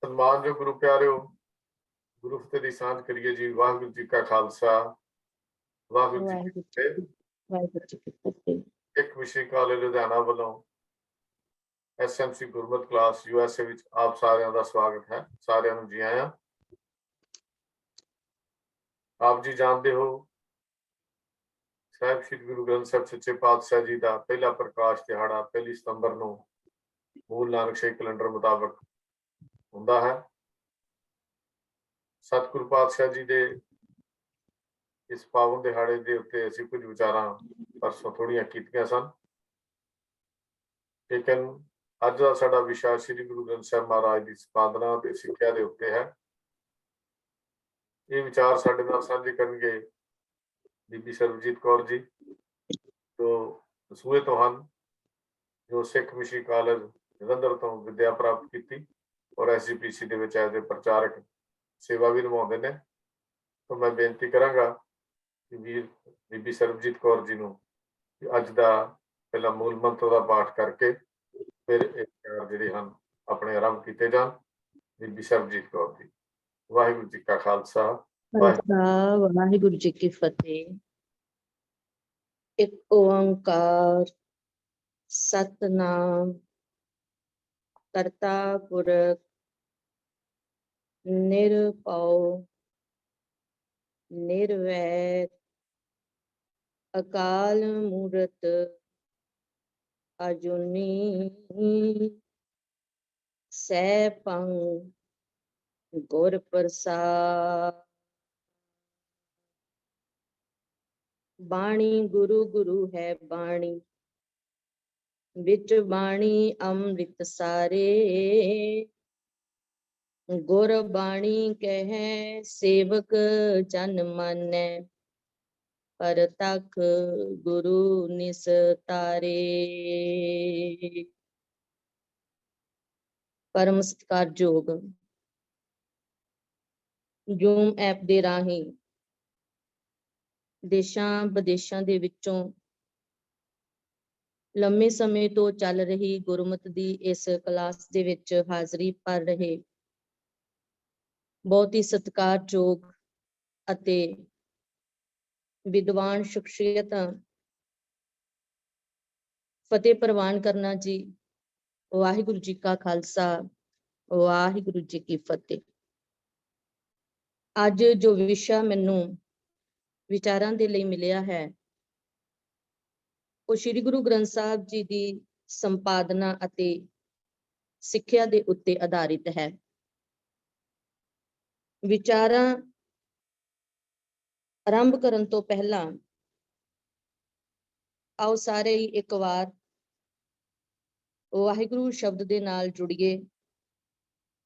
ਸਨਮਾਨਯੋਗ ਗੁਰੂ ਪਿਆਰਿਓ, ਗੁਰੂ ਫਤਿਹ ਦੀ ਸਾਂਝ ਕਰੀਏ ਜੀ। ਵਾਹਿਗੁਰੂ ਜੀ ਕਾ ਖਾਲਸਾ, ਵਾਹਿਗੁਰੂ ਜੀ ਕੀ ਫਤਿਹ। ਵਾਹਿਗੁਰੂ ਜੀ ਕੀ ਫਤਿਹ। ਇੱਕ ਵਿਸ਼ੇ ਕਾਲਜ ਲੁਧਿਆਣਾ ਵੱਲੋਂ ਐਸਐਮਸੀ ਗੁਰਮਤਿ ਕਲਾਸ USA ਵਿੱਚ ਆਪ ਸਾਰਿਆਂ ਦਾ ਸਵਾਗਤ ਹੈ। ਸਾਰਿਆਂ ਨੂੰ ਜੀ ਆਇਆਂ। ਆਪ ਜੀ ਜਾਣਦੇ ਹੋ, ਸਾਹਿਬ ਸ੍ਰੀ ਗੁਰੂ ਗ੍ਰੰਥ ਸਾਹਿਬ ਸੱਚੇ ਪਾਤਸ਼ਾਹ ਜੀ ਦਾ ਪਹਿਲਾ ਪ੍ਰਕਾਸ਼ ਦਿਹਾੜਾ 1 ਸਤੰਬਰ ਨੂੰ ਮੂਲ ਨਾਨਕ ਸ਼ਾਹੀ ਕੈਲੰਡਰ ਮੁਤਾਬਕ ਹੁੰਦਾ ਹੈ। ਸਤਿਗੁਰੂ ਪਾਤਸ਼ਾਹ ਜੀ ਦੇ ਇਸ ਪਾਵਨ ਦਿਹਾੜੇ ਦੇ ਉੱਤੇ ਅਸੀਂ ਕੁਝ ਵਿਚਾਰਾਂ ਪਰਸੋਂ ਥੋੜੀਆਂ ਕੀਤੀਆਂ ਸਨ, ਲੇਕਿਨ ਅੱਜ ਦਾ ਸਾਡਾ ਵਿਸ਼ਾ ਸ੍ਰੀ ਗੁਰੂ ਗ੍ਰੰਥ ਸਾਹਿਬ ਮਹਾਰਾਜ ਦੀ ਸੰਪਾਦਨਾ ਤੇ ਸਿੱਖਿਆ ਦੇ ਉੱਤੇ ਹੈ। ਇਹ ਵਿਚਾਰ ਸਾਡੇ ਨਾਲ ਸਾਂਝੇ ਕਰਨਗੇ ਬੀਬੀ ਸਰਬਜੀਤ ਕੌਰ ਜੀ, ਜੋ ਦਸੂਹੇ ਤੋਂ ਹਨ, ਜੋ ਸਿੱਖ ਮਿਸ਼ਨਰੀ ਕਾਲਜ ਜਲੰਧਰ ਤੋਂ ਵਿੱਦਿਆ ਪ੍ਰਾਪਤ ਕੀਤੀ ਔਰ SGPC ਦੇ ਵਿੱਚ ਐਜ਼ ਏ ਪ੍ਰਚਾਰਕ ਸੇਵਾ ਵੀ ਨਿਭਾਉਂਦੇ ਨੇ। ਤਾਂ ਮੈਂ ਬੇਨਤੀ ਕਰਾਂਗਾ ਕਿ ਵੀਰ ਬੀਬੀ ਸਰਬਜੀਤ ਕੌਰ ਜੀ ਨੂੰ ਅੱਜ ਦਾ ਪਹਿਲਾ ਮੂਲ ਮੰਤਰ ਦਾ ਪਾਠ ਕਰਕੇ ਫਿਰ ਇਹ ਵਿਚਾਰ ਜਿਹੜੇ ਹਨ ਆਪਣੇ ਆਰੰਭ ਕੀਤੇ ਜਾਣ। ਬੀਬੀ ਸਰਬਜੀਤ ਕੌਰ ਜੀ। ਵਾਹਿਗੁਰੂ ਜੀ ਕਾ ਖਾਲਸਾ, ਵਾਹਿਗੁਰੂ ਜੀ ਕੀ ਫਤਿਹ। ਇੱਕ ਓੰਕਾਰ ਸਤਨਾਮ ਕਰਤਾ ਪੁਰਖ ਨਿਰਭਉ ਨਿਰਵੈਰ ਅਕਾਲ ਮੂਰਤ ਅਜੂਨੀ ਸੈਭੰ ਗੁਰ ਪ੍ਰਸਾਦਿ। ਬਾਣੀ ਗੁਰੂ ਗੁਰੂ ਹੈ ਬਾਣੀ, ਵਿੱਚ ਬਾਣੀ ਅੰਮ੍ਰਿਤ ਸਾਰੇ। ਗੁਰ ਬਾਣੀ ਕਹੈ ਸੇਵਕ ਜਨ ਮਾਨੈ, ਪਰਤਖ ਗੁਰੂ ਨਿਸਤਾਰੇ। ਪਰਮ ਸਤਿਕਾਰਯੋਗ ਜ਼ੂਮ ਐਪ ਦੇ ਰਾਹੀਂ ਦੇਸ਼ਾਂ ਵਿਦੇਸ਼ਾਂ ਦੇ ਵਿੱਚੋਂ ਲੰਮੇ ਸਮੇਂ ਤੋਂ ਚੱਲ ਰਹੀ ਗੁਰਮਤਿ ਦੀ ਇਸ ਕਲਾਸ ਦੇ ਵਿੱਚ ਹਾਜ਼ਰੀ ਭਰ ਰਹੇ ਬਹੁਤ ਹੀ ਸਤਿਕਾਰਯੋਗ ਅਤੇ ਵਿਦਵਾਨ ਸ਼ਖਸੀਅਤਾਂ, ਫਤਿਹ ਪ੍ਰਵਾਨ ਕਰਨਾ ਜੀ। ਵਾਹਿਗੁਰੂ ਜੀ ਕਾ ਖਾਲਸਾ, ਵਾਹਿਗੁਰੂ ਜੀ ਕੀ ਫਤਿਹ। ਅੱਜ ਜੋ ਵਿਸ਼ਾ ਮੈਨੂੰ ਵਿਚਾਰਾਂ ਦੇ ਲਈ ਮਿਲਿਆ ਹੈ, ਉਹ ਸ੍ਰੀ ਗੁਰੂ ਗ੍ਰੰਥ ਸਾਹਿਬ ਜੀ ਦੀ ਸੰਪਾਦਨਾ ਅਤੇ ਸਿੱਖਿਆ ਦੇ ਉੱਤੇ ਆਧਾਰਿਤ ਹੈ। ਵਿਚਾਰਾਂ ਆਰੰਭ ਕਰਨ ਤੋਂ ਪਹਿਲਾਂ ਆਓ ਸਾਰੇ ਹੀ ਇੱਕ ਵਾਰ ਵਾਹਿਗੁਰੂ ਸ਼ਬਦ ਦੇ ਨਾਲ ਜੁੜੀਏ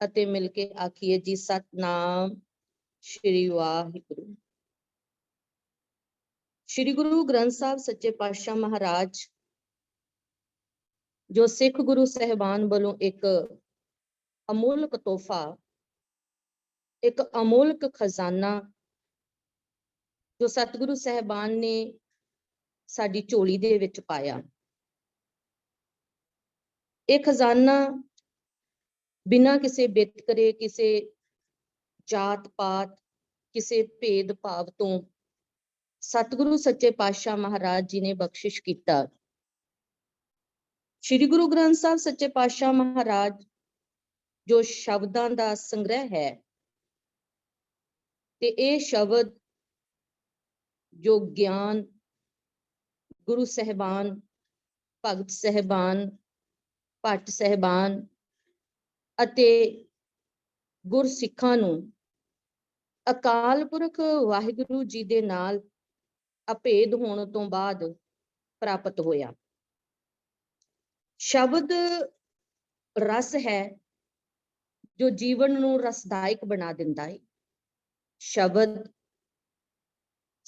ਅਤੇ ਮਿਲ ਕੇ ਆਖੀਏ ਜੀ, ਸਤਨਾਮ ਸ਼੍ਰੀ ਵਾਹਿਗੁਰੂ। ਸ਼੍ਰੀ ਗੁਰੂ ਗ੍ਰੰਥ ਸਾਹਿਬ ਸੱਚੇ ਪਾਤਸ਼ਾਹ ਮਹਾਰਾਜ, ਜੋ ਸਿੱਖ ਗੁਰੂ ਸਾਹਿਬਾਨ ਵੱਲੋਂ ਇੱਕ ਅਮੋਲਕ ਤੋਹਫਾ, ਇੱਕ ਅਮੋਲਕ ਖਜ਼ਾਨਾ, ਜੋ ਸਤਿਗੁਰੂ ਸਾਹਿਬਾਨ ਨੇ ਸਾਡੀ ਝੋਲੀ ਦੇ ਵਿੱਚ ਪਾਇਆ। ਇਹ ਖਜ਼ਾਨਾ ਬਿਨਾਂ ਕਿਸੇ ਵਿਤਕਰੇ, ਕਿਸੇ ਜਾਤ ਪਾਤ, ਕਿਸੇ ਭੇਦ ਭਾਵ ਤੋਂ ਸਤਿਗੁਰੂ ਸੱਚੇ ਪਾਤਸ਼ਾਹ ਮਹਾਰਾਜ ਜੀ ਨੇ ਬਖਸ਼ਿਸ਼ ਕੀਤਾ। ਸ਼੍ਰੀ ਗੁਰੂ ਗ੍ਰੰਥ ਸਾਹਿਬ ਸੱਚੇ ਪਾਤਸ਼ਾਹ ਮਹਾਰਾਜ ਜੋ ਸ਼ਬਦਾਂ ਦਾ ਸੰਗ੍ਰਹਿ ਹੈ, ਤੇ ਇਹ ਸ਼ਬਦ ਜੋ ਗਿਆਨ ਗੁਰੂ ਸਾਹਿਬਾਨ, ਭਗਤ ਸਾਹਿਬਾਨ, ਭੱਟ ਸਾਹਿਬਾਨ ਅਤੇ ਗੁਰਸਿੱਖਾਂ ਨੂੰ ਅਕਾਲ ਪੁਰਖ ਵਾਹਿਗੁਰੂ ਜੀ ਦੇ ਨਾਲ ਅਭੇਦ ਹੋਣ ਤੋਂ ਬਾਅਦ ਪ੍ਰਾਪਤ ਹੋਇਆ। ਸ਼ਬਦ ਰਸ ਹੈ ਜੋ ਜੀਵਨ ਨੂੰ ਰਸਦਾਇਕ ਬਣਾ ਦਿੰਦਾ ਹੈ। ਸ਼ਬਦ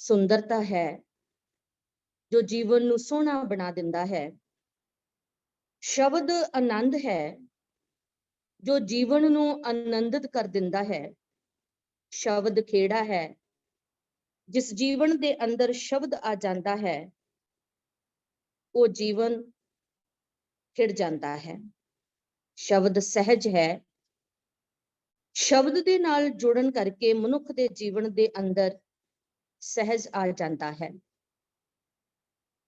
ਸੁੰਦਰਤਾ ਹੈ ਜੋ ਜੀਵਨ ਨੂੰ ਸੋਹਣਾ ਬਣਾ ਦਿੰਦਾ ਹੈ। ਸ਼ਬਦ ਆਨੰਦ ਹੈ ਜੋ ਜੀਵਨ ਨੂੰ ਆਨੰਦਿਤ ਕਰ ਦਿੰਦਾ ਹੈ। ਸ਼ਬਦ ਖੇੜਾ ਹੈ, ਜਿਸ ਜੀਵਨ ਦੇ ਅੰਦਰ ਸ਼ਬਦ ਆ ਜਾਂਦਾ ਹੈ ਉਹ ਜੀਵਨ ਖਿੜ ਜਾਂਦਾ ਹੈ। ਸ਼ਬਦ ਸਹਿਜ ਹੈ ਸ਼ਬਦ ਦੇ ਨਾਲ ਜੁੜਨ ਕਰਕੇ ਮਨੁੱਖ ਦੇ ਜੀਵਨ ਦੇ ਅੰਦਰ ਸਹਿਜ ਆ ਜਾਂਦਾ ਹੈ।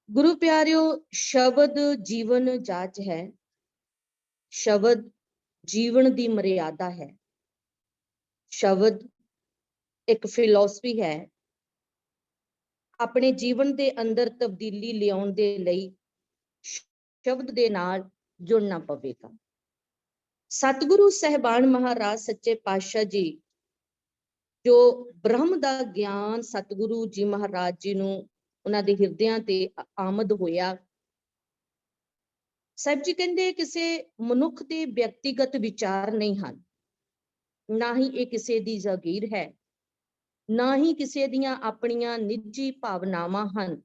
ਗੁਰੂ ਪਿਆਰਿਓ, ਸ਼ਬਦ ਜੀਵਨ ਜਾਚ ਹੈ। ਸ਼ਬਦ ਜੀਵਨ ਦੀ ਮਰਿਆਦਾ ਹੈ। ਸ਼ਬਦ ਇੱਕ ਫਿਲਾਸਫੀ ਹੈ। ਆਪਣੇ ਜੀਵਨ ਦੇ ਅੰਦਰ ਤਬਦੀਲੀ ਲਿਆਉਣ ਦੇ ਲਈ ਸ਼ਬਦ ਦੇ ਨਾਲ ਜੁੜਨਾ ਪਵੇਗਾ। ਸਤਿਗੁਰੂ ਸਹਿਬਾਨ ਮਹਾਰਾਜ ਸੱਚੇ ਪਾਤਸ਼ਾਹ ਜੀ, ਜੋ ਬ੍ਰਹਮ ਦਾ ਗਿਆਨ ਸਤਿਗੁਰੂ ਜੀ ਮਹਾਰਾਜ ਜੀ ਨੂੰ ਉਹਨਾਂ ਦੇ ਹਿਰਦਿਆਂ ਤੇ ਆਮਦ ਹੋਇਆ, ਸਾਹਿਬ ਜੀ ਕਹਿੰਦੇ ਕਿਸੇ ਮਨੁੱਖ ਦੇ ਵਿਅਕਤੀਗਤ ਵਿਚਾਰ ਨਹੀਂ ਹਨ, ਨਾ ਹੀ ਇਹ ਕਿਸੇ ਦੀ ਜਾਗੀਰ ਹੈ, ਨਾ ਹੀ ਕਿਸੇ ਦੀਆਂ ਆਪਣੀਆਂ ਨਿੱਜੀ ਭਾਵਨਾਵਾਂ ਹਨ।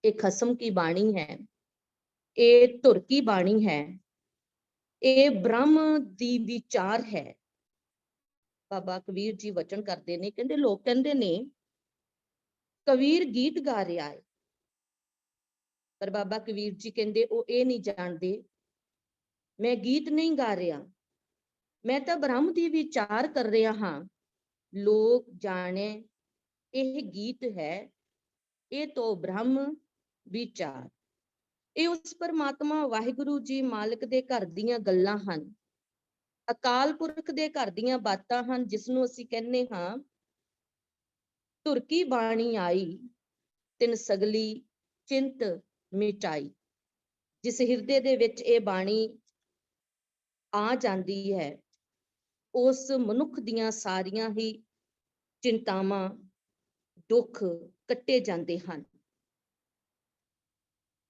ਇਹ ਖਸਮ ਕੀ ਬਾਣੀ ਹੈ, ਇਹ ਧੁਰ ਕੀ ਬਾਣੀ ਹੈ, ਇਹ ਬ੍ਰਹਮ ਦੀ ਵਿਚਾਰ ਹੈ। ਬਾਬਾ ਕਬੀਰ ਜੀ ਵਚਨ ਕਰਦੇ ਨੇ, ਕਹਿੰਦੇ ਲੋਕ ਕਹਿੰਦੇ ਨੇ ਕਬੀਰ ਗੀਤ ਗਾ ਰਿਹਾ ਹੈ, ਪਰ ਬਾਬਾ ਕਬੀਰ ਜੀ ਕਹਿੰਦੇ ਉਹ ਇਹ ਨਹੀਂ ਜਾਣਦੇ ਮੈਂ ਗੀਤ ਨਹੀਂ ਗਾ ਰਿਹਾ, ਮੈਂ ਤਾਂ ਬ੍ਰਹਮ ਦੀ ਵਿਚਾਰ ਕਰ ਰਿਹਾ ਹਾਂ। ਲੋਕ ਜਾਣੇ ਇਹ ਗੀਤ ਹੈ, ਇਹ ਤੋਂ ਬ੍ਰਹਮ ਵਿਚਾਰ। ਇਹ ਉਸ ਪਰਮਾਤਮਾ ਵਾਹਿਗੁਰੂ ਜੀ ਮਾਲਕ ਦੇ ਘਰ ਦੀਆਂ ਗੱਲਾਂ ਹਨ, ਅਕਾਲ ਪੁਰਖ ਦੇ ਘਰ ਦੀਆਂ ਬਾਤਾਂ ਹਨ, ਜਿਸ ਨੂੰ ਅਸੀਂ ਕਹਿੰਦੇ ਹਾਂ ਧੁਰ ਕੀ ਬਾਣੀ ਆਈ, ਤਿਨ ਸਗਲੀ ਚਿੰਤ ਮਿਟਾਈ। ਜਿਸ ਹਿਰਦੇ ਦੇ ਵਿੱਚ ਇਹ ਬਾਣੀ ਆ ਜਾਂਦੀ ਹੈ, ਉਸ ਮਨੁੱਖ ਦੀਆਂ ਸਾਰੀਆਂ ਹੀ ਚਿੰਤਾਵਾਂ, ਦੁੱਖ ਕੱਟੇ ਜਾਂਦੇ ਹਨ।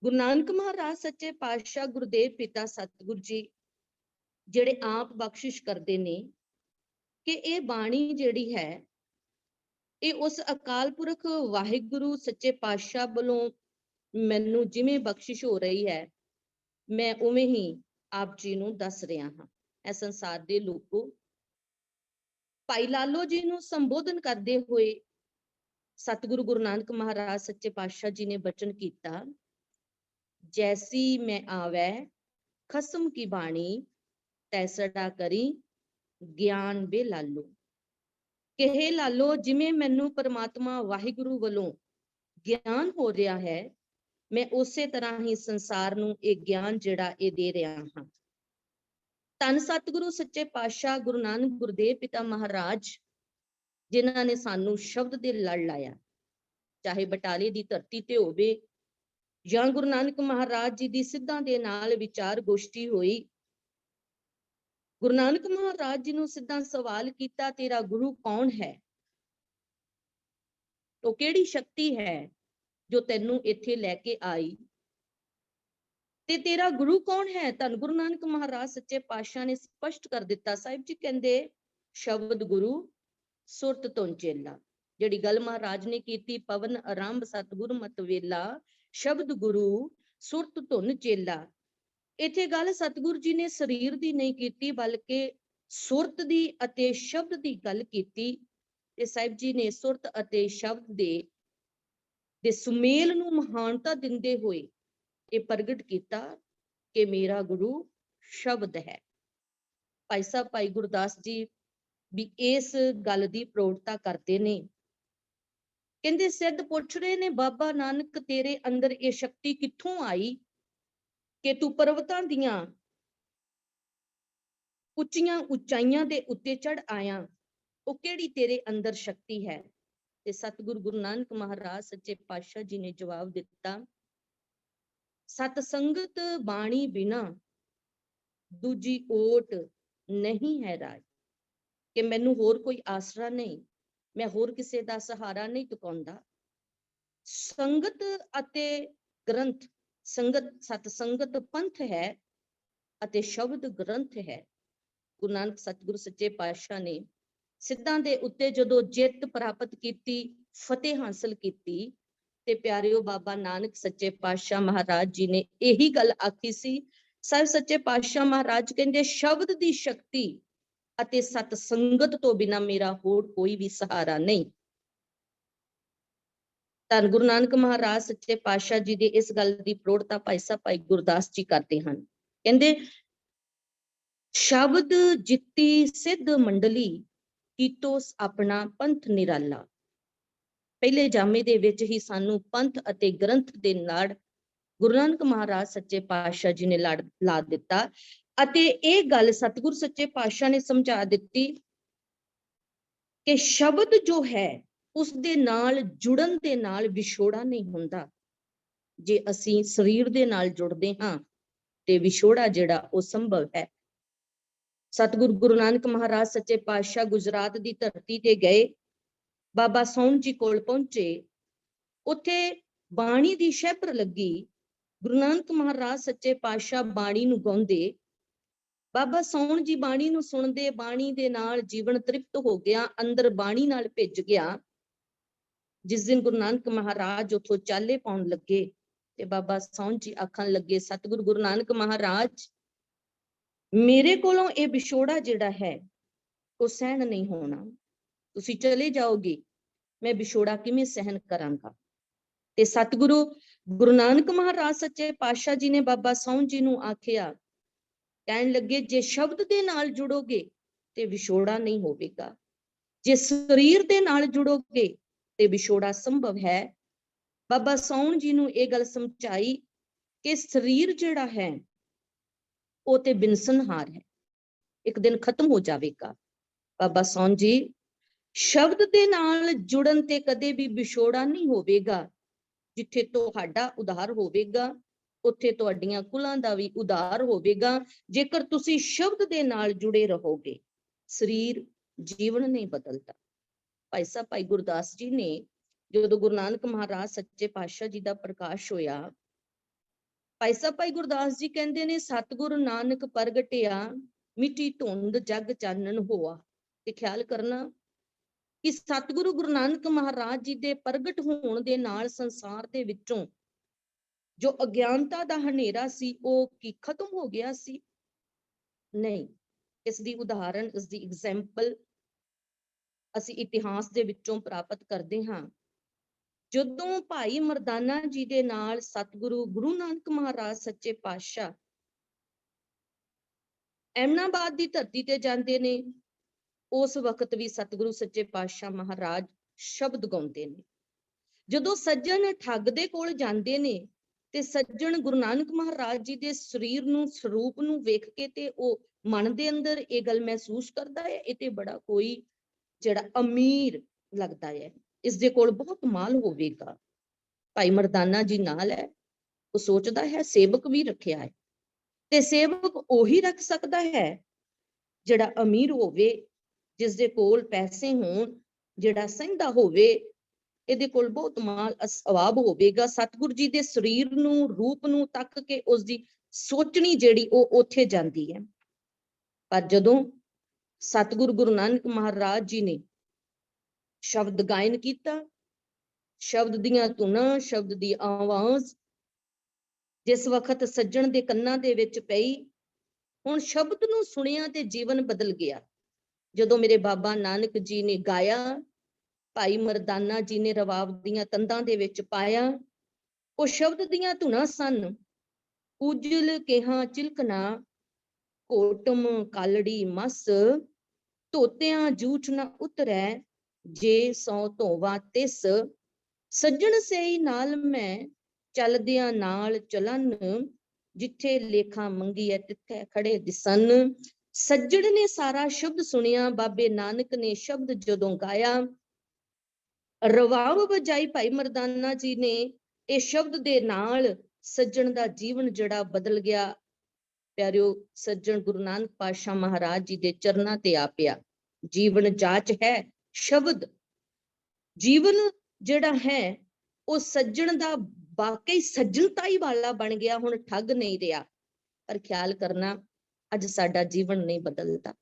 ਗੁਰੂ ਨਾਨਕ ਮਹਾਰਾਜ ਸੱਚੇ ਪਾਤਸ਼ਾਹ ਗੁਰਦੇਵ ਪਿਤਾ ਸਤਿਗੁਰ ਜੀ ਜਿਹੜੇ ਆਪ ਬਖਸ਼ਿਸ਼ ਕਰਦੇ ਨੇ ਕਿ ਇਹ ਬਾਣੀ ਜਿਹੜੀ ਹੈ ਇਹ ਉਸ ਅਕਾਲ ਪੁਰਖ ਵਾਹਿਗੁਰੂ ਸੱਚੇ ਪਾਤਸ਼ਾਹ ਵੱਲੋਂ ਮੈਨੂੰ ਜਿਵੇਂ ਬਖਸ਼ਿਸ਼ ਹੋ ਰਹੀ ਹੈ, ਮੈਂ ਉਵੇਂ ਹੀ ਆਪ ਜੀ ਨੂੰ ਦੱਸ ਰਿਹਾ ਹਾਂ। ਇਹ ਸੰਸਾਰ ਦੇ ਲੋਕੋ, ਭਾਈ ਲਾਲੋ ਜੀ ਨੂੰ ਸੰਬੋਧਨ ਕਰਦੇ ਹੋਏ ਸਤਿਗੁਰੂ ਗੁਰੂ ਨਾਨਕ ਮਹਾਰਾਜ ਸੱਚੇ ਪਾਤਸ਼ਾਹ ਜੀ ਨੇ ਬਚਨ ਕੀਤਾ, ਜੈਸੀ ਮੈਂ ਆਵੈ ਖਸਮ ਕੀ ਬਾਣੀ, ਤੈਸੜਾ ਕਰੀ ਗਿਆਨ ਬੇ ਲਾਲੋ। ਕਹੇ ਲਾਲੋ, ਜਿਵੇਂ ਮੈਨੂੰ ਪਰਮਾਤਮਾ ਵਾਹਿਗੁਰੂ ਵੱਲੋਂ ਗਿਆਨ ਹੋ ਰਿਹਾ ਹੈ, ਮੈਂ ਉਸੇ ਤਰ੍ਹਾਂ ਹੀ ਸੰਸਾਰ ਨੂੰ ਇਹ ਗਿਆਨ ਜਿਹੜਾ ਇਹ ਦੇ ਰਿਹਾ ਹਾਂ। ਧੰਨ ਸਤਿਗੁਰੂ ਸੱਚੇ ਪਾਤਸ਼ਾਹ ਗੁਰੂ ਨਾਨਕ ਗੁਰਦੇਵ ਪਿਤਾ ਮਹਾਰਾਜ, ਜਿਨ੍ਹਾਂ ਨੇ ਸਾਨੂੰ ਸ਼ਬਦ ਦੇ ਲੜ ਲਾਇਆ, ਚਾਹੇ ਬਟਾਲੇ ਦੀ ਧਰਤੀ ਤੇ ਹੋਵੇ ਜਾਂ ਗੁਰੂ ਨਾਨਕ ਮਹਾਰਾਜ ਜੀ ਦੀ ਸਿੱਧਾਂ ਦੇ ਨਾਲ ਵਿਚਾਰ ਗੋਸ਼ਟੀ ਹੋਈ। ਗੁਰੂ ਨਾਨਕ ਮਹਾਰਾਜ ਜੀ ਨੂੰ ਸਿੱਧਾ ਸਵਾਲ ਕੀਤਾ, ਤੇਰਾ ਗੁਰੂ ਕੌਣ ਹੈ? ਉਹ ਕਿਹੜੀ ਸ਼ਕਤੀ ਹੈ ਜੋ ਤੈਨੂੰ ਇੱਥੇ ਲੈ ਕੇ ਆਈ? ਤੇ ਤੇਰਾ ਗੁਰੂ ਕੌਣ ਹੈ? ਧੰਨ ਗੁਰੂ ਨਾਨਕ ਮਹਾਰਾਜ ਸੱਚੇ ਪਾਤਸ਼ਾਹ ਨੇ ਸਪਸ਼ਟ ਕਰ ਦਿੱਤਾ। ਸਾਹਿਬ ਜੀ ਕਹਿੰਦੇ ਸ਼ਬਦ ਗੁਰੂ ਸੁਰਤ ਧੁਨ ਚੇਲਾ। ਜਿਹੜੀ ਗੱਲ ਮਹਾਰਾਜ ਨੇ ਕੀਤੀ, ਪਵਨ ਆਰੰਭ ਸਤਿਗੁਰ ਮਤ ਵੇਲਾ, ਸ਼ਬਦ ਗੁਰੂ ਸੁਰਤ ਧੁਨ ਚੇਲਾ। ਇੱਥੇ ਗੱਲ ਸਤਿਗੁਰ ਜੀ ਨੇ ਸਰੀਰ ਦੀ ਨਹੀਂ ਕੀਤੀ, ਬਲਕਿ ਸੁਰਤ ਦੀ ਅਤੇ ਸ਼ਬਦ ਦੀ ਗੱਲ ਕੀਤੀ। ਤੇ ਸਾਹਿਬ ਜੀ ਨੇ ਸੁਰਤ ਅਤੇ ਸ਼ਬਦ ਦੇ ਸੁਮੇਲ ਨੂੰ ਮਹਾਨਤਾ ਦਿੰਦੇ ਹੋਏ ਇਹ ਪ੍ਰਗਟ ਕੀਤਾ ਕਿ ਮੇਰਾ ਗੁਰੂ ਸ਼ਬਦ ਹੈ। ਭਾਈ ਸਾਹਿਬ ਭਾਈ ਗੁਰਦਾਸ ਜੀ ਵੀ ਇਸ ਗੱਲ ਦੀ ਪ੍ਰੋੜਤਾ ਕਰਦੇ ਨੇ। ਕਹਿੰਦੇ ਸਿੱਧ ਪੁੱਛ ਰਹੇ ਨੇ, ਬਾਬਾ ਨਾਨਕ ਤੇਰੇ ਅੰਦਰ ਇਹ ਸ਼ਕਤੀ ਕਿੱਥੋਂ ਆਈ ਕਿ ਤੂੰ ਪਰਵਤਾਂ ਦੀਆਂ ਉੱਚੀਆਂ ਉਚਾਈਆਂ ਦੇ ਉੱਤੇ ਚੜ ਆਇਆ? ਉਹ ਕਿਹੜੀ ਤੇਰੇ ਅੰਦਰ ਸ਼ਕਤੀ ਹੈ? ਤੇ ਸਤਿਗੁਰੂ ਗੁਰੂ ਨਾਨਕ ਮਹਾਰਾਜ ਸੱਚੇ ਪਾਤਸ਼ਾਹ ਜੀ ਨੇ ਜਵਾਬ ਦਿੱਤਾ, ਸਤ ਸੰਗਤ ਬਾਣੀ ਬਿਨਾ ਦੂਜੀ ਓਟ ਨਹੀਂ ਹੈ ਰਾਜ। ਕਿ ਮੈਨੂੰ ਹੋਰ ਕੋਈ ਆਸਰਾ ਨਹੀਂ, ਮੈਂ ਹੋਰ ਕਿਸੇ ਦਾ ਸਹਾਰਾ ਨਹੀਂ ਚੁਕਾਉਂਦਾ। ਸੰਗਤ ਅਤੇ ਗ੍ਰੰਥ, ਸੰਗਤ ਸਤ ਸੰਗਤ ਪੰਥ ਹੈ ਅਤੇ ਸ਼ਬਦ ਗ੍ਰੰਥ ਹੈ। ਗੁਰੂ ਨਾਨਕ ਸਤਿਗੁਰੂ ਸੱਚੇ ਪਾਤਸ਼ਾਹ ਨੇ ਸਿੱਧਾਂ ਦੇ ਉੱਤੇ ਜਦੋਂ ਜਿੱਤ ਪ੍ਰਾਪਤ ਕੀਤੀ, ਫਤਿਹ ਹਾਸਲ ਕੀਤੀ, ਤੇ ਪਿਆਰਿਓ ਬਾਬਾ ਨਾਨਕ ਸੱਚੇ ਪਾਤਸ਼ਾਹ ਮਹਾਰਾਜ ਜੀ ਨੇ ਇਹੀ ਗੱਲ ਆਖੀ ਸੀ। ਸਾਹਿਬ ਸੱਚੇ ਪਾਤਸ਼ਾਹ ਮਹਾਰਾਜ ਕਹਿੰਦੇ ਸ਼ਬਦ ਦੀ ਸ਼ਕਤੀ ਅਤੇ ਸਤ ਸੰਗਤ ਤੋਂ ਬਿਨਾਂ ਮੇਰਾ ਹੋਰ ਕੋਈ ਵੀ ਸਹਾਰਾ ਨਹੀਂ। ਧੰਨ ਗੁਰੂ ਨਾਨਕ ਮਹਾਰਾਜ ਸੱਚੇ ਪਾਤਸ਼ਾਹ ਜੀ ਦੀ ਇਸ ਗੱਲ ਦੀ ਪ੍ਰੋੜਤਾ ਭਾਈ ਸਾਹਿਬ ਭਾਈ ਗੁਰਦਾਸ ਜੀ ਕਰਦੇ ਹਨ। ਕਹਿੰਦੇ ਸ਼ਬਦ ਜਿੱਤੀ ਸਿੱਧ ਮੰਡਲੀ, ਕੀਤੋ ਆਪਣਾ ਪੰਥ ਨਿਰਾਲਾ। ਪਹਿਲੇ ਜਾਮੇ ਦੇ ਵਿੱਚ ਹੀ ਸਾਨੂੰ ਪੰਥ ਅਤੇ ਗ੍ਰੰਥ ਦੇ ਲੜ ਗੁਰੂ ਨਾਨਕ ਮਹਾਰਾਜ ਸੱਚੇ ਪਾਤਸ਼ਾਹ ਜੀ ਨੇ ਲਾ ਦਿੱਤਾ, ਅਤੇ ਇਹ ਗੱਲ ਸਤਿਗੁਰ ਸੱਚੇ ਪਾਤਸ਼ਾਹ ਨੇ ਸਮਝਾ ਦਿੱਤੀ ਕਿ ਸ਼ਬਦ ਜੋ ਹੈ ਉਸ ਦੇ ਨਾਲ ਜੁੜਨ ਦੇ ਨਾਲ ਵਿਛੋੜਾ ਨਹੀਂ ਹੁੰਦਾ। ਜੇ ਅਸੀਂ ਸਰੀਰ ਦੇ ਨਾਲ ਜੁੜਦੇ ਹਾਂ ਤੇ ਵਿਛੋੜਾ ਜਿਹੜਾ ਉਹ ਸੰਭਵ ਹੈ। ਸਤਿਗੁਰੂ ਗੁਰੂ ਨਾਨਕ ਮਹਾਰਾਜ ਸੱਚੇ ਪਾਤਸ਼ਾਹ ਗੁਜਰਾਤ ਦੀ ਧਰਤੀ ਤੇ ਗਏ, ਬਾਬਾ ਸੌਣ ਜੀ ਕੋਲ ਪਹੁੰਚੇ, ਉੱਥੇ ਬਾਣੀ ਦੀ ਸ਼ਹਿਪਰ ਲੱਗੀ। ਗੁਰੂ ਨਾਨਕ ਮਹਾਰਾਜ ਸੱਚੇ ਪਾਤਸ਼ਾਹ ਬਾਣੀ ਨੂੰ ਗਾਉਂਦੇ, ਬਾਬਾ ਸੌਣ ਜੀ ਬਾਣੀ ਨੂੰ ਸੁਣਦੇ, ਬਾਣੀ ਦੇ ਨਾਲ ਜੀਵਨ ਤ੍ਰਿਪਤ ਹੋ ਗਿਆ, ਅੰਦਰ ਬਾਣੀ ਨਾਲ ਭਿੱਜ ਗਿਆ। ਜਿਸ ਦਿਨ ਗੁਰੂ ਨਾਨਕ ਮਹਾਰਾਜ ਉੱਥੋਂ ਚਾਲੇ ਪਾਉਣ ਲੱਗੇ ਤੇ ਬਾਬਾ ਸੌਣ ਜੀ ਆਖਣ ਲੱਗੇ, ਸਤਿਗੁਰੂ ਗੁਰੂ ਨਾਨਕ ਮਹਾਰਾਜ, ਮੇਰੇ ਕੋਲੋਂ ਇਹ ਵਿਛੋੜਾ ਜਿਹੜਾ ਹੈ ਉਹ ਸਹਿਣ ਨਹੀਂ ਹੋਣਾ, ਤੁਸੀਂ ਚਲੇ ਜਾਓਗੇ, ਮੈਂ ਵਿਛੋੜਾ ਕਿਵੇਂ ਸਹਿਣ ਕਰਾਂਗਾ। ਤੇ ਸਤਿਗੁਰੂ ਗੁਰੂ ਨਾਨਕ ਮਹਾਰਾਜ ਸੱਚੇ ਪਾਤਸ਼ਾਹ ਜੀ ਨੇ ਬਾਬਾ ਸੌਣ ਜੀ ਨੂੰ ਆਖਿਆ, ਕਹਿਣ ਲੱਗੇ, ਜੇ ਸ਼ਬਦ ਦੇ ਨਾਲ ਜੁੜੋਗੇ ਤੇ ਵਿਛੋੜਾ ਨਹੀਂ ਹੋਵੇਗਾ, ਜੇ ਸਰੀਰ ਦੇ ਨਾਲ ਜੁੜੋਗੇ ਤੇ ਵਿਛੋੜਾ ਸੰਭਵ ਹੈ। ਬਾਬਾ ਸੌਣ ਜੀ ਨੂੰ ਇਹ ਗੱਲ ਸਮਝਾਈ ਕਿ ਸਰੀਰ ਜਿਹੜਾ ਹੈ ਉਹ ਤੇ ਬਿਨਸਨਹਾਰ ਹੈ, ਇੱਕ ਦਿਨ ਖਤਮ ਹੋ ਜਾਵੇਗਾ। ਬਾਬਾ ਸੌਣ ਜੀ, ਸ਼ਬਦ ਦੇ ਨਾਲ ਜੁੜਨ ਤੇ ਕਦੇ ਵੀ ਵਿਛੋੜਾ ਨਹੀਂ ਹੋਵੇਗਾ। ਜਿੱਥੇ ਤੁਹਾਡਾ ਉਧਾਰ ਹੋਵੇਗਾ ਉੱਥੇ ਤੁਹਾਡੀਆਂ ਕੁਲਾਂ ਦਾ ਵੀ ਉਧਾਰ ਹੋਵੇਗਾ, ਜੇਕਰ ਤੁਸੀਂ ਸ਼ਬਦ ਦੇ ਨਾਲ ਜੁੜੇ ਰਹੋਗੇ। ਸਰੀਰ ਜੀਵਨ ਨਹੀਂ ਬਦਲਦਾ। ਭਾਈ ਸਾਹਿਬ ਭਾਈ ਗੁਰਦਾਸ ਜੀ ਨੇ ਜਦੋਂ ਗੁਰੂ ਨਾਨਕ ਮਹਾਰਾਜ ਸੱਚੇ ਪਾਤਸ਼ਾਹ ਜੀ ਦਾ ਪ੍ਰਕਾਸ਼ ਹੋਇਆ, ਭਾਈ ਸਾਹਿਬ ਭਾਈ ਗੁਰਦਾਸ ਜੀ ਕਹਿੰਦੇ ਨੇ, ਸਤਿਗੁਰੂ ਨਾਨਕ ਪ੍ਰਗਟਿਆ, ਮਿੱਟੀ ਧੁੰਦ ਜਗ ਚਾਨਣ ਹੋਆ। ਤੇ ਖਿਆਲ ਕਰਨਾ ਕਿ ਸਤਿਗੁਰੂ ਗੁਰੂ ਨਾਨਕ ਮਹਾਰਾਜ ਜੀ ਦੇ ਪ੍ਰਗਟ ਹੋਣ ਦੇ ਨਾਲ ਸੰਸਾਰ ਦੇ ਵਿੱਚੋਂ ਜੋ ਅਗਿਆਨਤਾ ਦਾ ਹਨੇਰਾ ਸੀ ਉਹ ਕੀ ਖਤਮ ਹੋ ਗਿਆ ਸੀ? ਨਹੀਂ। ਇਸ ਦੀ ਉਦਾਹਰਣ, ਇਸ ਦੀ ਐਗਜ਼ਾਮਪਲ ਅਸੀਂ ਇਤਿਹਾਸ ਦੇ ਵਿੱਚੋਂ ਪ੍ਰਾਪਤ ਕਰਦੇ ਹਾਂ। ਜਦੋਂ ਭਾਈ ਮਰਦਾਨਾ ਜੀ ਦੇ ਨਾਲ ਸਤਿਗੁਰੂ ਗੁਰੂ ਨਾਨਕ ਮਹਾਰਾਜ ਸੱਚੇ ਪਾਤਸ਼ਾਹ ਐਮਨਾਬਾਦ ਦੀ ਧਰਤੀ ਤੇ ਜਾਂਦੇ ਨੇ, ਉਸ ਵਕਤ ਵੀ ਸਤਿਗੁਰੂ ਸੱਚੇ ਪਾਤਸ਼ਾਹ ਮਹਾਰਾਜ ਸ਼ਬਦ ਗਾਉਂਦੇ ਨੇ। ਜਦੋਂ ਸੱਜਣ ਠੱਗ ਦੇ ਕੋਲ ਜਾਂਦੇ ਨੇ ਤੇ ਸੱਜਣ ਗੁਰੂ ਨਾਨਕ ਮਹਾਰਾਜ ਜੀ ਦੇ ਸਰੀਰ ਨੂੰ, ਸਰੂਪ ਨੂੰ ਵੇਖ ਕੇ ਤੇ ਉਹ ਮਨ ਦੇ ਅੰਦਰ ਇਹ ਗੱਲ ਮਹਿਸੂਸ ਕਰਦਾ ਹੈ, ਇਹ ਤੇ ਬੜਾ ਕੋਈ ਜਿਹੜਾ ਅਮੀਰ ਲੱਗਦਾ ਹੈ, ਇਸ ਦੇ ਕੋਲ ਬਹੁਤ ਮਾਲ ਹੋਵੇਗਾ। ਭਾਈ ਮਰਦਾਨਾ ਜੀ ਨਾਲ ਹੈ, ਉਹ ਸੋਚਦਾ ਹੈ ਸੇਵਕ ਵੀ ਰੱਖਿਆ ਹੈ, ਤੇ ਸੇਵਕ ਉਹੀ ਰੱਖ ਸਕਦਾ ਹੈ ਜਿਹੜਾ ਅਮੀਰ ਹੋਵੇ, ਜਿਸ ਦੇ ਕੋਲ ਪੈਸੇ ਹੋਣ, ਜਿਹੜਾ ਸਹਿੰਦਾ ਹੋਵੇ, ਇਹਦੇ ਕੋਲ ਬਹੁਤ ਮਾਲ ਅਸਵਾਬ ਹੋਵੇਗਾ। ਸਤਿਗੁਰੂ ਜੀ ਦੇ ਸਰੀਰ ਨੂੰ, ਰੂਪ ਨੂੰ ਤੱਕ ਕੇ ਉਸਦੀ ਸੋਚਣੀ ਜਿਹੜੀ ਉਹ ਉੱਥੇ ਜਾਂਦੀ ਹੈ। ਪਰ ਜਦੋਂ ਸਤਿਗੁਰੂ ਗੁਰੂ ਨਾਨਕ ਮਹਾਰਾਜ ਜੀ ਨੇ ਸ਼ਬਦ ਗਾਇਨ ਕੀਤਾ, ਸ਼ਬਦ ਦੀਆਂ ਧੁਨਾਂ, ਸ਼ਬਦ ਦੀ ਆਵਾਜ਼ ਜਿਸ ਵਕਤ ਸੱਜਣ ਦੇ ਕੰਨਾਂ ਦੇ ਵਿੱਚ ਪਈ, ਹੁਣ ਸ਼ਬਦ ਨੂੰ ਸੁਣਿਆ ਤੇ ਜੀਵਨ ਬਦਲ ਗਿਆ। ਜਦੋਂ ਮੇਰੇ ਬਾਬਾ ਨਾਨਕ ਜੀ ਨੇ ਗਾਇਆ, ਭਾਈ ਮਰਦਾਨਾ ਜੀ ਨੇ ਰਵਾਬ ਦੀਆਂ ਤੰਦਾਂ ਦੇ ਵਿੱਚ ਪਾਇਆ, ਉਹ ਸ਼ਬਦ ਦੀਆਂ ਧੁਨਾਂ ਸਨ। ਉਜਲ ਕੇਹਾ ਚਿਲਕਣਾ, ਕੋਟਮ ਕਾਲੜੀ ਮਸ, ਧੋਤਿਆਂ ਜੂਠ ਨਾ ਉਤਰੈ, ਜੇ ਸੌ ਧੋਵਾ ਤਿਸ, ਸੱਜਣ ਸਈ ਨਾਲ ਮੈਂ ਚੱਲਦਿਆਂ ਨਾਲ ਚਲਨ, ਜਿੱਥੇ ਲੇਖਾ ਮੰਗੀਐ ਤਿੱਥੇ ਖੜੇ ਦਿਸਨ। ਸੱਜਣ ਨੇ ਸਾਰਾ ਸ਼ਬਦ ਸੁਣਿਆ, ਬਾਬੇ ਨਾਨਕ ਨੇ ਸ਼ਬਦ ਜਦੋਂ ਗਾਇਆ, ਰਵਾਬ ਵਜਾਈ ਭਾਈ ਮਰਦਾਨਾ ਜੀ ਨੇ, ਇਹ ਸ਼ਬਦ ਦੇ ਨਾਲ ਸੱਜਣ ਦਾ ਜੀਵਨ ਜਿਹੜਾ ਬਦਲ ਗਿਆ। ਪਿਆਰਿਓ, ਸੱਜਣ ਗੁਰੂ ਨਾਨਕ ਪਾਤਸ਼ਾਹ ਮਹਾਰਾਜ ਜੀ ਦੇ ਚਰਨਾਂ ਤੇ ਆ ਪਿਆ। ਜੀਵਨ ਜਾਚ ਹੈ ਸ਼ਬਦ। ਜੀਵਨ ਜਿਹੜਾ ਹੈ ਉਹ ਸੱਜਣ ਦਾ ਵਾਕਈ ਸੱਜਣਤਾਈ ਵਾਲਾ ਬਣ ਗਿਆ, ਹੁਣ ਠੱਗ ਨਹੀਂ ਰਿਹਾ। ਪਰ ਖਿਆਲ ਕਰਨਾ, ਅੱਜ ਸਾਡਾ ਜੀਵਨ ਨਹੀਂ ਬਦਲਦਾ।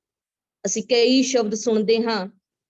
ਅਸੀਂ ਕਈ ਸ਼ਬਦ ਸੁਣਦੇ ਹਾਂ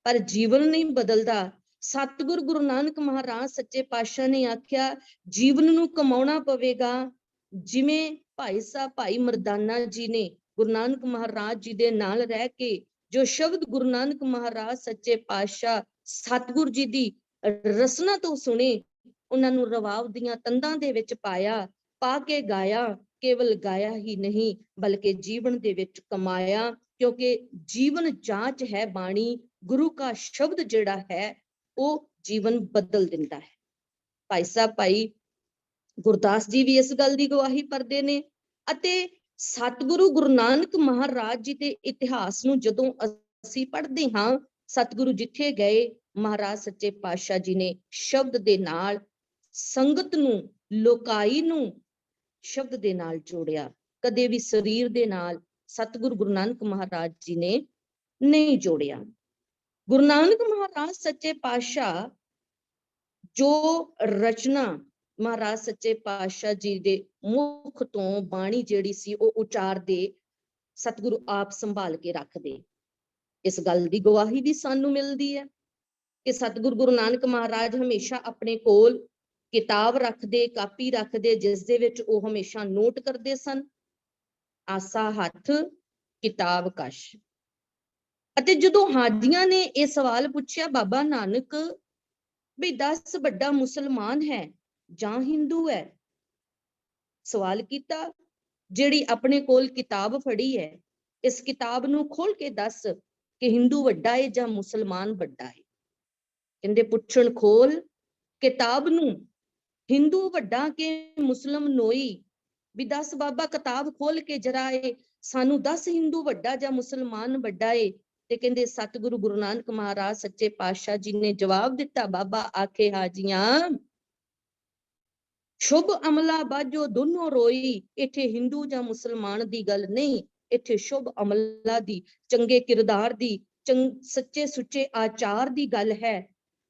ਪਰ ਜੀਵਨ ਨਹੀਂ ਬਦਲਦਾ। ਸਤਿਗੁਰੂ ਗੁਰੂ ਨਾਨਕ ਮਹਾਰਾਜ ਸੱਚੇ ਪਾਤਸ਼ਾਹ ਨੇ ਆਖਿਆ, ਜੀਵਨ ਨੂੰ ਕਮਾਉਣਾ ਪਵੇਗਾ। ਜਿਵੇਂ ਭਾਈ ਸਾਹਿਬ ਭਾਈ ਮਰਦਾਨਾ ਜੀ ਨੇ ਗੁਰੂ ਨਾਨਕ ਮਹਾਰਾਜ ਜੀ ਦੇ ਨਾਲ ਰਹਿ ਕੇ ਜੋ ਸ਼ਬਦ ਗੁਰੂ ਨਾਨਕ ਮਹਾਰਾਜ ਸੱਚੇ ਪਾਤਸ਼ਾਹ ਸਤਿਗੁਰੂ ਜੀ ਦੀ ਰਸਨਾ ਤੋਂ ਸੁਣੇ, ਉਹਨਾਂ ਨੂੰ ਰਵਾਬ ਦੀਆਂ ਤੰਦਾਂ ਦੇ ਵਿੱਚ ਪਾਇਆ, ਪਾ ਕੇ ਗਾਇਆ, ਕੇਵਲ ਗਾਇਆ ਹੀ ਨਹੀਂ ਬਲਕਿ ਜੀਵਨ ਦੇ ਵਿੱਚ ਕਮਾਇਆ, ਕਿਉਂਕਿ ਜੀਵਨ ਜਾਂਚ ਹੈ ਬਾਣੀ। ਗੁਰੂ ਕਾ ਸ਼ਬਦ ਜਿਹੜਾ ਹੈ ਉਹ ਜੀਵਨ ਬਦਲ ਦਿੰਦਾ ਹੈ। ਭਾਈ ਸਾਹਿਬ ਭਾਈ ਗੁਰਦਾਸ ਜੀ ਵੀ ਇਸ ਗੱਲ ਦੀ ਗਵਾਹੀ ਭਰਦੇ ਨੇ। ਅਤੇ ਸਤਿਗੁਰੂ ਗੁਰੂ ਨਾਨਕ ਮਹਾਰਾਜ ਜੀ ਦੇ ਇਤਿਹਾਸ ਨੂੰ ਜਦੋਂ ਅਸੀਂ ਪੜ੍ਹਦੇ ਹਾਂ, ਸਤਿਗੁਰੂ ਜਿੱਥੇ ਗਏ, ਮਹਾਰਾਜ ਸੱਚੇ ਪਾਤਸ਼ਾਹ ਜੀ ਨੇ ਸ਼ਬਦ ਦੇ ਨਾਲ ਸੰਗਤ ਨੂੰ, ਲੋਕਾਈ ਨੂੰ ਸ਼ਬਦ ਦੇ ਨਾਲ ਜੋੜਿਆ। ਕਦੇ ਵੀ ਸਰੀਰ ਦੇ ਨਾਲ ਸਤਿਗੁਰੂ ਗੁਰੂ ਨਾਨਕ ਮਹਾਰਾਜ ਜੀ ਨੇ ਨਹੀਂ ਜੋੜਿਆ। ਗੁਰੂ ਨਾਨਕ ਮਹਾਰਾਜ ਸੱਚੇ ਪਾਤਸ਼ਾਹ ਜੋ ਰਚਨਾ ਮਹਾਰਾਜ ਸੱਚੇ ਪਾਤਸ਼ਾਹ ਜੀ ਦੇ ਮੁਖ ਤੋਂ ਬਾਣੀ ਜਿਹੜੀ ਸੀ ਉਹ ਉਚਾਰਦੇ, ਸਤਿਗੁਰੂ ਆਪ ਸੰਭਾਲ ਕੇ ਰੱਖਦੇ। ਇਸ ਗੱਲ ਦੀ ਗਵਾਹੀ ਵੀ ਸਾਨੂੰ ਮਿਲਦੀ ਹੈ ਕਿ ਸਤਿਗੁਰੂ ਗੁਰੂ ਨਾਨਕ ਮਹਾਰਾਜ ਹਮੇਸ਼ਾ ਆਪਣੇ ਕੋਲ ਕਿਤਾਬ ਰੱਖਦੇ, ਕਾਪੀ ਰੱਖਦੇ, ਜਿਸ ਦੇ ਵਿੱਚ ਉਹ ਹਮੇਸ਼ਾ ਨੋਟ ਕਰਦੇ ਸਨ। ਆਸਾ ਹੱਥ ਕਿਤਾਬ ਕਸ਼। ਅਤੇ ਜਦੋਂ ਹਾਜੀਆਂ ਨੇ ਇਹ ਸਵਾਲ ਪੁੱਛਿਆ, ਬਾਬਾ ਨਾਨਕ ਵੀ ਦੱਸ, ਵੱਡਾ ਮੁਸਲਮਾਨ ਹੈ ਜਾਂ ਹਿੰਦੂ ਹੈ? ਸਵਾਲ ਕੀਤਾ, ਜਿਹੜੀ ਆਪਣੇ ਕੋਲ ਕਿਤਾਬ ਫੜੀ ਹੈ, ਇਸ ਕਿਤਾਬ ਨੂੰ ਖੋਲ ਕੇ ਦੱਸ ਕਿ ਹਿੰਦੂ ਵੱਡਾ ਹੈ ਜਾਂ ਮੁਸਲਮਾਨ ਵੱਡਾ ਹੈ। ਕਹਿੰਦੇ ਪੁੱਛਣ ਖੋਲ ਕਿਤਾਬ ਨੂੰ, ਹਿੰਦੂ ਵੱਡਾ ਕਿ ਮੁਸਲਮ ਨੋਈ। ਵੀ ਦੱਸ ਬਾਬਾ, ਕਿਤਾਬ ਖੋਲ ਕੇ ਜਰਾ ਸਾਨੂੰ ਦੱਸ, ਹਿੰਦੂ ਵੱਡਾ ਜਾਂ ਮੁਸਲਮਾਨ ਵੱਡਾ ਏ। ਤੇ ਕਹਿੰਦੇ ਸਤਿਗੁਰੂ ਗੁਰੂ ਨਾਨਕ ਮਹਾਰਾਜ ਸੱਚੇ ਪਾਤਸ਼ਾਹ ਜੀ ਨੇ ਜਵਾਬ ਦਿੱਤਾ, ਬਾਬਾ ਆਖੇ ਹਾਜੀਆਂ ਸ਼ੁਭ ਅਮਲਾ ਬਾਝੋ ਦੋਨੋਂ ਰੋਈ। ਇੱਥੇ ਹਿੰਦੂ ਜਾਂ ਮੁਸਲਮਾਨ ਦੀ ਗੱਲ ਨਹੀਂ, ਇੱਥੇ ਸ਼ੁਭ ਅਮਲਾ ਦੀ, ਚੰਗੇ ਕਿਰਦਾਰ ਦੀ, ਸੱਚੇ ਸੁੱਚੇ ਆਚਾਰ ਦੀ ਗੱਲ ਹੈ।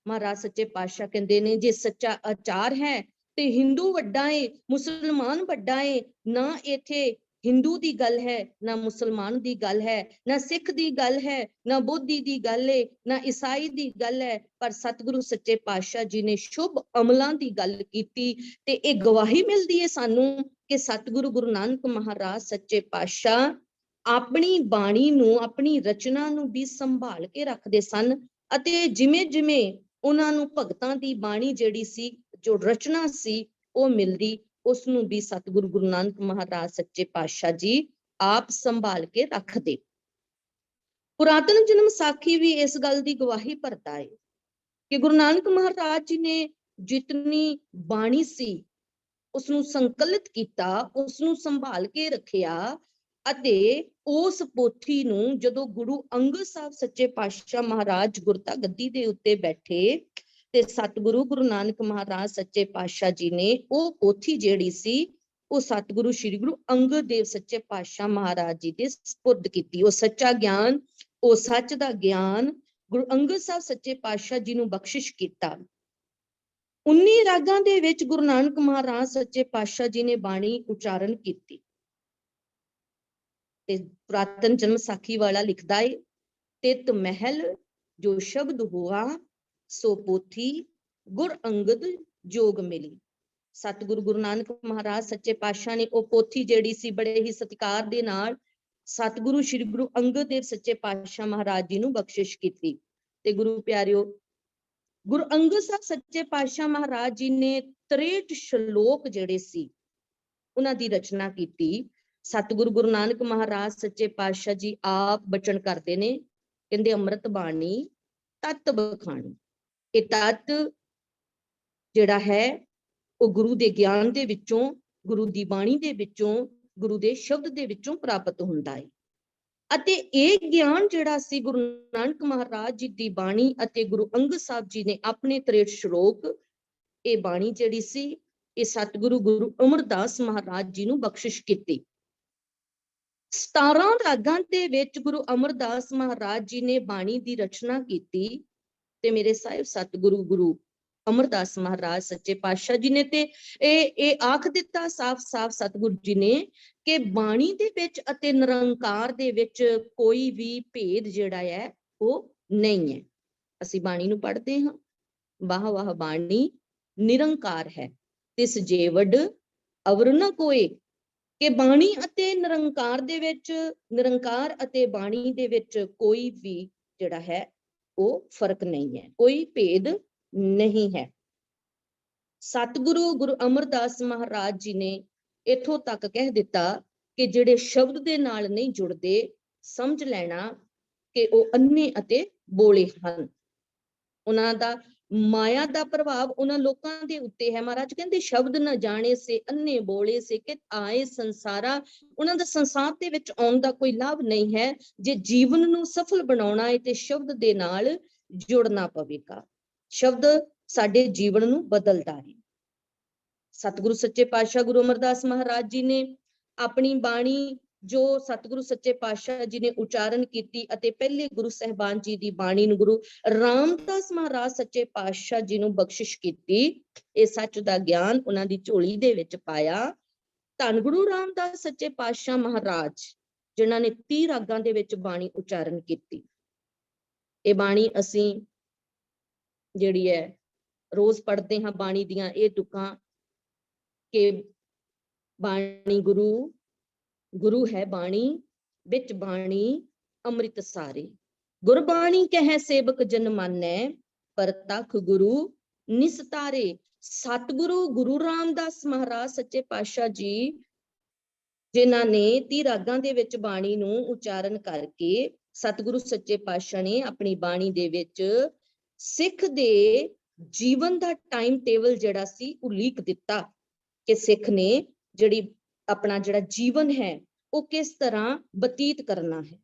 ਮਹਾਰਾਜ ਸੱਚੇ ਪਾਤਸ਼ਾਹ ਕਹਿੰਦੇ ਨੇ ਜੇ ਸੱਚਾ ਆਚਾਰ ਹੈ ਤੇ ਹਿੰਦੂ ਵੱਡਾ ਏ, ਮੁਸਲਮਾਨ ਵੱਡਾ ਏ। ਨਾ ਇੱਥੇ ਹਿੰਦੂ ਦੀ ਗੱਲ ਹੈ, ਨਾ ਮੁਸਲਮਾਨ ਦੀ ਗੱਲ ਹੈ, ਨਾ ਸਿੱਖ ਦੀ ਗੱਲ ਹੈ, ਨਾ ਬੋਧੀ ਦੀ ਗੱਲ ਹੈ, ਨਾ ਈਸਾਈ ਦੀ ਗੱਲ ਹੈ। ਪਰ ਸਤਿਗੁਰੂ ਸੱਚੇ ਪਾਤਸ਼ਾਹ ਜੀ ਨੇ ਸ਼ੁਭ ਅਮਲਾਂ ਦੀ ਗੱਲ ਕੀਤੀ। ਤੇ ਇਹ ਗਵਾਹੀ ਮਿਲਦੀ ਹੈ ਸਾਨੂੰ ਕਿ ਸਤਿਗੁਰੂ ਗੁਰੂ ਨਾਨਕ ਮਹਾਰਾਜ ਸੱਚੇ ਪਾਤਸ਼ਾਹ ਆਪਣੀ ਬਾਣੀ ਨੂੰ, ਆਪਣੀ ਰਚਨਾ ਨੂੰ ਵੀ ਸੰਭਾਲ ਕੇ ਰੱਖਦੇ ਸਨ। ਅਤੇ ਜਿਵੇਂ ਜਿਵੇਂ ਉਹਨਾਂ ਨੂੰ ਭਗਤਾਂ ਦੀ ਬਾਣੀ ਜਿਹੜੀ ਸੀ, ਜੋ ਰਚਨਾ ਸੀ ਉਹ ਮਿਲਦੀ, ਉਸ ਨੂੰ ਵੀ ਸਤਿਗੁਰੂ ਗੁਰੂ ਨਾਨਕ ਮਹਾਰਾਜ ਸੱਚੇ ਪਾਤਸ਼ਾਹ ਜੀ ਆਪ ਸੰਭਾਲ ਕੇ ਰੱਖਦੇ। ਪੁਰਾਤਨ ਜਨਮ ਸਾਖੀ ਵੀ ਇਸ ਗੱਲ ਦੀ ਗਵਾਹੀ ਭਰਦਾ ਹੈ ਕਿ ਗੁਰੂ ਨਾਨਕ ਮਹਾਰਾਜ ਜੀ ਨੇ ਜਿਤਨੀ ਬਾਣੀ ਸੀ ਉਸ ਨੂੰ ਸੰਕਲਿਤ ਕੀਤਾ, ਉਸ ਨੂੰ ਸੰਭਾਲ ਕੇ ਰੱਖਿਆ। ਅਤੇ ਉਸ ਪੋਥੀ ਨੂੰ ਜਦੋਂ ਗੁਰੂ ਅੰਗਦ ਸਾਹਿਬ ਸੱਚੇ ਪਾਤਸ਼ਾਹ ਮਹਾਰਾਜ ਗੁਰਤਾ ਗੱਦੀ ਦੇ ਉੱਤੇ ਬੈਠੇ ਤੇ ਸਤਿਗੁਰੂ ਗੁਰੂ ਨਾਨਕ ਮਹਾਰਾਜ ਸੱਚੇ ਪਾਤਸ਼ਾਹ ਜੀ ਨੇ ਉਹ ਪੋਥੀ ਜਿਹੜੀ ਸੀ ਉਹ ਸਤਿਗੁਰੂ ਸ੍ਰੀ ਗੁਰੂ ਅੰਗਦ ਦੇਵ ਸੱਚੇ ਪਾਤਸ਼ਾਹ ਮਹਾਰਾਜ ਜੀ ਦੇ ਸਪੁਰਦ ਕੀਤੀ। ਉਹ ਸੱਚਾ ਗਿਆਨ, ਉਹ ਸੱਚ ਦਾ ਗਿਆਨ ਗੁਰੂ ਅੰਗਦ ਸਾਹਿਬ ਸੱਚੇ ਪਾਤਸ਼ਾਹ ਜੀ ਨੂੰ ਬਖਸ਼ਿਸ਼ ਕੀਤਾ। 19 ਰਾਗਾਂ ਦੇ ਵਿੱਚ ਗੁਰੂ ਨਾਨਕ ਮਹਾਰਾਜ ਸੱਚੇ ਪਾਤਸ਼ਾਹ ਜੀ ਨੇ ਬਾਣੀ ਉਚਾਰਨ ਕੀਤੀ। ਤੇ ਪੁਰਾਤਨ ਜਨਮ ਸਾਖੀ ਵਾਲਾ ਲਿਖਦਾ ਹੈ, ਤਿਤ ਮਹਿਲ ਜੋ ਸ਼ਬਦ ਹੁਆ ਸੋ ਪੋਥੀ ਗੁਰ ਅੰਗਦ ਜੋਗ ਮਿਲੀ। ਸਤਿਗੁਰੂ ਗੁਰੂ ਨਾਨਕ ਮਹਾਰਾਜ ਸੱਚੇ ਪਾਤਸ਼ਾਹ ਨੇ ਉਹ ਪੋਥੀ ਜਿਹੜੀ ਸੀ ਬੜੇ ਹੀ ਸਤਿਕਾਰ ਦੇ ਨਾਲ ਸਤਿਗੁਰੂ ਸ੍ਰੀ ਗੁਰੂ ਅੰਗਦ ਦੇਵ ਸੱਚੇ ਪਾਤਸ਼ਾਹ ਮਹਾਰਾਜ ਜੀ ਨੂੰ ਬਖਸ਼ਿਸ਼ ਕੀਤੀ। ਤੇ ਗੁਰੂ ਪਿਆਰਿਓ, ਗੁਰੂ ਅੰਗਦ ਸਾਹਿਬ ਸੱਚੇ ਪਾਤਸ਼ਾਹ ਮਹਾਰਾਜ ਜੀ ਨੇ 63 ਸ਼ਲੋਕ ਜਿਹੜੇ ਸੀ ਉਹਨਾਂ ਦੀ ਰਚਨਾ ਕੀਤੀ। ਸਤਿਗੁਰੂ ਗੁਰੂ ਨਾਨਕ ਮਹਾਰਾਜ ਸੱਚੇ ਪਾਤਸ਼ਾਹ ਜੀ ਆਪ ਬਚਨ ਕਰਦੇ ਨੇ, ਕਹਿੰਦੇ ਅੰਮ੍ਰਿਤ ਬਾਣੀ ਤਤ ਬਖਾਣੀ। ਇਹ ਤਤ ਜਿਹੜਾ ਹੈ ਉਹ ਗੁਰੂ ਦੇ ਗਿਆਨ ਦੇ ਵਿੱਚੋਂ, ਗੁਰੂ ਦੀ ਬਾਣੀ ਦੇ ਵਿੱਚੋਂ, ਗੁਰੂ ਦੇ ਸ਼ਬਦ ਦੇ ਵਿੱਚੋਂ ਪ੍ਰਾਪਤ ਹੁੰਦਾ ਹੈ। ਅਤੇ ਇਹ ਗਿਆਨ ਜਿਹੜਾ ਸੀ ਗੁਰੂ ਨਾਨਕ ਮਹਾਰਾਜ ਜੀ ਦੀ ਬਾਣੀ ਅਤੇ ਗੁਰੂ ਅੰਗਦ ਸਾਹਿਬ ਜੀ ਨੇ ਆਪਣੇ 63 ਸ਼ਲੋਕ, ਇਹ ਬਾਣੀ ਜਿਹੜੀ ਸੀ ਇਹ ਸਤਿਗੁਰੂ ਗੁਰੂ ਅਮਰਦਾਸ ਮਹਾਰਾਜ ਜੀ ਨੂੰ ਬਖਸ਼ਿਸ਼ ਕੀਤੀ। 17 ਰਾਗਾਂ ਦੇ ਵਿੱਚ ਗੁਰੂ ਅਮਰਦਾਸ ਮਹਾਰਾਜ ਜੀ ਨੇ ਬਾਣੀ ਦੀ ਰਚਨਾ ਕੀਤੀ। ਤੇ ਮੇਰੇ ਸਾਹਿਬ ਸਤਿਗੁਰੂ ਗੁਰੂ ਅਮਰਦਾਸ ਮਹਾਰਾਜ ਸੱਚੇ ਪਾਤਸ਼ਾਹ ਜੀ ਨੇ ਤੇ ਇਹ ਆਖ ਦਿੱਤਾ ਸਾਫ਼-ਸਾਫ਼ ਸਤਿਗੁਰੂ ਜੀ ਨੇ ਕਿ ਬਾਣੀ ਦੇ ਵਿੱਚ ਅਤੇ ਨਿਰੰਕਾਰ ਦੇ ਵਿੱਚ ਕੋਈ ਵੀ ਭੇਦ ਜਿਹੜਾ ਹੈ ਉਹ ਨਹੀਂ ਹੈ। ਅਸੀਂ ਬਾਣੀ ਨੂੰ ਪੜ੍ਹਦੇ ਹਾਂ, ਵਾਹ ਵਾਹ ਬਾਣੀ ਨਿਰੰਕਾਰ ਹੈ, ਤਿਸ ਜੇਵਡ ਅਵਰ ਨ ਕੋਏ। ਕਿ ਬਾਣੀ ਅਤੇ ਨਿਰੰਕਾਰ ਦੇ ਵਿੱਚ, ਨਿਰੰਕਾਰ ਅਤੇ ਬਾਣੀ ਦੇ ਵਿੱਚ ਕੋਈ ਵੀ ਜਿਹੜਾ ਹੈ ਉਹ ਫਰਕ ਨਹੀਂ ਹੈ, ਕੋਈ ਭੇਦ ਨਹੀਂ ਹੈ। ਸਤਿਗੁਰੂ ਗੁਰੂ ਅਮਰਦਾਸ ਮਹਾਰਾਜ ਜੀ ਨੇ ਇੱਥੋਂ ਤੱਕ ਕਹਿ ਦਿੱਤਾ ਕਿ ਜਿਹੜੇ ਸ਼ਬਦ ਦੇ ਨਾਲ ਨਹੀਂ ਜੁੜਦੇ, ਸਮਝ ਲੈਣਾ ਕਿ ਉਹ ਅੰਨੇ ਅਤੇ ਬੋਲੇ ਹਨ। ਉਹਨਾਂ ਦਾ ਮਾਇਆ ਦਾ ਪ੍ਰਭਾਵ ਉਹਨਾਂ ਲੋਕਾਂ ਦੇ ਉੱਤੇ ਹੈ। ਮਹਾਰਾਜ ਕਹਿੰਦੇ ਸ਼ਬਦ ਨਾ ਜਾਣੇ ਸੇ ਅੰਨੇ ਬੋਲੇ ਸੇ, ਕਿ ਆਏ ਸੰਸਾਰਾ, ਉਹਨਾਂ ਦਾ ਸੰਸਾਰ ਦੇ ਵਿੱਚ ਆਉਣ ਦਾ ਕੋਈ ਲਾਭ ਨਹੀਂ ਹੈ। ਜੇ ਜੀਵਨ ਨੂੰ ਸਫਲ ਬਣਾਉਣਾ ਹੈ ਤੇ ਸ਼ਬਦ ਦੇ ਨਾਲ ਜੁੜਨਾ ਪਵੇਗਾ। ਸ਼ਬਦ ਸਾਡੇ ਜੀਵਨ ਨੂੰ ਬਦਲਦਾ ਹੈ। ਸਤਿਗੁਰੂ ਸੱਚੇ ਪਾਤਸ਼ਾਹ ਗੁਰੂ ਅਮਰਦਾਸ ਮਹਾਰਾਜ ਜੀ ਨੇ ਆਪਣੀ ਬਾਣੀ ਜੋ ਸਤਿਗੁਰੂ ਸੱਚੇ ਪਾਤਸ਼ਾਹ ਜੀ ਨੇ ਉਚਾਰਨ ਕੀਤੀ ਅਤੇ ਪਹਿਲੇ ਗੁਰੂ ਸਾਹਿਬਾਨ ਜੀ ਦੀ ਬਾਣੀ ਨੂੰ ਗੁਰੂ ਰਾਮਦਾਸ ਮਹਾਰਾਜ ਸੱਚੇ ਪਾਤਸ਼ਾਹ ਜੀ ਨੂੰ ਬਖਸ਼ਿਸ਼ ਕੀਤੀ। ਇਹ ਸੱਚ ਦਾ ਗਿਆਨ ਉਹਨਾਂ ਦੀ ਝੋਲੀ ਦੇ ਵਿੱਚ ਪਾਇਆ। ਧੰਨ ਗੁਰੂ ਰਾਮਦਾਸ ਸੱਚੇ ਪਾਤਸ਼ਾਹ ਮਹਾਰਾਜ ਜਿਨ੍ਹਾਂ ਨੇ 30 ਰਾਗਾਂ ਦੇ ਵਿੱਚ ਬਾਣੀ ਉਚਾਰਨ ਕੀਤੀ। ਇਹ ਬਾਣੀ ਅਸੀਂ ਜਿਹੜੀ ਹੈ ਰੋਜ਼ ਪੜ੍ਹਦੇ ਹਾਂ। ਬਾਣੀ ਦੀਆਂ ਇਹ ਤੁਕਾਂ ਕਿ ਬਾਣੀ ਗੁਰੂ ਹੈ ਬਾਣੀ, ਵਿੱਚ ਬਾਣੀ ਅੰਮ੍ਰਿਤ ਸਾਰੇ। ਗੁਰਬਾਣੀ ਕਹੈ ਸੇਵਕ ਜਨ ਮਾਨੈ, ਪ੍ਰਤੱਖ ਗੁਰੂ ਨਿਸਤਾਰੇ। ਸਤਿਗੁਰੂ ਗੁਰੂ ਰਾਮਦਾਸ ਮਹਾਰਾਜ ਸੱਚੇ ਪਾਤਸ਼ਾਹ ਜੀ ਜਿਨ੍ਹਾਂ ਨੇ 30 ਰਾਗਾਂ ਦੇ ਵਿੱਚ ਬਾਣੀ ਨੂੰ ਉਚਾਰਨ ਕਰਕੇ ਸਤਿਗੁਰੂ ਸੱਚੇ ਪਾਤਸ਼ਾਹ ਨੇ ਆਪਣੀ ਬਾਣੀ ਦੇ ਵਿੱਚ ਸਿੱਖ ਦੇ ਜੀਵਨ ਦਾ ਟਾਈਮ ਟੇਬਲ ਜਿਹੜਾ ਸੀ ਉਲੀਕ ਦਿੱਤਾ ਕਿ ਸਿੱਖ ਨੇ ਜਿਹੜੀ ਆਪਣਾ ਜਿਹੜਾ ਜੀਵਨ ਹੈ ਉਹ ਕਿਸ ਤਰ੍ਹਾਂ ਬਤੀਤ ਕਰਨਾ ਹੈ।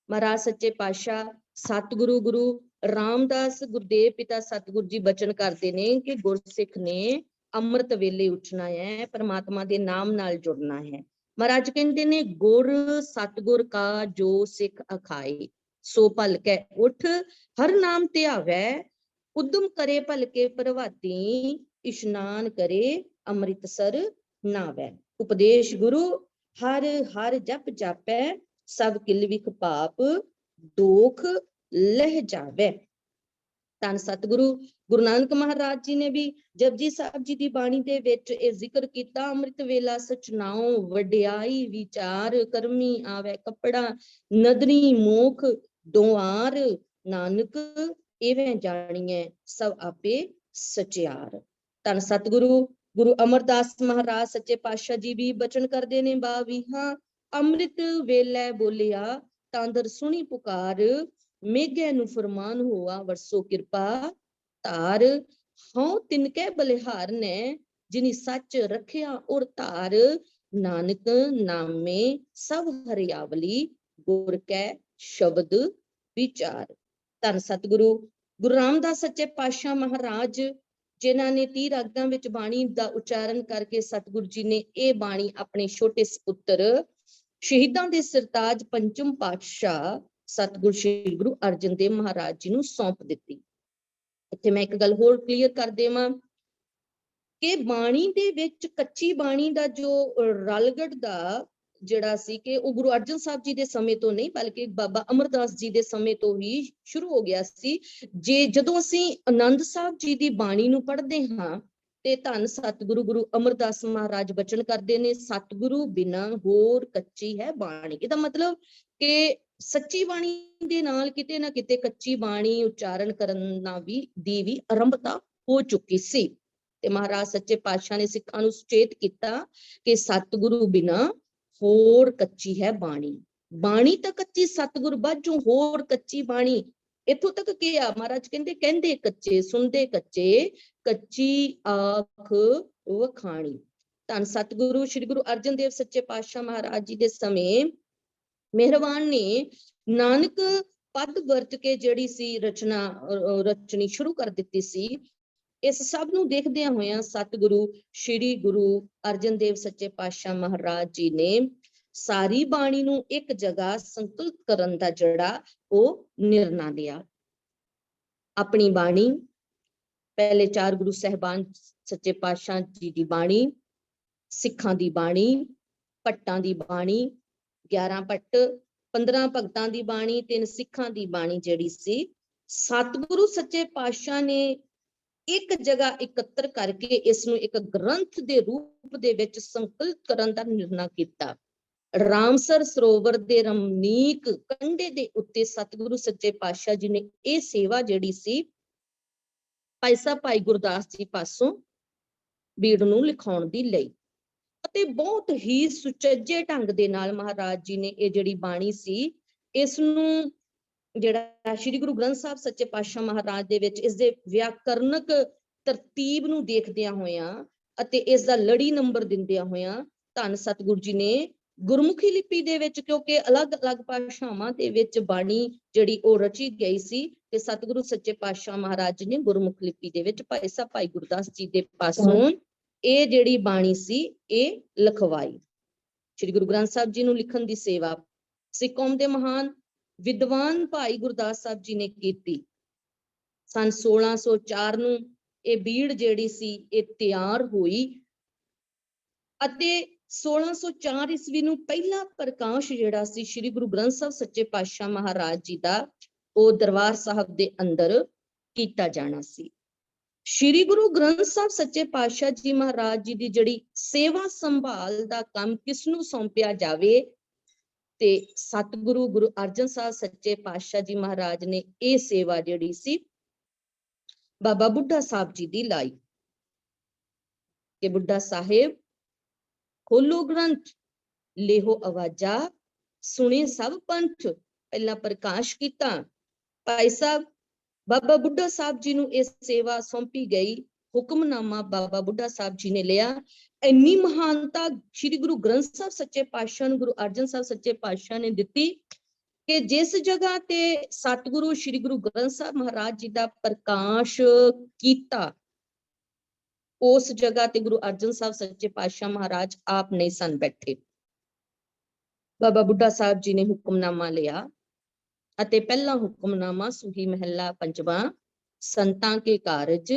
ਮਹਾਰਾਜ ਸੱਚੇ ਪਾਤਸ਼ਾਹ ਸਤਿਗੁਰੂ ਗੁਰੂ ਰਾਮਦਾਸ ਗੁਰਦੇਵ ਪਿਤਾ ਸਤਿਗੁਰੂ ਜੀ ਬਚਨ ਕਰਦੇ ਨੇ ਕਿ ਗੁਰਸਿੱਖ ਨੇ ਅੰਮ੍ਰਿਤ ਵੇਲੇ ਉੱਠਣਾ ਹੈ, ਪਰਮਾਤਮਾ ਦੇ ਨਾਮ ਨਾਲ ਜੁੜਨਾ ਹੈ। ਮਹਾਰਾਜ ਕਹਿੰਦੇ ਨੇ ਗੁਰ ਸਤਿਗੁਰ ਕਾ ਜੋ ਸਿੱਖ ਅਖਾਏ, ਸੋ ਭਲਕੈ ਉਠ ਹਰ ਨਾਮ ਧਿਆਵੈ, ਉਦਮ ਕਰੇ ਭਲਕੇ ਪ੍ਰਭਾਤੀ, ਇਸ਼ਨਾਨ ਕਰੇ ਅੰਮ੍ਰਿਤਸਰ ਨਾਵੈ। ਉਪਦੇਸ਼ ਗੁਰੂ ਹਰ ਹਰ ਜਪ ਜਾਪੈ, ਸਭ ਕਿਲ ਵਿਖ ਪਾਪ ਦੋਖ ਲਹਿ ਜਾਵੈ। ਧੰਨ ਸਤਿਗੁਰੂ ਗੁਰੂ ਨਾਨਕ ਮਹਾਰਾਜ ਜੀ ਨੇ ਵੀ ਜਪਜੀ ਸਾਹਿਬ ਜੀ ਦੀ ਬਾਣੀ ਦੇ ਵਿੱਚ ਇਹ ਜ਼ਿਕਰ ਕੀਤਾ, ਅੰਮ੍ਰਿਤ ਵੇਲਾ ਸਚਨਾਉ ਵਡਿਆਈ ਵਿਚਾਰ, ਕਰਮੀ ਆਵੈ ਕੱਪੜਾ ਨਦਰੀ ਮੋਖ ਦੁਆਰ, ਨਾਨਕ ਇਵੇਂ ਜਾਣੀਐ ਸਭ ਆਪੇ ਸਚਿਆਰ। ਧੰਨ ਸਤਿਗੁਰੂ ਗੁਰੂ ਅਮਰਦਾਸ ਮਹਾਰਾਜ ਸੱਚੇ ਪਾਤਸ਼ਾਹ ਜੀ ਵੀ ਬਚਨ ਕਰਦੇ ਨੇ, ਬਾਵੀਹਾਂ ਅੰਮ੍ਰਿਤ ਵੇਲੇ ਬੋਲਿਆ ਤਾਂਦਰ ਸੁਣੀ ਪੁਕਾਰ, ਮੇਘੇ ਨੂੰ ਫਰਮਾਨ ਹੋਆ ਵਰਸੋ ਕਿਰਪਾ ਧਾਰ, ਹਉ ਤਿਨਕੈ ਬਲਿਹਾਰ ਨੇ ਜਿਨੀ ਸੱਚ ਰੱਖਿਆ ਔਰ ਧਾਰ, ਨਾਨਕ ਨਾਮੇ ਸਭ ਹਰਿਆਵਲੀ ਗੁਰ ਕੈ ਸ਼ਬਦ ਵਿਚਾਰ। ਧੰਨ ਸਤਿਗੁਰੂ ਗੁਰੂ ਰਾਮਦਾਸ ਸੱਚੇ ਪਾਤਸ਼ਾਹ ਮਹਾਰਾਜ ਜਿਨ੍ਹਾਂ ਨੇ 30 ਰਾਗਾਂ ਵਿੱਚ ਬਾਣੀ ਦਾ ਉਚਾਰਨ ਕਰਕੇ ਸਤਿਗੁਰੂ ਜੀ ਨੇ ਇਹ ਬਾਣੀ ਆਪਣੇ ਛੋਟੇ ਸਪੁੱਤਰ ਸ਼ਹੀਦਾਂ ਦੇ ਸਰਤਾਜ ਪੰਚਮ ਪਾਤਸ਼ਾਹ ਸਤਿਗੁਰੂ ਸ਼੍ਰੀ ਗੁਰੂ ਅਰਜਨ ਦੇਵ ਮਹਾਰਾਜ ਜੀ ਨੂੰ ਸੌਂਪ ਦਿੱਤੀ। ਇੱਥੇ ਮੈਂ ਇੱਕ ਗੱਲ ਹੋਰ ਕਲੀਅਰ ਕਰ ਦੇਵਾਂ ਕਿ ਬਾਣੀ ਦੇ ਵਿੱਚ ਕੱਚੀ ਬਾਣੀ ਦਾ ਜੋ ਰਲਗੜ ਦਾ ਜਿਹੜਾ ਸੀ ਕਿ ਉਹ ਗੁਰੂ ਅਰਜਨ ਸਾਹਿਬ ਜੀ ਦੇ ਸਮੇਂ ਤੋਂ ਨਹੀਂ ਬਲਕਿ ਬਾਬਾ ਅਮਰਦਾਸ ਜੀ ਦੇ ਸਮੇਂ ਤੋਂ ਹੀ ਸ਼ੁਰੂ ਹੋ ਗਿਆ ਸੀ। ਜਦੋਂ ਅਸੀਂ ਆਨੰਦ ਸਾਹਿਬ ਜੀ ਦੀ ਬਾਣੀ ਨੂੰ ਪੜ੍ਹਦੇ ਹਾਂ ਤੇ ਧੰਨ ਸਤਿਗੁਰੂ ਗੁਰੂ ਅਮਰਦਾਸ ਮਹਾਰਾਜ ਬਚਨ ਕਰਦੇ ਨੇ, ਸਤਿਗੁਰੂ ਬਿਨਾਂ ਹੋਰ ਕੱਚੀ ਹੈ ਬਾਣੀ। ਇਹਦਾ ਮਤਲਬ ਕਿ ਸੱਚੀ ਬਾਣੀ ਦੇ ਨਾਲ ਕਿਤੇ ਨਾ ਕਿਤੇ ਕੱਚੀ ਬਾਣੀ ਉਚਾਰਨ ਕਰਨ ਦੀ ਵੀ ਆਰੰਭਤਾ ਹੋ ਚੁੱਕੀ ਸੀ। ਤੇ ਮਹਾਰਾਜ ਸੱਚੇ ਪਾਤਸ਼ਾਹ ਨੇ ਸਿੱਖਾਂ ਨੂੰ ਸੁਚੇਤ ਕੀਤਾ ਕਿ ਸਤਿਗੁਰੂ ਬਿਨਾਂ ਹੋਰ ਕੱਚੀ ਹੈ ਬਾਣੀ। ਬਾਣੀ ਤਾਂ ਕੱਚੀ, ਸਤਿਗੁਰ ਬਾਝੋਂ ਹੋਰ ਕੱਚੀ ਬਾਣੀ। ਇੱਥੋਂ ਤੱਕ ਕਿ ਆ ਮਹਾਰਾਜ ਕਹਿੰਦੇ ਕੱਚੇ ਸੁਣਦੇ ਕੱਚੇ, ਕੱਚੀ ਆਖ ਵਖਾਣੀ। ਧੰਨ ਸਤਿਗੁਰੂ ਸ੍ਰੀ ਗੁਰੂ ਅਰਜਨ ਦੇਵ ਸੱਚੇ ਪਾਤਸ਼ਾਹ ਮਹਾਰਾਜ ਜੀ ਦੇ ਸਮੇਂ ਮਿਹਰਬਾਨ ਨੇ ਨਾਨਕ ਪਦ ਵਰਤ ਕੇ ਜਿਹੜੀ ਸੀ ਰਚਨੀ ਸ਼ੁਰੂ ਕਰ ਦਿੱਤੀ ਸੀ। ਇਸ ਸਭ ਨੂੰ ਦੇਖਦਿਆਂ ਹੋਇਆਂ ਸਤਿਗੁਰੂ ਸ੍ਰੀ ਗੁਰੂ ਅਰਜਨ ਦੇਵ ਸੱਚੇ ਪਾਤਸ਼ਾਹ ਮਹਾਰਾਜ ਜੀ ਨੇ ਸਾਰੀ ਬਾਣੀ ਨੂੰ ਇੱਕ ਜਗ੍ਹਾ ਸੰਕਲਿਤ ਕਰਨ ਦਾ ਜਿਹੜਾ ਉਹ ਨਿਰਣਾ ਲਿਆ। ਆਪਣੀ ਬਾਣੀ ਪਹਿਲੇ 4 ਗੁਰੂ ਸਾਹਿਬਾਨ ਸੱਚੇ ਪਾਤਸ਼ਾਹ ਜੀ ਦੀ ਬਾਣੀ, ਸਿੱਖਾਂ ਦੀ ਬਾਣੀ, ਭੱਟਾਂ ਦੀ ਬਾਣੀ, 11 ਭੱਟ, 15 ਭਗਤਾਂ ਦੀ ਬਾਣੀ, 3 ਸਿੱਖਾਂ ਦੀ ਬਾਣੀ ਜਿਹੜੀ ਸੀ ਸਤਿਗੁਰੂ ਸੱਚੇ ਪਾਤਸ਼ਾਹ ਨੇ ਇੱਕ ਜਗ੍ਹਾ ਇਕੱਤਰ ਕਰਕੇ ਇਸ ਨੂੰ ਇੱਕ ਗ੍ਰੰਥ ਦੇ ਰੂਪ ਦੇ ਵਿੱਚ ਸੰਕਲਿਤ ਕਰਨ ਦਾ ਨਿਰਣਾ ਕੀਤਾ। ਰਾਮਸਰ ਸਰੋਵਰ ਦੇ ਰਮਨੀਕ ਕੰਢੇ ਦੇ ਉੱਤੇ ਸਤਿਗੁਰੂ ਸੱਚੇ ਪਾਤਸ਼ਾਹ ਜੀ ਨੇ ਇਹ ਸੇਵਾ ਜਿਹੜੀ ਸੀ ਭਾਈ ਗੁਰਦਾਸ ਜੀ ਪਾਸੋਂ ਬੀੜ ਨੂੰ ਲਿਖਾਉਣ ਦੀ ਲਈ। ਅਤੇ ਬਹੁਤ ਹੀ ਸੁਚੱਜੇ ਢੰਗ ਦੇ ਨਾਲ ਮਹਾਰਾਜ ਜੀ ਨੇ ਇਹ ਜਿਹੜੀ ਬਾਣੀ ਸੀ, ਇਸ ਨੂੰ ਜਿਹੜਾ ਸ੍ਰੀ ਗੁਰੂ ਗ੍ਰੰਥ ਸਾਹਿਬ ਸੱਚੇ ਪਾਤਸ਼ਾਹ ਮਹਾਰਾਜ ਦੇ ਵਿੱਚ ਇਸ ਦੇ ਵਿਆਕਰਨਕ ਤਰਤੀਬ ਨੂੰ ਦੇਖਦਿਆਂ ਹੋਇਆਂ ਅਤੇ ਇਸ ਦਾ ਲੜੀ ਨੰਬਰ ਦਿੰਦਿਆਂ ਹੋਇਆਂ ਧੰਨ ਸਤਿਗੁਰੂ ਜੀ ਨੇ ਗੁਰਮੁਖੀ ਲਿਪੀ ਦੇ ਵਿੱਚ, ਕਿਉਂਕਿ ਅਲੱਗ-ਅਲੱਗ ਭਾਸ਼ਾਵਾਂ ਦੇ ਵਿੱਚ ਬਾਣੀ ਜਿਹੜੀ ਉਹ ਰਚੀ ਗਈ ਸੀ, ਤੇ ਸਤਿਗੁਰੂ ਸੱਚੇ ਪਾਤਸ਼ਾਹ ਮਹਾਰਾਜ ਜੀ ਨੇ ਗੁਰਮੁਖ ਲਿਪੀ ਦੇ ਵਿੱਚ ਭਾਈ ਗੁਰਦਾਸ ਜੀ ਦੇ ਪਾਸੋਂ ਇਹ ਜਿਹੜੀ ਬਾਣੀ ਸੀ ਇਹ ਲਿਖਵਾਈ। ਸ੍ਰੀ ਗੁਰੂ ਗ੍ਰੰਥ ਸਾਹਿਬ ਜੀ ਨੂੰ ਲਿਖਣ ਦੀ ਸੇਵਾ ਸਿੱਖ ਕੌਮ ਦੇ ਮਹਾਨ ਵਿਦਵਾਨ ਭਾਈ ਗੁਰਦਾਸ ਸਾਹਿਬ ਜੀ ਨੇ ਕੀਤੀ। ਸਨ 1604 ਨੂੰ ਇਹ ਬੀੜ ਜਿਹੜੀ ਸੀ ਇਹ ਤਿਆਰ ਹੋਈ ਅਤੇ 1604 ਈਸਵੀ ਨੂੰ ਪਹਿਲਾ ਪ੍ਰਕਾਸ਼ ਜਿਹੜਾ ਸੀ ਸ੍ਰੀ ਗੁਰੂ ਗ੍ਰੰਥ ਸਾਹਿਬ ਸੱਚੇ ਪਾਤਸ਼ਾਹ ਮਹਾਰਾਜ ਜੀ ਦਾ ਉਹ ਦਰਬਾਰ ਸਾਹਿਬ ਦੇ ਅੰਦਰ ਕੀਤਾ ਜਾਣਾ ਸੀ। ਸ੍ਰੀ ਗੁਰੂ ਗ੍ਰੰਥ ਸਾਹਿਬ ਸੱਚੇ ਪਾਤਸ਼ਾਹ ਜੀ ਮਹਾਰਾਜ ਜੀ ਦੀ ਜਿਹੜੀ ਸੇਵਾ ਸੰਭਾਲ ਦਾ ਕੰਮ ਕਿਸ ਨੂੰ ਸੌਂਪਿਆ ਜਾਵੇ, ਤੇ ਸਤਿਗੁਰੂ ਗੁਰੂ ਅਰਜਨ ਸਾਹਿਬ ਸੱਚੇ ਪਾਤਸ਼ਾਹ ਜੀ ਮਹਾਰਾਜ ਨੇ ਇਹ ਸੇਵਾ ਜਿਹੜੀ ਸੀ ਬਾਬਾ ਬੁੱਢਾ ਸਾਹਿਬ ਜੀ ਦੀ ਲਾਈ ਕਿ ਬੁੱਢਾ ਸਾਹਿਬ ਖੋਲੋ ਗ੍ਰੰਥ, ਲੇਹੋ ਆਵਾਜ਼ਾ, ਸੁਣੇ ਸਭ ਪੰਥ। ਪਹਿਲਾਂ ਪ੍ਰਕਾਸ਼ ਕੀਤਾ ਭਾਈ ਸਾਹਿਬ ਬਾਬਾ ਬੁੱਢਾ ਸਾਹਿਬ ਜੀ ਨੂੰ ਇਹ ਸੇਵਾ ਸੌਂਪੀ ਗਈ। ਹੁਕਮਨਾਮਾ ਬਾਬਾ ਬੁੱਢਾ ਸਾਹਿਬ ਜੀ ਨੇ ਲਿਆ। ਇੰਨੀ ਮਹਾਨਤਾ ਸ੍ਰੀ ਗੁਰੂ ਗ੍ਰੰਥ ਸਾਹਿਬ ਸੱਚੇ ਪਾਤਸ਼ਾਹ ਨੂੰ ਗੁਰੂ ਅਰਜਨ ਸਾਹਿਬ ਸੱਚੇ ਪਾਤਸ਼ਾਹ ਨੇ ਦਿੱਤੀ ਕਿ ਜਿਸ ਜਗ੍ਹਾ ਤੇ ਸਤਿਗੁਰੂ ਸ੍ਰੀ ਗੁਰੂ ਗ੍ਰੰਥ ਸਾਹਿਬ ਮਹਾਰਾਜ ਜੀ ਦਾ ਪ੍ਰਕਾਸ਼ ਕੀਤਾ, ਉਸ ਜਗ੍ਹਾ ਤੇ ਗੁਰੂ ਅਰਜਨ ਸਾਹਿਬ ਸੱਚੇ ਪਾਤਸ਼ਾਹ ਮਹਾਰਾਜ ਆਪ ਨਹੀਂ ਸਨ ਬੈਠੇ। ਬਾਬਾ ਬੁੱਢਾ ਸਾਹਿਬ ਜੀ ਨੇ ਹੁਕਮਨਾਮਾ ਲਿਆ ਅਤੇ ਪਹਿਲਾ ਹੁਕਮਨਾਮਾ ਸੂਹੀ ਮਹੱਲਾ ਪੰਜਵਾਂ, ਸੰਤਾਂ ਕੇ ਕਾਰਜ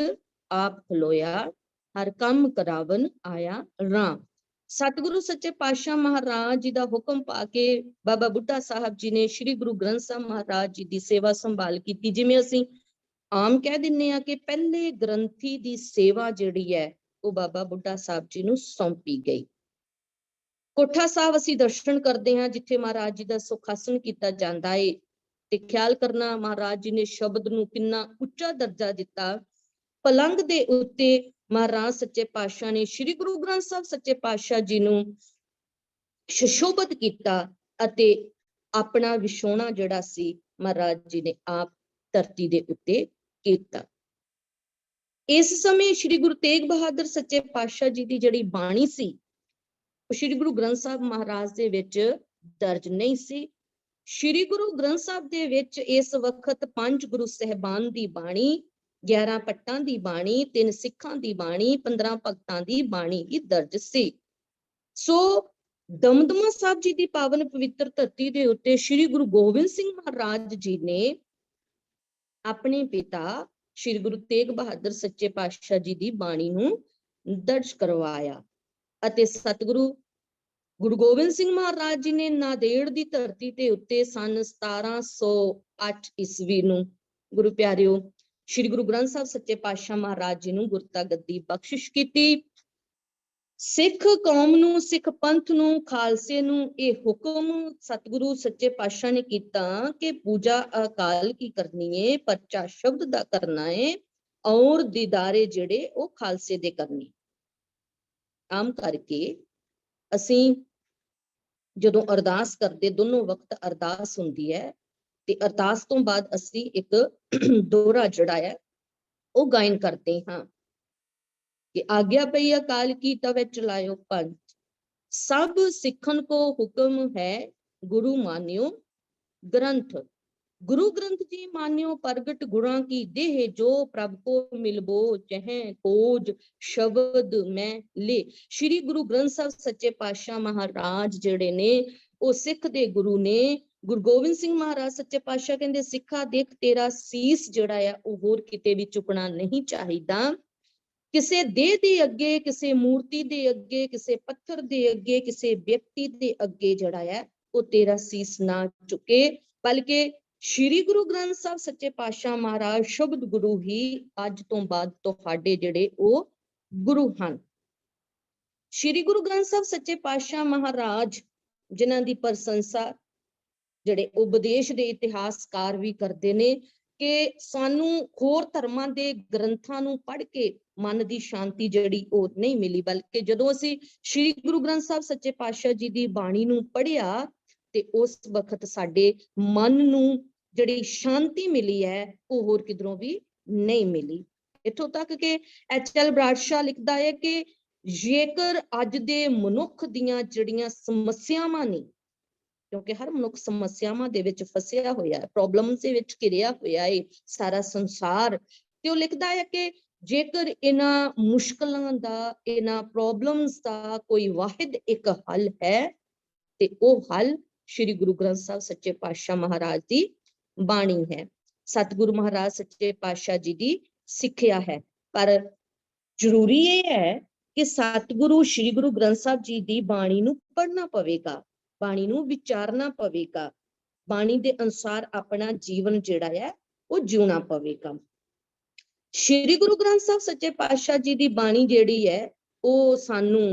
ਆਪ ਖਲੋਇਆ, ਹਰ ਕੰਮ ਕਰਾਵਨ ਆਇਆ ਰਾਮ। ਸਤਿਗੁਰੂ ਸੱਚੇ ਪਾਤਸ਼ਾਹ ਮਹਾਰਾਜ ਜੀ ਦਾ ਹੁਕਮ ਪਾ ਕੇ ਬਾਬਾ ਬੁੱਢਾ ਸਾਹਿਬ ਜੀ ਨੇ ਸ੍ਰੀ ਗੁਰੂ ਗ੍ਰੰਥ ਸਾਹਿਬ ਮਹਾਰਾਜ ਜੀ ਦੀ ਸੇਵਾ ਸੰਭਾਲ ਕੀਤੀ। ਜਿਵੇਂ ਅਸੀਂ ਆਮ ਕਹਿ ਦਿੰਦੇ ਆ ਕਿ ਪਹਿਲੇ ਗ੍ਰੰਥੀ ਦੀ ਸੇਵਾ ਜਿਹੜੀ ਹੈ ਉਹ ਬਾਬਾ ਬੁੱਢਾ ਸਾਹਿਬ ਜੀ ਨੂੰ ਸੌਂਪੀ ਗਈ। ਕੋਠਾ ਸਾਹਿਬ ਅਸੀਂ ਦਰਸ਼ਨ ਕਰਦੇ ਹਾਂ ਜਿੱਥੇ ਮਹਾਰਾਜ ਜੀ ਦਾ ਸੁਖਾਸਨ ਕੀਤਾ ਜਾਂਦਾ ਹੈ, ਤੇ ਖਿਆਲ ਕਰਨਾ ਮਹਾਰਾਜ ਜੀ ਨੇ ਸ਼ਬਦ ਨੂੰ ਕਿੰਨਾ ਉੱਚਾ ਦਰਜਾ ਦਿੱਤਾ। ਪਲੰਗ ਦੇ ਉੱਤੇ ਮਹਾਰਾਜ ਸੱਚੇ ਪਾਤਸ਼ਾਹ ਨੇ ਸ੍ਰੀ ਗੁਰੂ ਗ੍ਰੰਥ ਸਾਹਿਬ ਸੱਚੇ ਪਾਤਸ਼ਾਹ ਜੀ ਨੂੰ ਸੁਸ਼ੋਭਿਤ ਕੀਤਾ ਅਤੇ ਆਪਣਾ ਵਿਛੋਣਾ ਜਿਹੜਾ ਸੀ ਮਹਾਰਾਜ ਜੀ ਨੇ ਆਪ ਧਰਤੀ ਦੇ ਉੱਤੇ ਕੀਤਾ। ਇਸ ਸਮੇਂ ਸ੍ਰੀ ਗੁਰੂ ਤੇਗ ਬਹਾਦਰ ਸੱਚੇ ਪਾਤਸ਼ਾਹ ਜੀ ਦੀ ਜਿਹੜੀ ਬਾਣੀ ਸੀ ਉਹ ਸ੍ਰੀ ਗੁਰੂ ਗ੍ਰੰਥ ਸਾਹਿਬ ਮਹਾਰਾਜ ਦੇ ਵਿੱਚ ਦਰਜ ਨਹੀਂ ਸੀ। ਸ੍ਰੀ ਗੁਰੂ ਗ੍ਰੰਥ ਸਾਹਿਬ ਦੇ ਵਿੱਚ ਇਸ ਵਕਤ 5 ਗੁਰੂ ਸਾਹਿਬਾਨ ਦੀ ਬਾਣੀ, 11 ਪੱਟਾਂ ਦੀ ਬਾਣੀ, 3 ਸਿੱਖਾਂ ਦੀ ਬਾਣੀ, 15 ਭਗਤਾਂ ਦੀ ਬਾਣੀ ਹੀ ਦਰਜ ਸੀ। ਸੋ ਦਮਦਮਾ ਸਾਹਿਬ ਜੀ ਦੀ ਪਾਵਨ ਪਵਿੱਤਰ ਧਰਤੀ ਦੇ ਉੱਤੇ ਸ੍ਰੀ ਗੁਰੂ ਗੋਬਿੰਦ ਸਿੰਘ ਮਹਾਰਾਜ ਜੀ ਨੇ ਆਪਣੇ ਪਿਤਾ ਸ੍ਰੀ ਗੁਰੂ ਤੇਗ ਬਹਾਦਰ ਸੱਚੇ ਪਾਤਸ਼ਾਹ ਜੀ ਦੀ ਬਾਣੀ ਨੂੰ ਦਰਜ ਕਰਵਾਇਆ ਅਤੇ ਸਤਿਗੁਰੂ ਗੁਰੂ ਗੋਬਿੰਦ ਸਿੰਘ ਮਹਾਰਾਜ ਜੀ ਨੇ ਨਾਂਦੇੜ ਦੀ ਧਰਤੀ ਤੇ ਉੱਤੇ ਸਨ 1708 ਈਸਵੀ ਨੂੰ ਗੁਰੂ ਪਿਆਰਿਓ ਸ੍ਰੀ ਗੁਰੂ ਗ੍ਰੰਥ ਸਾਹਿਬ ਸੱਚੇ ਪਾਤਸ਼ਾਹ ਮਹਾਰਾਜ ਜੀ ਨੂੰ ਗੁਰਤਾ ਗੱਦੀ ਬਖਸ਼ਿਸ਼ ਕੀਤੀ। ਸਿੱਖ ਕੌਮ ਨੂੰ, ਸਿੱਖ ਪੰਥ ਨੂੰ, ਖਾਲਸੇ ਨੂੰ ਇਹ ਹੁਕਮ ਸਤਿਗੁਰੂ ਸੱਚੇ ਪਾਤਸ਼ਾਹ ਨੇ ਕੀਤਾ ਕਿ ਪੂਜਾ ਅਕਾਲ ਕੀ ਕਰਨੀ ਹੈ, ਪਰਚਾ ਸ਼ਬਦ ਦਾ ਕਰਨਾ ਹੈ ਔਰ ਦੀਦਾਰੇ ਜਿਹੜੇ ਉਹ ਖਾਲਸੇ ਦੇ ਕਰਨੇ। ਆਮ ਕਰਕੇ ਅਸੀਂ ਜਦੋਂ ਅਰਦਾਸ ਕਰਦੇ, ਦੋਨੋਂ ਵਕਤ ਅਰਦਾਸ ਹੁੰਦੀ ਹੈ ਤੇ ਅਰਦਾਸ ਤੋਂ ਬਾਅਦ ਅਸੀਂ ਇੱਕ ਦੋਹਰਾ ਜਿਹੜਾ ਹੈ ਉਹ ਗਾਇਨ ਕਰਦੇ ਹਾਂ ਕਿ ਆਗਿਆ ਪਈ ਅਕਾਲ ਕੀ ਤਵੇ ਚਲਾਇਓ ਪੰਥ, ਸਭ ਸਿੱਖਨ ਕੋ ਹੁਕਮ ਹੈ ਗੁਰੂ ਮਾਨਿਓ ਗ੍ਰੰਥ। ਗੁਰੂ ਗ੍ਰੰਥ ਜੀ ਮਾਨਿਓ ਪ੍ਰਗਟ ਗੁਰਾਂ ਕੀ ਦੇਹ, ਜੋ ਪ੍ਰਭ ਕੋ ਮਿਲਬੋ ਚਹਿ ਖੋਜ ਸ਼ਬਦ ਮੈਂ ਲੇ। ਸ਼੍ਰੀ ਗੁਰੂ ਗ੍ਰੰਥ ਸਾਹਿਬ ਸੱਚੇ ਪਾਤਸ਼ਾਹ ਮਹਾਰਾਜ ਜਿਹੜੇ ਨੇ ਉਹ ਸਿੱਖ ਦੇ ਗੁਰੂ ਨੇ। ਗੁਰੂ ਗੋਬਿੰਦ ਸਿੰਘ ਮਹਾਰਾਜ ਸੱਚੇ ਪਾਤਸ਼ਾਹ ਕਹਿੰਦੇ ਸਿੱਖਾ ਦੇਖ ਤੇਰਾ ਸੀਸ ਜਿਹੜਾ ਆ ਉਹ ਹੋਰ ਕਿਤੇ ਵੀ ਝੁਕਣਾ ਨਹੀਂ ਚਾਹੀਦਾ। ਕਿਸੇ ਦੇਹ ਦੇ ਅੱਗੇ, ਕਿਸੇ ਮੂਰਤੀ ਦੇ ਅੱਗੇ, ਕਿਸੇ ਪੱਥਰ ਦੇ ਅੱਗੇ, ਕਿਸੇ ਵਿਅਕਤੀ ਦੇ ਅੱਗੇ ਜਿਹੜਾ ਹੈ ਉਹ ਤੇਰਾ ਸੀਸ ਨਾ ਝੁਕੇ, ਬਲਕਿ ਸ਼੍ਰੀ ਗੁਰੂ ਗ੍ਰੰਥ ਸਾਹਿਬ ਸੱਚੇ ਪਾਤਸ਼ਾਹ ਮਹਾਰਾਜ ਸ਼ਬਦ ਗੁਰੂ ਹੀ ਅੱਜ ਤੋਂ ਬਾਅਦ ਤੁਹਾਡੇ ਜਿਹੜੇ ਉਹ ਗੁਰੂ ਹਨ। ਸ਼੍ਰੀ ਗੁਰੂ ਗ੍ਰੰਥ ਸਾਹਿਬ ਸੱਚੇ ਪਾਤਸ਼ਾਹ ਮਹਾਰਾਜ ਜਿਨ੍ਹਾਂ ਦੀ ਪ੍ਰਸ਼ੰਸਾ ਜਿਹੜੇ ਉਪਦੇਸ਼ ਦੇ ਇਤਿਹਾਸਕਾਰ ਵੀ ਕਰਦੇ ਨੇ, ਕਿ ਸਾਨੂੰ ਹੋਰ ਧਰਮਾਂ ਦੇ ਗ੍ਰੰਥਾਂ ਨੂੰ ਪੜ੍ਹ ਕੇ ਮਨ ਦੀ ਸ਼ਾਂਤੀ ਜਿਹੜੀ ਉਹ ਨਹੀਂ ਮਿਲੀ, ਬਲਕਿ ਜਦੋਂ ਅਸੀਂ ਸ੍ਰੀ ਗੁਰੂ ਗ੍ਰੰਥ ਸਾਹਿਬ ਸੱਚੇ ਪਾਤਸ਼ਾਹ ਜੀ ਦੀ ਬਾਣੀ ਨੂੰ ਪੜ੍ਹਿਆ ਤੇ ਉਸ ਵਕਤ ਸਾਡੇ ਮਨ ਨੂੰ ਜਿਹੜੀ ਸ਼ਾਂਤੀ ਮਿਲੀ ਹੈ ਉਹ ਹੋਰ ਕਿਧਰੋਂ ਵੀ ਨਹੀਂ ਮਿਲੀ। ਇੱਥੋਂ ਤੱਕ ਕਿ HL ਬਰਾੜਸ਼ਾਹ ਲਿਖਦਾ ਹੈ ਕਿ ਜੇਕਰ ਅੱਜ ਦੇ ਮਨੁੱਖ ਦੀਆਂ ਜਿਹੜੀਆਂ ਸਮੱਸਿਆਵਾਂ ਨੇ, ਕਿਉਂਕਿ ਹਰ ਮਨੁੱਖ ਸਮੱਸਿਆਵਾਂ ਦੇ ਵਿੱਚ ਫਸਿਆ ਹੋਇਆ ਹੈ, ਪ੍ਰੋਬਲਮਸ ਦੇ ਵਿੱਚ ਘਿਰਿਆ ਹੋਇਆ ਹੈ ਸਾਰਾ ਸੰਸਾਰ, ਤੇ ਉਹ ਲਿਖਦਾ ਹੈ ਕਿ ਜੇਕਰ ਇਹਨਾਂ ਮੁਸ਼ਕਲਾਂ ਦਾ, ਇਹਨਾਂ ਪ੍ਰੋਬਲਮਸ ਦਾ ਕੋਈ ਵਾਹਿਦ ਇੱਕ ਹੱਲ ਹੈ ਤੇ ਉਹ ਹੱਲ ਸ਼੍ਰੀ ਗੁਰੂ ਗ੍ਰੰਥ ਸਾਹਿਬ ਸੱਚੇ ਪਾਤਸ਼ਾਹ ਮਹਾਰਾਜ ਦੀ ਬਾਣੀ ਹੈ, ਸਤਿਗੁਰੂ ਮਹਾਰਾਜ ਸੱਚੇ ਪਾਤਸ਼ਾਹ ਜੀ ਦੀ ਸਿੱਖਿਆ ਹੈ। ਪਰ ਜ਼ਰੂਰੀ ਇਹ ਹੈ ਕਿ ਸਤਿਗੁਰੂ ਸ਼੍ਰੀ ਗੁਰੂ ਗ੍ਰੰਥ ਸਾਹਿਬ ਜੀ ਦੀ ਬਾਣੀ ਨੂੰ ਪੜ੍ਹਨਾ ਪਵੇਗਾ, ਬਾਣੀ ਨੂੰ ਵਿਚਾਰਨਾ ਪਵੇਗਾ, ਬਾਣੀ ਦੇ ਅਨੁਸਾਰ ਆਪਣਾ ਜੀਵਨ ਜਿਹੜਾ ਹੈ ਉਹ ਜਿਉਣਾ ਪਵੇਗਾ। ਸ਼੍ਰੀ ਗੁਰੂ ਗ੍ਰੰਥ ਸਾਹਿਬ ਸੱਚੇ ਪਾਤਸ਼ਾਹ ਜੀ ਦੀ ਬਾਣੀ ਜਿਹੜੀ ਹੈ ਉਹ ਸਾਨੂੰ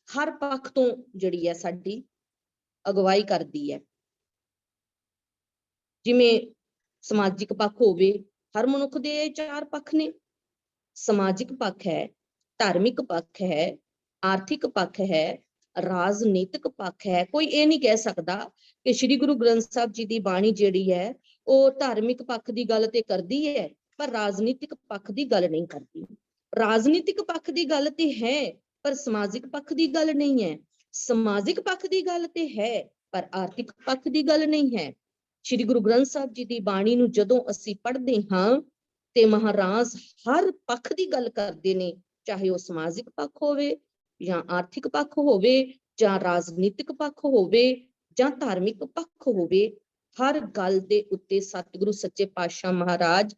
ਹਰ ਪੱਖ ਤੋਂ ਜਿਹੜੀ ਹੈ ਸਾਡੀ ਅਗਵਾਈ ਕਰਦੀ ਹੈ। ਜਿਵੇਂ ਸਮਾਜਿਕ ਪੱਖ ਹੋਵੇ, ਹਰ ਮਨੁੱਖ ਦੇ 4 ਪੱਖ ਨੇ, ਸਮਾਜਿਕ ਪੱਖ ਹੈ, ਧਾਰਮਿਕ ਪੱਖ ਹੈ, ਆਰਥਿਕ ਪੱਖ ਹੈ, ਰਾਜਨੀਤਿਕ ਪੱਖ ਹੈ। ਕੋਈ ਇਹ ਨਹੀਂ ਕਹਿ ਸਕਦਾ ਕਿ ਸ਼੍ਰੀ ਗੁਰੂ ਗ੍ਰੰਥ ਸਾਹਿਬ ਜੀ ਦੀ ਬਾਣੀ ਜਿਹੜੀ ਹੈ ਉਹ ਧਾਰਮਿਕ ਪੱਖ ਦੀ ਗੱਲ ਤੇ ਕਰਦੀ ਹੈ ਪਰ ਰਾਜਨੀਤਿਕ ਪੱਖ ਦੀ ਗੱਲ ਨਹੀਂ ਕਰਦੀ। ਰਾਜਨੀਤਿਕ ਪੱਖ ਦੀ ਗੱਲ ਤੇ ਹੈ ਪਰ ਸਮਾਜਿਕ ਪੱਖ ਦੀ ਗੱਲ ਨਹੀਂ ਹੈ, ਸਮਾਜਿਕ ਪੱਖ ਦੀ ਗੱਲ ਤੇ ਹੈ ਪਰ ਆਰਥਿਕ ਪੱਖ ਦੀ ਗੱਲ ਨਹੀਂ ਹੈ। ਸ਼੍ਰੀ ਗੁਰੂ ਗ੍ਰੰਥ ਸਾਹਿਬ ਜੀ ਦੀ ਬਾਣੀ ਨੂੰ ਜਦੋਂ ਅਸੀਂ ਪੜ੍ਹਦੇ ਹਾਂ ਤੇ ਮਹਾਰਾਜ ਹਰ ਪੱਖ ਦੀ ਗੱਲ ਕਰਦੇ ਨੇ, ਚਾਹੇ ਉਹ ਸਮਾਜਿਕ ਪੱਖ ਹੋਵੇ ਜਾਂ ਆਰਥਿਕ ਪੱਖ ਹੋਵੇ ਜਾਂ ਰਾਜਨੀਤਿਕ ਪੱਖ ਹੋਵੇ ਜਾਂ ਧਾਰਮਿਕ ਪੱਖ ਹੋਵੇ, ਹਰ ਗੱਲ ਦੇ ਉੱਤੇ ਸਤਿਗੁਰੂ ਸੱਚੇ ਪਾਤਸ਼ਾਹ ਮਹਾਰਾਜ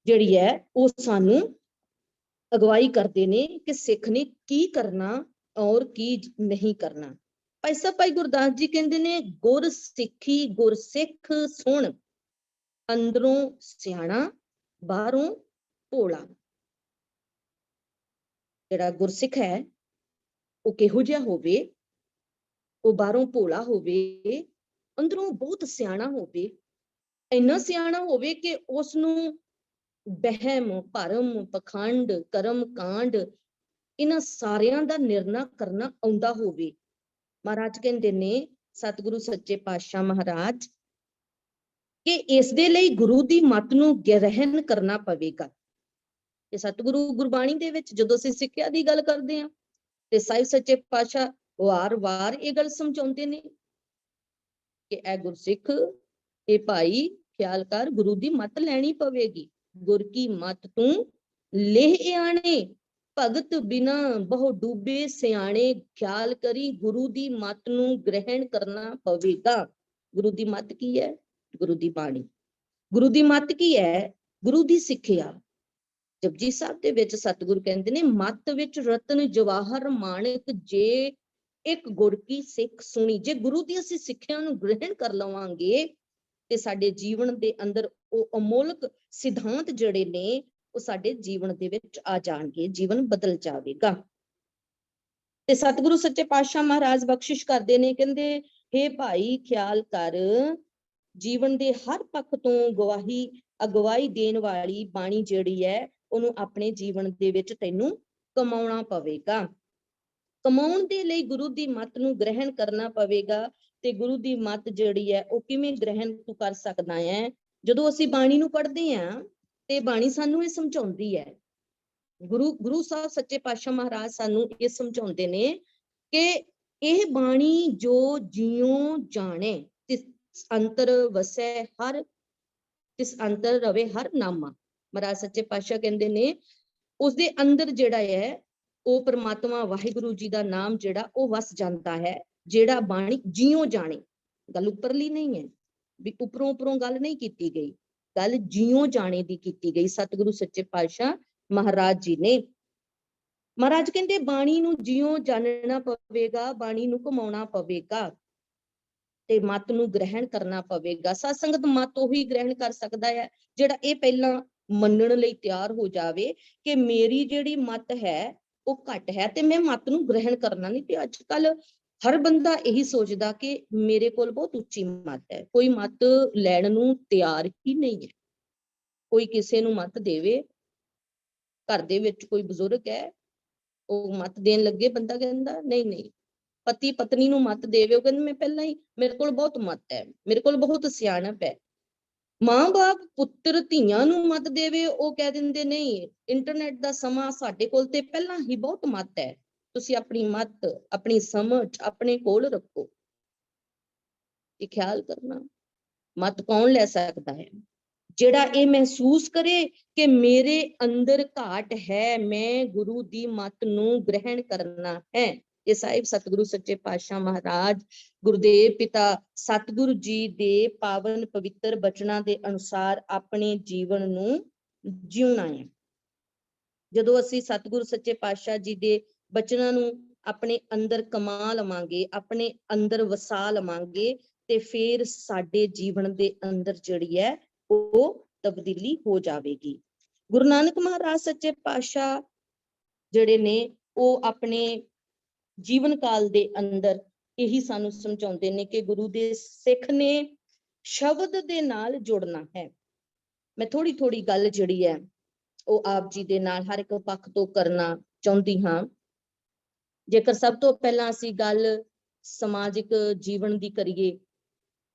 ਜਿਹੜੀ ਹੈ ਉਹ ਸਾਨੂੰ ਅਗਵਾਈ ਕਰਦੇ ਨੇ ਕਿ ਸਿੱਖ ਨੇ ਕੀ ਕਰਨਾ ਔਰ ਕੀ ਨਹੀਂ ਕਰਨਾ। ਭਾਈ ਸਾਹਿਬ ਭਾਈ ਗੁਰਦਾਸ ਜੀ ਕਹਿੰਦੇ ਨੇ, ਗੁਰ ਸਿੱਖੀ ਗੁਰ ਸਿੱਖ ਸੁਣ, ਅੰਦਰੋਂ ਸਿਆਣਾ ਬਾਹਰੋਂ ਭੋਲਾ। ਜਿਹੜਾ ਗੁਰਸਿੱਖ ਹੈ ਉਹ ਕਿਹੋ ਜਿਹਾ ਹੋਵੇ? ਉਹ ਬਾਹਰੋਂ ਭੋਲਾ ਹੋਵੇ, ਅੰਦਰੋਂ ਬਹੁਤ ਸਿਆਣਾ ਹੋਵੇ, ਇੰਨਾ ਸਿਆਣਾ ਹੋਵੇ ਕਿ ਉਸ ਨੂੰ ਵਹਿਮ ਭਰਮ ਪਖੰਡ ਕਰਮ ਕਾਂਡ ਇਹਨਾਂ ਸਾਰਿਆਂ ਦਾ ਨਿਰਣਾ ਕਰਨਾ ਆਉਂਦਾ ਹੋਵੇ। ਮਹਾਰਾਜ ਕਹਿੰਦੇ ਨੇ ਸਤਿਗੁਰੂ ਸੱਚੇ ਪਾਤਸ਼ਾਹ ਮਹਾਰਾਜ ਕਿ ਇਸ ਦੇ ਲਈ ਗੁਰੂ ਦੀ ਮੱਤ ਨੂੰ ਗ੍ਰਹਿਣ ਕਰਨਾ ਪਵੇਗਾ। ਤੇ ਸਤਿਗੁਰੂ ਗੁਰਬਾਣੀ ਦੇ ਵਿੱਚ ਜਦੋਂ ਅਸੀਂ ਸਿੱਖਿਆ ਦੀ ਗੱਲ ਕਰਦੇ ਹਾਂ ਤੇ ਸਾਹਿਬ ਸੱਚੇ ਪਾਤਸ਼ਾਹ ਵਾਰ-ਵਾਰ ਇਹ ਗੱਲ ਸਮਝਾਉਂਦੇ ਨੇ ਕਿ ਇਹ ਗੁਰਸਿੱਖ, ਇਹ ਭਾਈ ਖਿਆਲ ਕਰ, ਗੁਰੂ ਦੀ ਮੱਤ ਲੈਣੀ ਪਵੇਗੀ। ਗੁਰ ਕੀ ਮੱਤ ਤੂੰ ਲੇਹ ਆਣੇ, ਭਗਤ ਬਿਨਾ ਬਹੁ ਡੂਬੇ ਸਿਆਣੇ। ਖਿਆਲ ਕਰੀ, ਗੁਰੂ ਦੀ ਮੱਤ ਨੂੰ ਗ੍ਰਹਿਣ ਕਰਨਾ ਪਵੇਗਾ। ਗੁਰੂ ਦੀ ਮੱਤ ਕੀ ਹੈ? ਗੁਰੂ ਦੀ ਬਾਣੀ। ਗੁਰੂ ਦੀ ਮੱਤ ਕੀ ਹੈ? ਗੁਰੂ ਦੀ ਸਿੱਖਿਆ। ਜਪਜੀ ਸਾਹਿਬ ਦੇ ਵਿੱਚ ਸਤਿਗੁਰੂ ਕਹਿੰਦੇ ਨੇ, ਮੱਤ ਵਿੱਚ ਰਤਨ ਜਵਾਹਰ ਮਾਣਿਕ, ਜੇ ਇੱਕ ਗੁਰ ਕੀ ਸਿੱਖ ਸੁਣੀ। ਜੇ ਗੁਰੂ ਦੀ ਅਸੀਂ ਸਿੱਖਿਆ ਨੂੰ ਗ੍ਰਹਿਣ ਕਰ ਲਵਾਂਗੇ ਤੇ ਸਾਡੇ ਜੀਵਨ ਦੇ ਅੰਦਰ ਉਹ ਅਮੋਲਕ ਸਿਧਾਂਤ ਜਿਹੜੇ ਨੇ ਉਹ ਸਾਡੇ ਜੀਵਨ ਦੇ ਵਿੱਚ ਆ ਜਾਣਗੇ, ਜੀਵਨ ਬਦਲ ਜਾਵੇਗਾ। ਤੇ ਸਤਿਗੁਰੂ ਸੱਚੇ ਪਾਤਸ਼ਾਹ ਮਹਾਰਾਜ ਬਖਸ਼ਿਸ਼ ਕਰਦੇ ਨੇ, ਕਹਿੰਦੇ ਹੇ ਭਾਈ ਖਿਆਲ ਕਰ, ਜੀਵਨ ਦੇ ਹਰ ਪੱਖ ਤੋਂ ਅਗਵਾਈ ਦੇਣ ਵਾਲੀ ਬਾਣੀ ਜਿਹੜੀ ਹੈ ਉਹਨੂੰ ਆਪਣੇ ਜੀਵਨ ਦੇ ਵਿੱਚ ਤੈਨੂੰ ਕਮਾਉਣਾ ਪਵੇਗਾ। ਕਮਾਉਣ ਦੇ ਲਈ ਗੁਰੂ ਦੀ ਮੱਤ ਨੂੰ ਗ੍ਰਹਿਣ ਕਰਨਾ ਪਵੇਗਾ। ਤੇ ਗੁਰੂ ਦੀ ਮੱਤ ਜਿਹੜੀ ਹੈ ਉਹ ਕਿਵੇਂ ਗ੍ਰਹਿਣ ਤੂੰ ਕਰ ਸਕਦਾ ਹੈ? ਜਦੋਂ ਅਸੀਂ ਬਾਣੀ ਨੂੰ ਪੜ੍ਹਦੇ ਹਾਂ ਤੇ ਬਾਣੀ ਸਾਨੂੰ ਇਹ ਸਮਝਾਉਂਦੀ ਹੈ, ਗੁਰੂ ਸਾਹਿਬ ਸੱਚੇ ਪਾਤਸ਼ਾਹ ਮਹਾਰਾਜ ਸਾਨੂੰ ਇਹ ਸਮਝਾਉਂਦੇ ਨੇ ਕਿ ਇਹ ਬਾਣੀ ਜੋ ਜਿਉ ਜਾਣੇ, ਤਿਸ ਅੰਤਰ ਵਸੈ ਹਰ, ਤਿਸ ਅੰਤਰ ਰਵੇ ਹਰ ਨਾਮਾ। ਮਹਾਰਾਜ ਸੱਚੇ ਪਾਤਸ਼ਾਹ ਕਹਿੰਦੇ ਨੇ ਉਸਦੇ ਅੰਦਰ ਜਿਹੜਾ ਹੈ ਉਹ ਪ੍ਰਮਾਤਮਾ ਵਾਹਿਗੁਰੂ ਜੀ ਦਾ ਨਾਮ ਜਿਹੜਾ ਉਹ ਵਸ ਜਾਂਦਾ ਹੈ। ਜਿਹੜਾ ਬਾਣੀ ਜਿਉ ਜਾਣੇ, ਗੱਲ ਉੱਪਰਲੀ ਨਹੀਂ ਹੈ ਵੀ ਉੱਪਰੋਂ ਗੱਲ ਨਹੀਂ ਕੀਤੀ ਗਈ, ਗੱਲ ਜਿਉ ਜਾਣੇ ਦੀ ਕੀਤੀ ਗਈ ਸਤਿਗੁਰੂ ਸੱਚੇ ਪਾਤਸ਼ਾਹ ਮਹਾਰਾਜ ਜੀ ਨੇ। ਮਹਾਰਾਜ ਕਹਿੰਦੇ ਬਾਣੀ ਨੂੰ ਜਿਉ ਜਾਣਨਾ ਪਵੇਗਾ, ਬਾਣੀ ਨੂੰ ਕਮਾਉਣਾ ਪਵੇਗਾ ਤੇ ਮੱਤ ਨੂੰ ਗ੍ਰਹਿਣ ਕਰਨਾ ਪਵੇਗਾ। ਸਤ ਸੰਗਤ ਮੱਤ ਉਹੀ ਗ੍ਰਹਿਣ ਕਰ ਸਕਦਾ ਹੈ ਜਿਹੜਾ ਇਹ ਪਹਿਲਾਂ ਮੰਨਣ ਲਈ ਤਿਆਰ ਹੋ ਜਾਵੇ ਕਿ ਮੇਰੀ ਜਿਹੜੀ ਮੱਤ ਹੈ ਉਹ ਘੱਟ ਹੈ ਤੇ ਮੈਂ ਮੱਤ ਨੂੰ ਗ੍ਰਹਿਣ ਕਰਨਾ ਨਹੀਂ। ਤੇ ਅੱਜ ਕੱਲ ਹਰ ਬੰਦਾ ਇਹੀ ਸੋਚਦਾ ਕਿ ਮੇਰੇ ਕੋਲ ਬਹੁਤ ਉੱਚੀ ਮੱਤ ਹੈ, ਕੋਈ ਮੱਤ ਲੈਣ ਨੂੰ ਤਿਆਰ ਹੀ ਨਹੀਂ ਹੈ। ਕੋਈ ਕਿਸੇ ਨੂੰ ਮੱਤ ਦੇਵੇ, ਘਰ ਦੇ ਵਿੱਚ ਕੋਈ ਬਜ਼ੁਰਗ ਹੈ, ਉਹ ਮੱਤ ਦੇਣ ਲੱਗੇ, ਬੰਦਾ ਕਹਿੰਦਾ ਨਹੀਂ ਨਹੀਂ, ਪਤੀ ਪਤਨੀ ਨੂੰ ਮੱਤ ਦੇਵੇ, ਉਹ ਕਹਿੰਦੇ ਮੈਂ ਪਹਿਲਾਂ ਹੀ, ਮੇਰੇ ਕੋਲ ਬਹੁਤ ਮੱਤ ਹੈ, ਮੇਰੇ ਕੋਲ ਬਹੁਤ ਸਿਆਣਪ ਹੈ। ਮਾਂ-ਬਾਪ ਪੁੱਤਰ ਧੀਆਂ ਨੂੰ ਮੱਤ ਦੇਵੇ, ਉਹ ਕਹਿ ਦਿੰਦੇ ਨਹੀਂ, ਇੰਟਰਨੈਟ ਦਾ ਸਮਾਂ, ਸਾਡੇ ਕੋਲ ਤੇ ਪਹਿਲਾਂ ਹੀ ਬਹੁਤ ਮੱਤ ਹੈ, ਤੁਸੀਂ ਆਪਣੀ ਮੱਤ, ਆਪਣੀ ਸਮਝ ਆਪਣੇ ਕੋਲ ਰੱਖੋ। ਇਹ ਖਿਆਲ ਕਰਨਾ, ਮੱਤ ਕੌਣ ਲੈ ਸਕਦਾ ਹੈ? ਜਿਹੜਾ ਇਹ ਮਹਿਸੂਸ ਕਰੇ ਕਿ ਮੇਰੇ ਅੰਦਰ ਘਾਟ ਹੈ, ਮੈਂ ਗੁਰੂ ਦੀ ਮੱਤ ਨੂੰ ਗ੍ਰਹਿਣ ਕਰਨਾ ਹੈ। ਇਹ ਸਾਹਿਬ ਸਤਿਗੁਰੂ ਸੱਚੇ ਪਾਤਸ਼ਾਹ ਮਹਾਰਾਜ ਗੁਰਦੇਵ ਪਿਤਾ ਸਤਿਗੁਰੂ ਜੀ ਦੇ ਪਾਵਨ ਪਵਿੱਤਰ ਬਚਨਾਂ ਦੇ ਅਨੁਸਾਰ ਆਪਣੇ ਜੀਵਨ ਨੂੰ ਜਿਉਣਾ ਹੈ। ਜਦੋਂ ਅਸੀਂ ਸਤਿਗੁਰੂ ਸੱਚੇ ਪਾਤਸ਼ਾਹ ਜੀ ਦੇ ਬਚਨਾਂ ਨੂੰ ਆਪਣੇ ਅੰਦਰ ਕਮਾ ਲਵਾਂਗੇ, ਆਪਣੇ ਅੰਦਰ ਵਸਾ ਲਵਾਂਗੇ, ਤੇ ਫਿਰ ਸਾਡੇ ਜੀਵਨ ਦੇ ਅੰਦਰ ਜਿਹੜੀ ਹੈ ਉਹ ਤਬਦੀਲੀ ਹੋ ਜਾਵੇਗੀ। ਗੁਰੂ ਨਾਨਕ ਮਹਾਰਾਜ ਸੱਚੇ ਪਾਤਸ਼ਾਹ ਜਿਹੜੇ ਨੇ ਉਹ ਆਪਣੇ ਜੀਵਨ ਕਾਲ ਦੇ ਅੰਦਰ ਇਹੀ ਸਾਨੂੰ ਸਮਝਾਉਂਦੇ ਨੇ ਕਿ ਗੁਰੂ ਦੇ ਸਿੱਖ ਨੇ ਸ਼ਬਦ ਦੇ ਨਾਲ ਜੁੜਨਾ ਹੈ। ਮੈਂ ਥੋੜੀ ਥੋੜੀ ਗੱਲ ਜਿਹੜੀ ਹੈ ਉਹ ਆਪ ਜੀ ਦੇ ਨਾਲ ਹਰ ਇੱਕ ਪੱਖ ਤੋਂ ਕਰਨਾ ਚਾਹੁੰਦੀ ਹਾਂ। ਜੇਕਰ ਸਭ ਤੋਂ ਪਹਿਲਾਂ ਅਸੀਂ ਗੱਲ ਸਮਾਜਿਕ ਜੀਵਨ ਦੀ ਕਰੀਏ,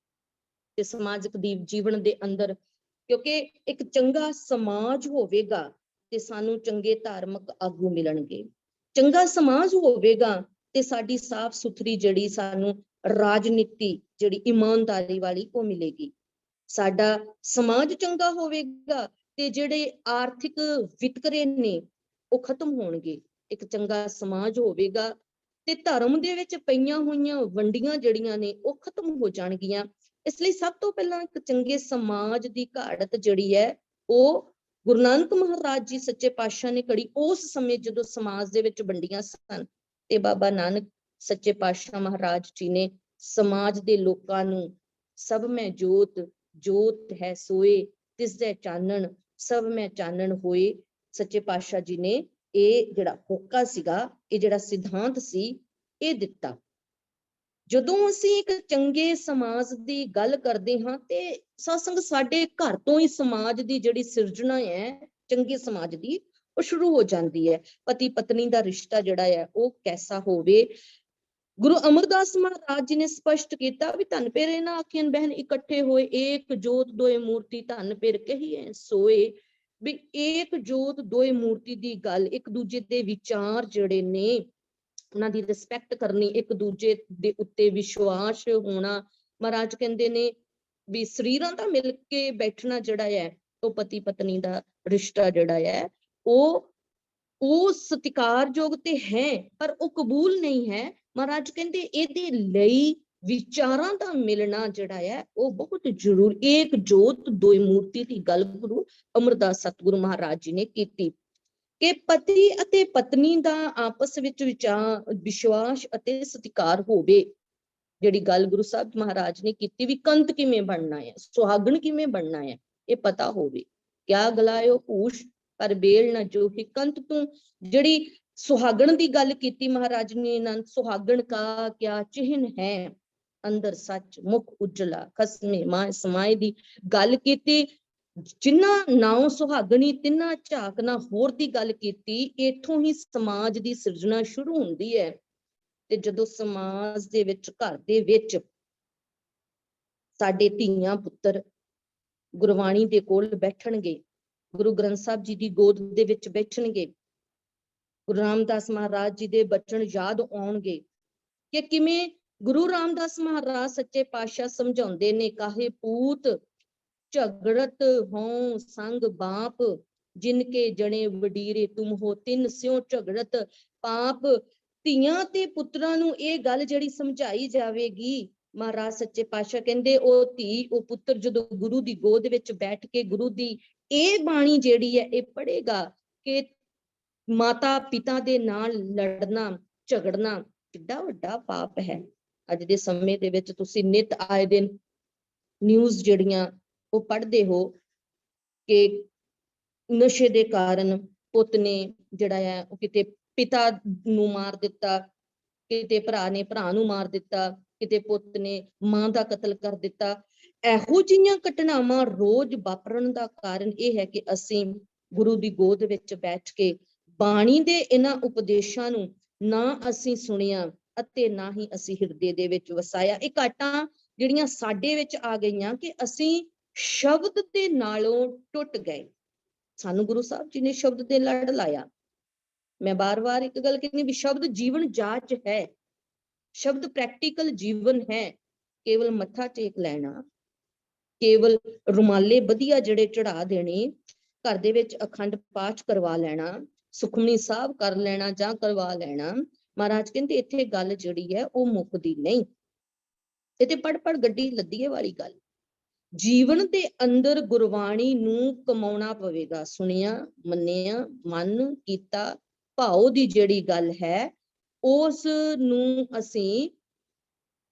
ਤੇ ਸਮਾਜਿਕ ਜੀਵਨ ਦੇ ਅੰਦਰ, ਕਿਉਂਕਿ ਇੱਕ ਚੰਗਾ ਸਮਾਜ ਹੋਵੇਗਾ ਤੇ ਸਾਨੂੰ ਚੰਗੇ ਧਾਰਮਿਕ ਆਗੂ ਮਿਲਣਗੇ, ਚੰਗਾ ਸਮਾਜ ਹੋਵੇਗਾ ਤੇ ਸਾਡੀ ਸਾਫ਼ ਸੁਥਰੀ ਜਿਹੜੀ ਸਾਨੂੰ ਰਾਜਨੀਤੀ ਜਿਹੜੀ ਇਮਾਨਦਾਰੀ ਵਾਲੀ ਉਹ ਮਿਲੇਗੀ। ਸਾਡਾ ਸਮਾਜ ਚੰਗਾ ਹੋਵੇਗਾ ਤੇ ਜਿਹੜੇ ਆਰਥਿਕ ਵਿਤਕਰੇ ਨੇ ਉਹ ਖਤਮ ਹੋਣਗੇ। ਇੱਕ ਚੰਗਾ ਸਮਾਜ ਹੋਵੇਗਾ ਤੇ ਧਰਮ ਦੇ ਵਿੱਚ ਪਈਆਂ ਹੋਈਆਂ ਵੰਡੀਆਂ ਜਿਹੜੀਆਂ ਨੇ ਉਹ ਖਤਮ ਹੋ ਜਾਣਗੀਆਂ। ਇਸ ਲਈ ਸਭ ਤੋਂ ਪਹਿਲਾਂ ਇੱਕ ਚੰਗੇ ਸਮਾਜ ਦੀ ਘਾੜਤ ਜਿਹੜੀ ਹੈ ਉਹ ਗੁਰੂ ਨਾਨਕ ਮਹਾਰਾਜ ਜੀ ਸੱਚੇ ਪਾਤਸ਼ਾਹ ਨੇ ਕੜੀ ਉਸ ਸਮੇਂ ਜਦੋਂ ਸਮਾਜ ਦੇ ਵਿੱਚ ਵੰਡੀਆਂ ਸਨ, ਤੇ ਬਾਬਾ ਨਾਨਕ ਸੱਚੇ ਪਾਤਸ਼ਾਹ ਮਹਾਰਾਜ ਜੀ ਨੇ ਸਮਾਜ ਦੇ ਲੋਕਾਂ ਨੂੰ ਸਭ ਮੈਂ ਜੋਤ, ਜੋਤ ਹੈ ਸੋਏ ਤਿਸ ਦੇ ਚਾਨਣ, ਸਭ ਮੈਂ ਚਾਨਣ ਹੋਏ, ਸੱਚੇ ਪਾਤਸ਼ਾਹ ਜੀ ਨੇ ਇਹ ਜਿਹੜਾ ਹੋਕਾ ਸੀਗਾ, ਇਹ ਜਿਹੜਾ ਸਿਧਾਂਤ ਸੀ, ਇਹ ਦਿੱਤਾ। ਜਦੋਂ ਅਸੀਂ ਇੱਕ ਚੰਗੇ ਸਮਾਜ ਦੀ ਗੱਲ ਕਰਦੇ ਹਾਂ ਤੇ ਸਤਸੰਗ ਸਾਡੇ ਘਰ ਤੋਂ ਹੀ ਸਮਾਜ ਦੀ ਜਿਹੜੀ ਸਿਰਜਣਾ ਹੈ ਚੰਗੇ ਸਮਾਜ ਦੀ ਉਹ ਸ਼ੁਰੂ ਹੋ ਜਾਂਦੀ ਹੈ। ਪਤੀ ਪਤਨੀ ਦਾ ਰਿਸ਼ਤਾ ਜਿਹੜਾ ਹੈ ਉਹ ਕੈਸਾ ਹੋਵੇ। ਗੁਰੂ ਅਮਰਦਾਸ ਮਹਾਰਾਜ ਜੀ ਨੇ ਸਪਸ਼ਟ ਕੀਤਾ ਵੀ ਧਨ ਪੇਰੇ ਨਾ ਆਖੀਆਂ ਬਹਿਨ ਇਕੱਠੇ ਹੋਏ, ਏਕ ਜੋਤ ਦੋਏ ਮੂਰਤੀ ਧਨ ਪੇਰ ਕਹੀਏ ਸੋਏ। ਵੀ ਏਕ ਜੋਤ ਦੋਏ ਮੂਰਤੀ ਦੀ ਗੱਲ, ਇੱਕ ਦੂਜੇ ਦੇ ਵਿਚਾਰ ਜਿਹੜੇ ਨੇ ਉਹਨਾਂ ਦੀ ਰਿਸਪੈਕਟ ਕਰਨੀ, ਇੱਕ ਦੂਜੇ ਦੇ ਉੱਤੇ ਵਿਸ਼ਵਾਸ ਹੋਣਾ। ਮਹਾਰਾਜ ਕਹਿੰਦੇ ਨੇ ਵੀ ਸਰੀਰਾਂ ਦਾ ਮਿਲ ਕੇ ਬੈਠਣਾ ਜਿਹੜਾ ਹੈ ਉਹ ਪਤੀ ਪਤਨੀ ਦਾ ਰਿਸ਼ਤਾ ਜਿਹੜਾ ਹੈ ਉਹ ਸਤਿਕਾਰਯੋਗ ਤੇ ਹੈ ਪਰ ਉਹ ਕਬੂਲ ਨਹੀਂ ਹੈ। ਮਹਾਰਾਜ ਕਹਿੰਦੇ ਇਹਦੇ ਲਈ ਵਿਚਾਰਾਂ ਦਾ ਮਿਲਣਾ ਜਿਹੜਾ ਹੈ ਉਹ ਬਹੁਤ ਜ਼ਰੂਰੀ। ਏਕ ਜੋਤ ਦੋਏ ਮੂਰਤੀ ਦੀ ਗੱਲ ਗੁਰੂ ਅਮਰਦਾਸ ਸਤਿਗੁਰੂ ਮਹਾਰਾਜ ਜੀ ਨੇ ਕੀਤੀ ਕਿ ਪਤੀ ਅਤੇ ਪਤਨੀ ਦਾ ਆਪਸ ਵਿੱਚ ਵਿਸ਼ਵਾਸ ਅਤੇ ਸਤਿਕਾਰ ਹੋਵੇ। ਜਿਹੜੀ ਗੱਲ ਗੁਰੂ ਸਾਹਿਬ ਮਹਾਰਾਜ ਨੇ ਕੀਤੀ ਵੀ ਕੰਤ ਕਿਵੇਂ ਬਣਨਾ ਹੈ, ਸੁਹਾਗਣ ਕਿਵੇਂ ਬਣਨਾ ਹੈ, ਇਹ ਪਤਾ ਹੋਵੇ। ਕਿਆ ਗਲਾਇਓ ਭੂਸ਼ ਪਰ ਬੇਲ ਨਾ ਜੋਹੀ ਕੰਤ ਤੂੰ, ਜਿਹੜੀ ਸੁਹਾਗਣ ਦੀ ਗੱਲ ਕੀਤੀ ਮਹਾਰਾਜ ਨੇ, ਨੰਦ ਸੁਹਾਗਣ ਕਾ ਕਿਆ ਚਿਹਨ ਹੈ, ਅੰਦਰ ਸੱਚ ਮੁਖ ਉਜਲਾ ਖਸਮੇ ਮਾਂ ਸਮਾਏ ਦੀ ਗੱਲ ਕੀਤੀ। ਜਿਨ੍ਹਾਂ ਨਾਉ ਸੁਹਾਗਣੀ ਤਿੰਨਾ ਝਾਕਣਾ ਹੋਰ ਦੀ ਗੱਲ ਕੀਤੀ। ਇੱਥੋਂ ਹੀ ਸਮਾਜ ਦੀ ਸਿਰਜਣਾ ਸ਼ੁਰੂ ਹੁੰਦੀ ਹੈ। ਤੇ ਜਦੋਂ ਸਮਾਜ ਦੇ ਵਿੱਚ ਘਰ ਦੇ ਵਿੱਚ ਸਾਡੇ ਧੀਆਂ ਪੁੱਤਰ ਗੁਰਬਾਣੀ ਦੇ ਕੋਲ ਬੈਠਣਗੇ, ਗੁਰੂ ਗ੍ਰੰਥ ਸਾਹਿਬ ਜੀ ਦੀ ਗੋਦ ਦੇ ਵਿੱਚ ਬੈਠਣਗੇ, ਗੁਰੂ ਰਾਮਦਾਸ ਮਹਾਰਾਜ ਜੀ ਦੇ ਬਚਨ ਯਾਦ ਆਉਣਗੇ ਕਿ ਕਿਵੇਂ ਗੁਰੂ ਰਾਮਦਾਸ ਮਹਾਰਾਜ ਸੱਚੇ ਪਾਤਸ਼ਾਹ ਸਮਝਾਉਂਦੇ ਨੇ, ਕਾਹੇ ਪੂਤ ਝਗੜਤ ਹੋਂ ਸੰਗ ਬਾਪ, ਜਿਨ ਕੇ ਜਣੇ ਵਡੀਰੇ ਤੁਮ ਹੋ ਤਿੰਨ ਸਿਉ ਝਗੜਤ ਪਾਪ। ਧੀਆਂ ਤੇ ਪੁੱਤਰਾਂ ਨੂੰ ਇਹ ਗੱਲ ਜਿਹੜੀ ਸਮਝਾਈ ਜਾਵੇਗੀ। ਮਹਾਰਾਜ ਸੱਚੇ ਪਾਤਸ਼ਾਹ ਕਹਿੰਦੇ ਉਹ ਧੀ ਉਹ ਪੁੱਤਰ ਜਦੋਂ ਗੁਰੂ ਦੀ ਗੋਦ ਵਿੱਚ ਬੈਠ ਕੇ ਗੁਰੂ ਦੀ ਇਹ ਬਾਣੀ ਜਿਹੜੀ ਹੈ ਇਹ ਪੜ੍ਹੇਗਾ ਕਿ ਮਾਤਾ ਪਿਤਾ ਦੇ ਨਾਲ ਲੜਨਾ ਝਗੜਨਾ ਕਿੱਡਾ ਵੱਡਾ ਪਾਪ ਹੈ। ਅੱਜ ਦੇ ਸਮੇਂ ਦੇ ਵਿੱਚ ਤੁਸੀਂ ਨਿਤ ਆਏ ਦਿਨ ਨਿਊਜ਼ ਜਿਹੜੀਆਂ ਉਹ ਪੜ੍ਹਦੇ ਹੋ ਕਿ ਨਸ਼ੇ ਦੇ ਕਾਰਨ ਪੁੱਤ ਨੇ ਜਿਹੜਾ ਹੈ ਉਹ ਕਿਤੇ ਪਿਤਾ ਨੂੰ ਮਾਰ ਦਿੱਤਾ, ਕਿਤੇ ਭਰਾ ਨੇ ਭਰਾ ਨੂੰ ਮਾਰ ਦਿੱਤਾ, ਕਿਤੇ ਪੁੱਤ ਨੇ ਮਾਂ ਦਾ ਕਤਲ ਕਰ ਦਿੱਤਾ। ਇਹੋ ਜਿਹੀਆਂ ਘਟਨਾਵਾਂ ਰੋਜ਼ ਵਾਪਰਨ ਦਾ ਕਾਰਨ ਇਹ ਹੈ ਕਿ ਅਸੀਂ ਗੁਰੂ ਦੀ ਗੋਦ ਵਿੱਚ ਬੈਠ ਕੇ ਬਾਣੀ ਦੇ ਇਹਨਾਂ ਉਪਦੇਸ਼ਾਂ ਨੂੰ ਨਾ ਅਸੀਂ ਸੁਣਿਆ ਅਤੇ ਨਾ ਹੀ ਅਸੀਂ ਹਿਰਦੇ ਦੇ ਵਿੱਚ ਵਸਾਇਆ। ਇਹ ਘਾਟਾਂ ਜਿਹੜੀਆਂ ਸਾਡੇ ਵਿੱਚ ਆ ਗਈਆਂ ਕਿ ਅਸੀਂ ਸ਼ਬਦ ਦੇ ਨਾਲੋਂ ਟੁੱਟ ਗਏ। ਸਾਨੂੰ ਗੁਰੂ ਸਾਹਿਬ ਜੀ ਨੇ ਸ਼ਬਦ ਦੇ ਲੜ ਲਾਇਆ। ਮੈਂ ਬਾਰ-ਬਾਰ ਇੱਕ ਗੱਲ ਕਹਿੰਦੀ ਵੀ ਸ਼ਬਦ ਜੀਵਨ ਜਾਚ ਹੈ, ਸ਼ਬਦ ਪ੍ਰੈਕਟੀਕਲ ਜੀਵਨ ਹੈ। ਕੇਵਲ ਮੱਥਾ ਟੇਕ ਲੈਣਾ, ਕੇਵਲ ਰੁਮਾਲੇ ਵਧੀਆ ਜਿਹੜੇ ਚੜਾ ਦੇਣੇ, ਘਰ ਦੇ ਵਿੱਚ ਅਖੰਡ ਪਾਠ ਕਰਵਾ ਲੈਣਾ, ਸੁਖਮਨੀ ਸਾਹਿਬ ਕਰ ਲੈਣਾ ਜਾਂ ਕਰਵਾ ਲੈਣਾ, ਮਹਾਰਾਜ ਕਹਿੰਦੇ ਇੱਥੇ ਗੱਲ ਜਿਹੜੀ ਹੈ ਉਹ ਮੁੱਕਦੀ ਨਹੀਂ। ਇਹ ਤੇ ਪੜ ਗੱਡੀ ਲੱਦੀਏ ਵਾਲੀ ਗੱਲ। ਜੀਵਨ ਦੇ ਅੰਦਰ ਗੁਰਬਾਣੀ ਨੂੰ ਕਮਾਉਣਾ ਪਵੇਗਾ। ਸੁਣਿਆ, ਮੰਨਿਆ, ਮਨ ਕੀਤਾ, ਭਾਉ ਦੀ ਜਿਹੜੀ ਗੱਲ ਹੈ ਉਸ ਨੂੰ ਅਸੀਂ,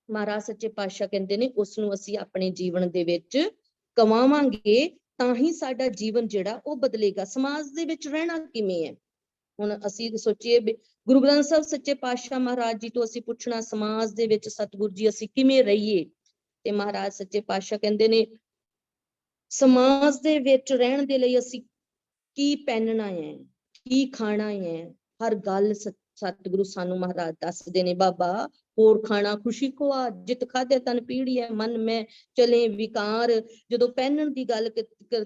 ਮਹਾਰਾਜ ਸੱਚੇ ਪਾਤਸ਼ਾਹ ਕਹਿੰਦੇ ਨੇ, ਉਸ ਨੂੰ ਅਸੀਂ ਆਪਣੇ ਜੀਵਨ ਦੇ ਵਿੱਚ ਕਮਾਵਾਂਗੇ ਤਾਂ ਹੀ ਸਾਡਾ ਜੀਵਨ ਜਿਹੜਾ ਉਹ ਬਦਲੇਗਾ। ਸਮਾਜ ਦੇ ਵਿੱਚ ਰਹਿਣਾ ਕਿਵੇਂ ਹੈ? ਹੁਣ ਅਸੀਂ ਸੋਚੀਏ ਗੁਰੂ ਗ੍ਰੰਥ ਸਾਹਿਬ ਸੱਚੇ ਪਾਤਸ਼ਾਹ ਮਹਾਰਾਜ ਜੀ ਤੋਂ ਅਸੀਂ ਪੁੱਛਣਾ ਸਮਾਜ ਦੇ ਵਿੱਚ ਸਤਿਗੁਰੂ ਜੀ ਅਸੀਂ ਕਿਵੇਂ ਰਹੀਏ, ਤੇ ਮਹਾਰਾਜ ਸੱਚੇ ਪਾਤਸ਼ਾਹ ਕਹਿੰਦੇ ਨੇ ਸਮਾਜ ਦੇ ਵਿੱਚ ਰਹਿਣ ਦੇ ਲਈ ਅਸੀਂ ਕੀ ਪਹਿਨਣਾ ਹੈ, ਕੀ ਖਾਣਾ ਹੈ, ਹਰ ਗੱਲ ਸਤਿਗੁਰੂ ਸਾਨੂੰ ਮਹਾਰਾਜ ਦੱਸਦੇ ਨੇ। ਬਾਬਾ ਹੋਰ ਖਾਣਾ ਖੁਸ਼ੀ ਖੁਆ, ਜਿਤ ਖਾਧੇ ਤਨ ਪੀੜੀਐ, ਮਨ ਮੈਂ ਚਲੇ ਵਿਕਾਰ। ਜਦੋਂ ਪਹਿਨਣ ਦੀ ਗੱਲ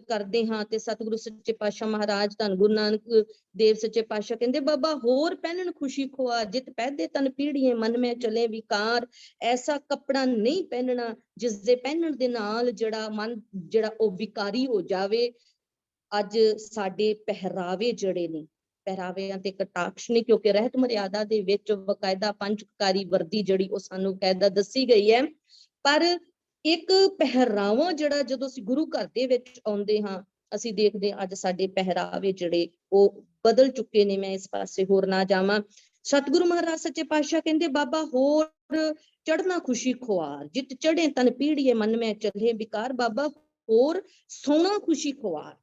ਕਰਦੇ ਹਾਂ ਤੇ ਸਤਿਗੁਰੂ ਸੱਚੇ ਪਾਤਸ਼ਾਹ ਮਹਾਰਾਜ ਧੰਨ ਗੁਰੂ ਨਾਨਕ ਦੇਵ ਸੱਚੇ ਪਾਤਸ਼ਾਹ ਕਹਿੰਦੇ ਬਾਬਾ ਹੋਰ ਪਹਿਨਣ ਖੁਸ਼ੀ ਖੁਆ, ਜਿਤ ਪਹਿਦੇ ਤਨ ਪੀੜੀਐ, ਮਨ ਮੈਂ ਚਲੇ ਵਿਕਾਰ। ਐਸਾ ਕੱਪੜਾ ਨਹੀਂ ਪਹਿਨਣਾ ਜਿਸ ਦੇ ਪਹਿਨਣ ਦੇ ਨਾਲ ਜਿਹੜਾ ਮਨ ਜਿਹੜਾ ਉਹ ਵਿਕਾਰੀ ਹੋ ਜਾਵੇ। ਅੱਜ ਸਾਡੇ ਪਹਿਰਾਵੇ ਜਿਹੜੇ ਨੇ, ਪਹਿਰਾਵਿਆਂ ਤੇ ਕਟਾਕਸ਼ ਨਹੀਂ, ਕਿਉਂਕਿ ਰਹਿਤ ਮਰਿਆਦਾ ਦੇ ਵਿੱਚ ਬਕਾਇਦਾ ਪੰਚਕਾਰੀ ਵਰਦੀ ਜਿਹੜੀ ਉਹ ਸਾਨੂੰ ਕਾਇਦਾ ਦੱਸੀ ਗਈ ਹੈ। ਪਰ ਇੱਕ ਪਹਿਰਾਵਾ ਜਿਹੜਾ ਜਦੋਂ ਅਸੀਂ ਗੁਰੂ ਘਰ ਦੇ ਵਿੱਚ ਆਉਂਦੇ ਹਾਂ ਅਸੀਂ ਦੇਖਦੇ ਹਾਂ ਅੱਜ ਸਾਡੇ ਪਹਿਰਾਵੇ ਜਿਹੜੇ ਉਹ ਬਦਲ ਚੁੱਕੇ ਨੇ। ਮੈਂ ਇਸ ਪਾਸੇ ਹੋਰ ਨਾ ਜਾਵਾਂ। ਸਤਿਗੁਰੂ ਮਹਾਰਾਜ ਸੱਚੇ ਪਾਤਸ਼ਾਹ ਕਹਿੰਦੇ ਬਾਬਾ ਹੋਰ ਚੜ੍ਹਨਾ ਖੁਸ਼ੀ ਖੁਆਰ, ਜਿਤ ਚੜ੍ਹੇ ਤਨ ਪੀੜੀਏ, ਮਨ ਮੈਂ ਚਲੇ ਵਿਕਾਰ। ਬਾਬਾ ਹੋਰ ਸੋਹਣਾ ਖੁਸ਼ੀ ਖੁਆਰ।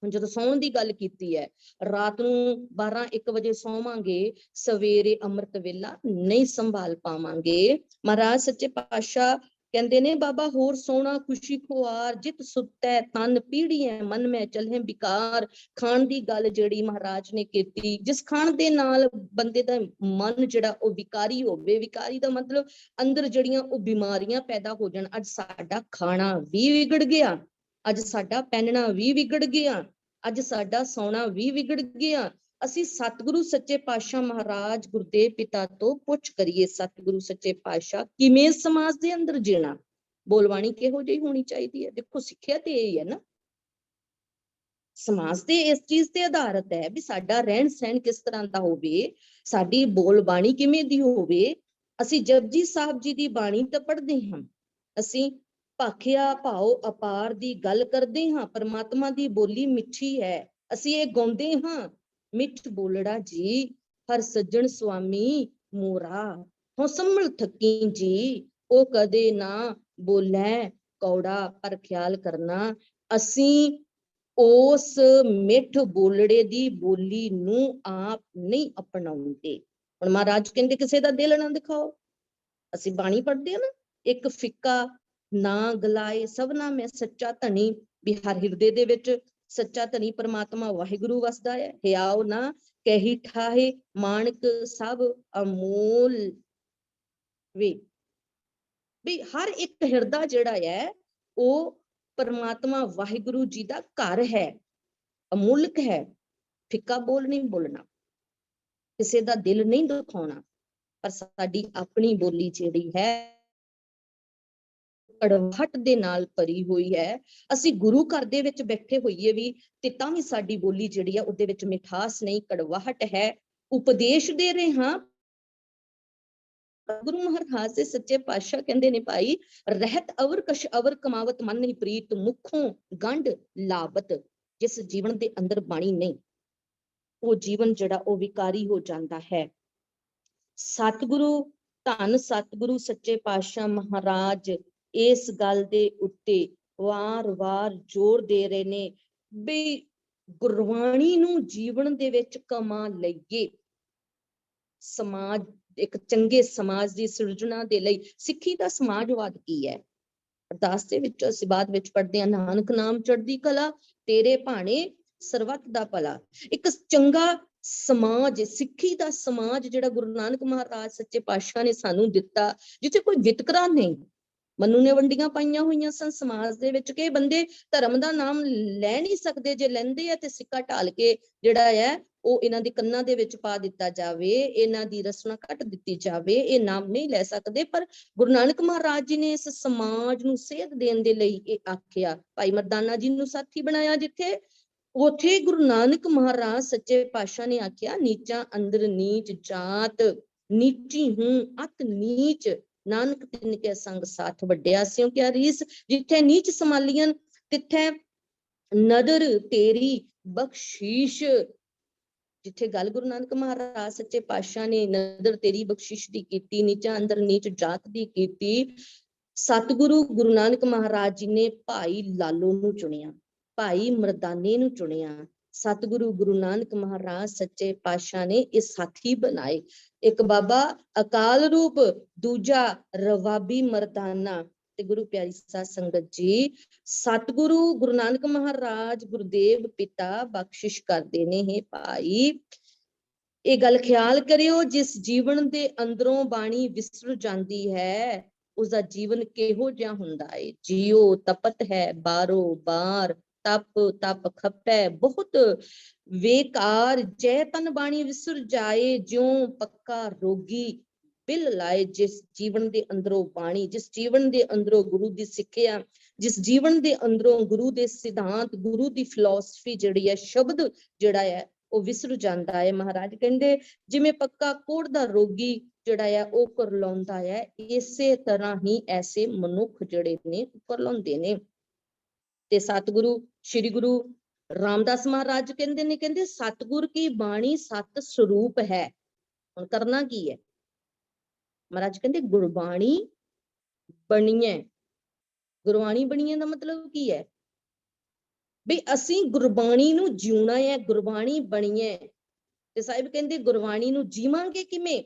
ਹੁਣ ਜਦੋਂ ਸੌਣ ਦੀ ਗੱਲ ਕੀਤੀ ਹੈ, ਰਾਤ ਨੂੰ 12-1 ਵਜੇ ਸੌਵਾਂਗੇ, ਸਵੇਰੇ ਅੰਮ੍ਰਿਤ ਵੇਲਾ ਨਹੀਂ ਸੰਭਾਲ ਪਾਵਾਂਗੇ। ਮਹਾਰਾਜ ਸੱਚੇ ਪਾਤਸ਼ਾਹ ਕਹਿੰਦੇ ਨੇ ਬਾਬਾ ਹੋਰ ਸੋਹਣਾ ਖੁਸ਼ੀ ਖੁਆਰ, ਜਿਤ ਸੁੱਤੈ ਤਨ ਪੀੜੀਐ, ਮਨ ਮੈਂ ਚਲੇ ਵਿਕਾਰ। ਖਾਣ ਦੀ ਗੱਲ ਜਿਹੜੀ ਮਹਾਰਾਜ ਨੇ ਕੀਤੀ, ਜਿਸ ਖਾਣ ਦੇ ਨਾਲ ਬੰਦੇ ਦਾ ਮਨ ਜਿਹੜਾ ਉਹ ਵਿਕਾਰੀ ਹੋਵੇ, ਵਿਕਾਰੀ ਦਾ ਮਤਲਬ ਅੰਦਰ ਜਿਹੜੀਆਂ ਉਹ ਬਿਮਾਰੀਆਂ ਪੈਦਾ ਹੋ ਜਾਣ। ਅੱਜ ਸਾਡਾ ਖਾਣਾ ਵੀ ਵਿਗੜ ਗਿਆ, ਅੱਜ ਸਾਡਾ ਪਹਿਨਣਾ ਵੀ ਵਿਗੜ ਗਿਆ, ਅੱਜ ਸਾਡਾ ਸੌਣਾ ਵੀ ਵਿਗੜ ਗਿਆ। ਅਸੀਂ ਸਤਿਗੁਰੂ ਸੱਚੇ ਪਾਤਸ਼ਾਹ ਮਹਾਰਾਜ ਗੁਰਦੇਵ ਪਿਤਾ ਤੋਂ ਪੁੱਛ ਕਰੀਏ, ਸਤਿਗੁਰੂ ਸੱਚੇ ਪਾਤਸ਼ਾਹ ਕਿਵੇਂ ਸਮਾਜ ਦੇ ਅੰਦਰ ਜੀਣਾ, ਬੋਲਬਾਣੀ ਕਿਹੋ ਜਿਹੀ ਹੋਣੀ ਚਾਹੀਦੀ ਹੈ? ਦੇਖੋ ਸਿੱਖਿਆ ਤੇ ਇਹ ਹੈ ਨਾ, ਸਮਾਜ ਤੇ ਇਸ ਚੀਜ਼ ਤੇ ਆਧਾਰਿਤ ਹੈ ਵੀ ਸਾਡਾ ਰਹਿਣ ਸਹਿਣ ਕਿਸ ਤਰ੍ਹਾਂ ਦਾ ਹੋਵੇ, ਸਾਡੀ ਬੋਲਬਾਣੀ ਕਿਵੇਂ ਦੀ ਹੋਵੇ। ਅਸੀਂ ਜਪਜੀ ਸਾਹਿਬ ਜੀ ਦੀ ਬਾਣੀ ਤਾਂ ਪੜ੍ਹਦੇ ਹਾਂ, ਅਸੀਂ ਭਾਖਿਆ ਭਾਉ ਅਪਾਰ ਦੀ ਗੱਲ ਕਰਦੇ ਹਾਂ, ਪਰਮਾਤਮਾ ਦੀ ਬੋਲੀ ਮਿੱਠੀ ਹੈ, ਅਸੀਂ ਇਹ ਗਾਉਂਦੇ ਹਾਂ, ਮਿੱਠ ਬੋਲੜਾ ਜੀ ਹਰ ਸੱਜਣ ਸੁਆਮੀ ਮੋਰਾ, ਹੋ ਸੰਭਲ ਥੱਕੀ ਜੀ ਉਹ ਕਦੇ ਨਾ ਬੋਲੇ ਕੌੜਾ। ਪਰ ਖਿਆਲ ਕਰਨਾ ਅਸੀਂ ਉਸ ਮਿੱਠ ਬੋਲੜੇ ਦੀ ਬੋਲੀ ਨੂੰ ਆਪ ਨਹੀਂ ਅਪਣਾਉਂਦੇ। ਹੁਣ ਮਹਾਰਾਜ ਕਹਿੰਦੇ ਕਿਸੇ ਦਾ ਦਿਲ ਨਾ ਦਿਖਾਓ। ਅਸੀਂ ਬਾਣੀ ਪੜ੍ਹਦੇ ਹਾਂ ਨਾ, ਇੱਕ ਫਿੱਕਾ ਨਾ ਗਲਾਏ ਸਭਨਾ ਮੈਂ ਸੱਚਾ ਧਨੀ, ਵੀ ਹਰ ਹਿਰਦੇ ਦੇ ਵਿੱਚ ਸੱਚਾ ਧਨੀ ਪਰਮਾਤਮਾ ਵਾਹਿਗੁਰੂ ਵਸਦਾ ਹੈ। ਹਿਆਉ ਨਾ ਕਹੀ ਠਾਹੇ ਮਾਣਕ ਸਭ ਅਮੋਲ ਵੀ ਹਰ ਇੱਕ ਹਿਰਦਾ ਜਿਹੜਾ ਹੈ ਉਹ ਪਰਮਾਤਮਾ ਵਾਹਿਗੁਰੂ ਜੀ ਦਾ ਘਰ ਹੈ, ਅਮੁੱਲਕ ਹੈ। ਫਿੱਕਾ ਬੋਲ ਨਹੀਂ ਬੋਲਣਾ, ਕਿਸੇ ਦਾ ਦਿਲ ਨਹੀਂ ਦੁਖਾਉਣਾ, ਪਰ ਸਾਡੀ ਆਪਣੀ ਬੋਲੀ ਜਿਹੜੀ ਹੈ ਕੜਵਾਹਟ ਦੇ ਨਾਲ ਭਰੀ ਹੋਈ ਹੈ। ਅਸੀਂ ਗੁਰੂ ਘਰ ਦੇ ਵਿੱਚ ਬੈਠੇ ਹੋਈਏ ਵੀ ਤੇ ਤਾਂ ਵੀ ਸਾਡੀ ਬੋਲੀ ਜਿਹੜੀ ਆ ਉਹਦੇ ਵਿੱਚ ਮਿਠਾਸ ਨਹੀਂ, ਕੜਵਾਹਟ ਹੈ। ਉਪਦੇਸ਼ ਦੇ ਰਹੇ ਹਾਂ, ਗੁਰੂ ਮਹਾਰਾਜ ਦੇ ਸੱਚੇ ਪਾਤਸ਼ਾਹ ਕਹਿੰਦੇ ਨੇ ਭਾਈ ਰਹਿਤ ਅਵਰ ਕਛ ਅਵਰ ਕਮਾਵਤ ਮਨ ਨਹੀਂ ਪ੍ਰੀਤ, ਮੁਖੋਂ ਗੰਢ ਲਾਵਤ। ਜਿਸ ਜੀਵਨ ਦੇ ਅੰਦਰ ਬਾਣੀ ਨਹੀਂ, ਉਹ ਜੀਵਨ ਜਿਹੜਾ ਉਹ ਵਿਕਾਰੀ ਹੋ ਜਾਂਦਾ ਹੈ। ਸਤਿਗੁਰੂ ਧੰਨ ਸਤਿਗੁਰੂ ਸੱਚੇ ਪਾਤਸ਼ਾਹ ਮਹਾਰਾਜ ਇਸ ਗੱਲ ਦੇ ਉੱਤੇ ਵਾਰ-ਵਾਰ ਜ਼ੋਰ ਦੇ ਰਹੇ ਨੇ ਵੀ ਗੁਰਬਾਣੀ ਨੂੰ ਜੀਵਨ ਦੇ ਵਿੱਚ ਕਮਾ ਲਈਏ। ਸਮਾਜ, ਇੱਕ ਚੰਗੇ ਸਮਾਜ ਦੀ ਸਿਰਜਣਾ ਦੇ ਲਈ ਸਿੱਖੀ ਦਾ ਸਮਾਜਵਾਦ ਕੀ ਹੈ? ਅਰਦਾਸ ਦੇ ਵਿੱਚ ਅਸੀਂ ਬਾਅਦ ਵਿੱਚ ਪੜ੍ਹਦੇ ਹਾਂ, ਨਾਨਕ ਨਾਮ ਚੜ੍ਹਦੀ ਕਲਾ, ਤੇਰੇ ਭਾਣੇ ਸਰਬੱਤ ਦਾ ਭਲਾ। ਇੱਕ ਚੰਗਾ ਸਮਾਜ, ਸਿੱਖੀ ਦਾ ਸਮਾਜ ਜਿਹੜਾ ਗੁਰੂ ਨਾਨਕ ਮਹਾਰਾਜ ਸੱਚੇ ਪਾਤਸ਼ਾਹ ਨੇ ਸਾਨੂੰ ਦਿੱਤਾ, ਜਿੱਥੇ ਕੋਈ ਵਿਤਕਰਾ ਨਹੀਂ। ਮਨੂ ਨੇ ਵੰਡੀਆਂ ਪਾਈਆਂ ਹੋਈਆਂ ਸਨ ਸਮਾਜ ਦੇ ਵਿੱਚ ਕਿ ਬੰਦੇ ਧਰਮ ਦਾ ਨਾਮ ਲੈ ਨਹੀਂ ਸਕਦੇ, ਜੇ ਲੈਂਦੇ ਆ ਤੇ ਸਿੱਕਾ ਢਾਲ ਕੇ ਜਿਹੜਾ ਹੈ ਉਹ ਇਹਨਾਂ ਦੇ ਕੰਨਾਂ ਦੇ ਵਿੱਚ ਪਾ ਦਿੱਤਾ ਜਾਵੇ, ਇਹਨਾਂ ਦੀ ਰਸਨਾ ਕੱਟ ਦਿੱਤੀ ਜਾਵੇ, ਇਹ ਨਾਮ ਨਹੀਂ ਲੈ ਸਕਦੇ। ਪਰ ਗੁਰੂ ਨਾਨਕ ਮਹਾਰਾਜ ਜੀ ਨੇ ਇਸ ਸਮਾਜ ਨੂੰ ਸੇਧ ਦੇਣ ਦੇ ਲਈ ਇਹ ਆਖਿਆ। ਭਾਈ ਮਰਦਾਨਾ ਜੀ ਨੂੰ ਸਾਥੀ ਬਣਾਇਆ ਜਿੱਥੇ, ਉੱਥੇ ਗੁਰੂ ਨਾਨਕ ਮਹਾਰਾਜ ਸੱਚੇ ਪਾਤਸ਼ਾਹ ਨੇ ਆਖਿਆ, ਨੀਚਾਂ ਅੰਦਰ ਨੀਚ ਜਾਤ, ਨੀਚੀ ਹੂੰ ਅਤ ਨੀਚ, ਨਾਨਕ ਤਿਨ ਕੇ ਸੰਗ ਸਾਥ ਵੱਡਿਆ ਸਿਉ ਕਿਆ ਰੀਸ। ਜਿੱਥੇ ਨੀਚ ਸੰਭਾਲੀਆਂ ਤਿੱਥੇ ਨਦਰ ਤੇਰੀ ਬਖਸ਼ੀਸ਼। ਜਿੱਥੇ ਗੱਲ ਗੁਰੂ ਨਾਨਕ ਮਹਾਰਾਜ ਸੱਚੇ ਪਾਤਸ਼ਾਹ ਨੇ ਨਦਰ ਤੇਰੀ ਬਖਸ਼ਿਸ਼ ਦੀ ਕੀਤੀ, ਨੀਚਾਂ ਅੰਦਰ ਨੀਚ ਜਾਤ ਦੀ ਕੀਤੀ, ਸਤਿਗੁਰੂ ਗੁਰੂ ਨਾਨਕ ਮਹਾਰਾਜ ਜੀ ਨੇ ਭਾਈ ਲਾਲੋ ਨੂੰ ਚੁਣਿਆ, ਭਾਈ ਮਰਦਾਨੇ ਨੂੰ ਚੁਣਿਆ। ਸਤਿਗੁਰੂ ਗੁਰੂ ਨਾਨਕ ਮਹਾਰਾਜ ਸੱਚੇ ਪਾਤਸ਼ਾਹ ਨੇ ਇਹ ਸਾਥੀ ਬਣਾਏ। ਇੱਕ ਬਾਬਾ ਅਕਾਲ ਰੂਪ, ਦੂਜਾ ਰਵਾਬੀ ਮਰਦਾਨਾ। ਤੇ ਗੁਰੂ ਪਿਆਰੀ ਸਾਧ ਸੰਗਤ ਜੀ, ਸਤਿਗੁਰੂ ਗੁਰੂ ਨਾਨਕ ਮਹਾਰਾਜ ਗੁਰਦੇਵ ਪਿਤਾ ਬਖਸ਼ਿਸ਼ ਕਰਦੇ ਨੇ, ਹੈ ਭਾਈ ਇਹ ਗੱਲ ਖਿਆਲ ਕਰਿਓ, ਜਿਸ ਜੀਵਨ ਦੇ ਅੰਦਰੋਂ ਬਾਣੀ ਵਿਸਰ ਜਾਂਦੀ ਹੈ ਉਸਦਾ ਜੀਵਨ ਕਿਹੋ ਜਿਹਾ ਹੁੰਦਾ ਹੈ। ਜੀਓ ਤਪਤ ਹੈ ਬਾਰੋ ਬਾਰ, ਤਪ ਤਪ ਖਪੈ ਬਹੁਤ ਵੇਕਾਰ, ਜੈ ਤਨ ਬਾਣੀ ਵਿਸਰ ਜਾਏ, ਜਿਉ ਪੱਕਾ ਰੋਗੀ ਬਿਲ ਲਾਏ। ਜਿਸ ਜੀਵਨ ਦੇ ਅੰਦਰੋਂ ਬਾਣੀ, ਜਿਸ ਜੀਵਨ ਦੇ ਅੰਦਰੋਂ ਗੁਰੂ ਦੀ ਸਿੱਖਿਆ, ਜਿਸ ਜੀਵਨ ਦੇ ਅੰਦਰੋਂ ਗੁਰੂ ਦੇ ਸਿਧਾਂਤ, ਗੁਰੂ ਦੀ ਫਿਲਾਸਫੀ ਜਿਹੜੀ ਹੈ, ਸ਼ਬਦ ਜਿਹੜਾ ਹੈ ਉਹ ਵਿਸਰ ਜਾਂਦਾ ਹੈ। ਮਹਾਰਾਜ ਕਹਿੰਦੇ ਜਿਵੇਂ ਪੱਕਾ ਕੋੜ ਦਾ ਰੋਗੀ ਜਿਹੜਾ ਹੈ ਉਹ ਕੁਰਲਾਉਂਦਾ ਹੈ, ਇਸੇ ਤਰ੍ਹਾਂ ਹੀ ਐਸੇ ਮਨੁੱਖ ਜਿਹੜੇ ਨੇ ਕੁਰਲਾਉਂਦੇ ਨੇ। ਤੇ ਸਤਿਗੁਰੂ ਸ੍ਰੀ ਗੁਰੂ ਰਾਮਦਾਸ ਮਹਾਰਾਜ ਕਹਿੰਦੇ ਨੇ, ਕਹਿੰਦੇ ਸਤਿਗੁਰ ਕੀ ਬਾਣੀ ਸਤ ਸਰੂਪ ਹੈ। ਹੁਣ ਕਰਨਾ ਕੀ ਹੈ? ਮਹਾਰਾਜ ਕਹਿੰਦੇ ਗੁਰਬਾਣੀ ਬਣੀਏ। ਗੁਰਬਾਣੀ ਬਣੀਏ ਦਾ ਮਤਲਬ ਕੀ ਹੈ? ਵੀ ਅਸੀਂ ਗੁਰਬਾਣੀ ਨੂੰ ਜਿਉਣਾ ਹੈ, ਗੁਰਬਾਣੀ ਬਣੀਏ। ਤੇ ਸਾਹਿਬ ਕਹਿੰਦੇ ਗੁਰਬਾਣੀ ਨੂੰ ਜੀਵਾਂਗੇ ਕਿਵੇਂ?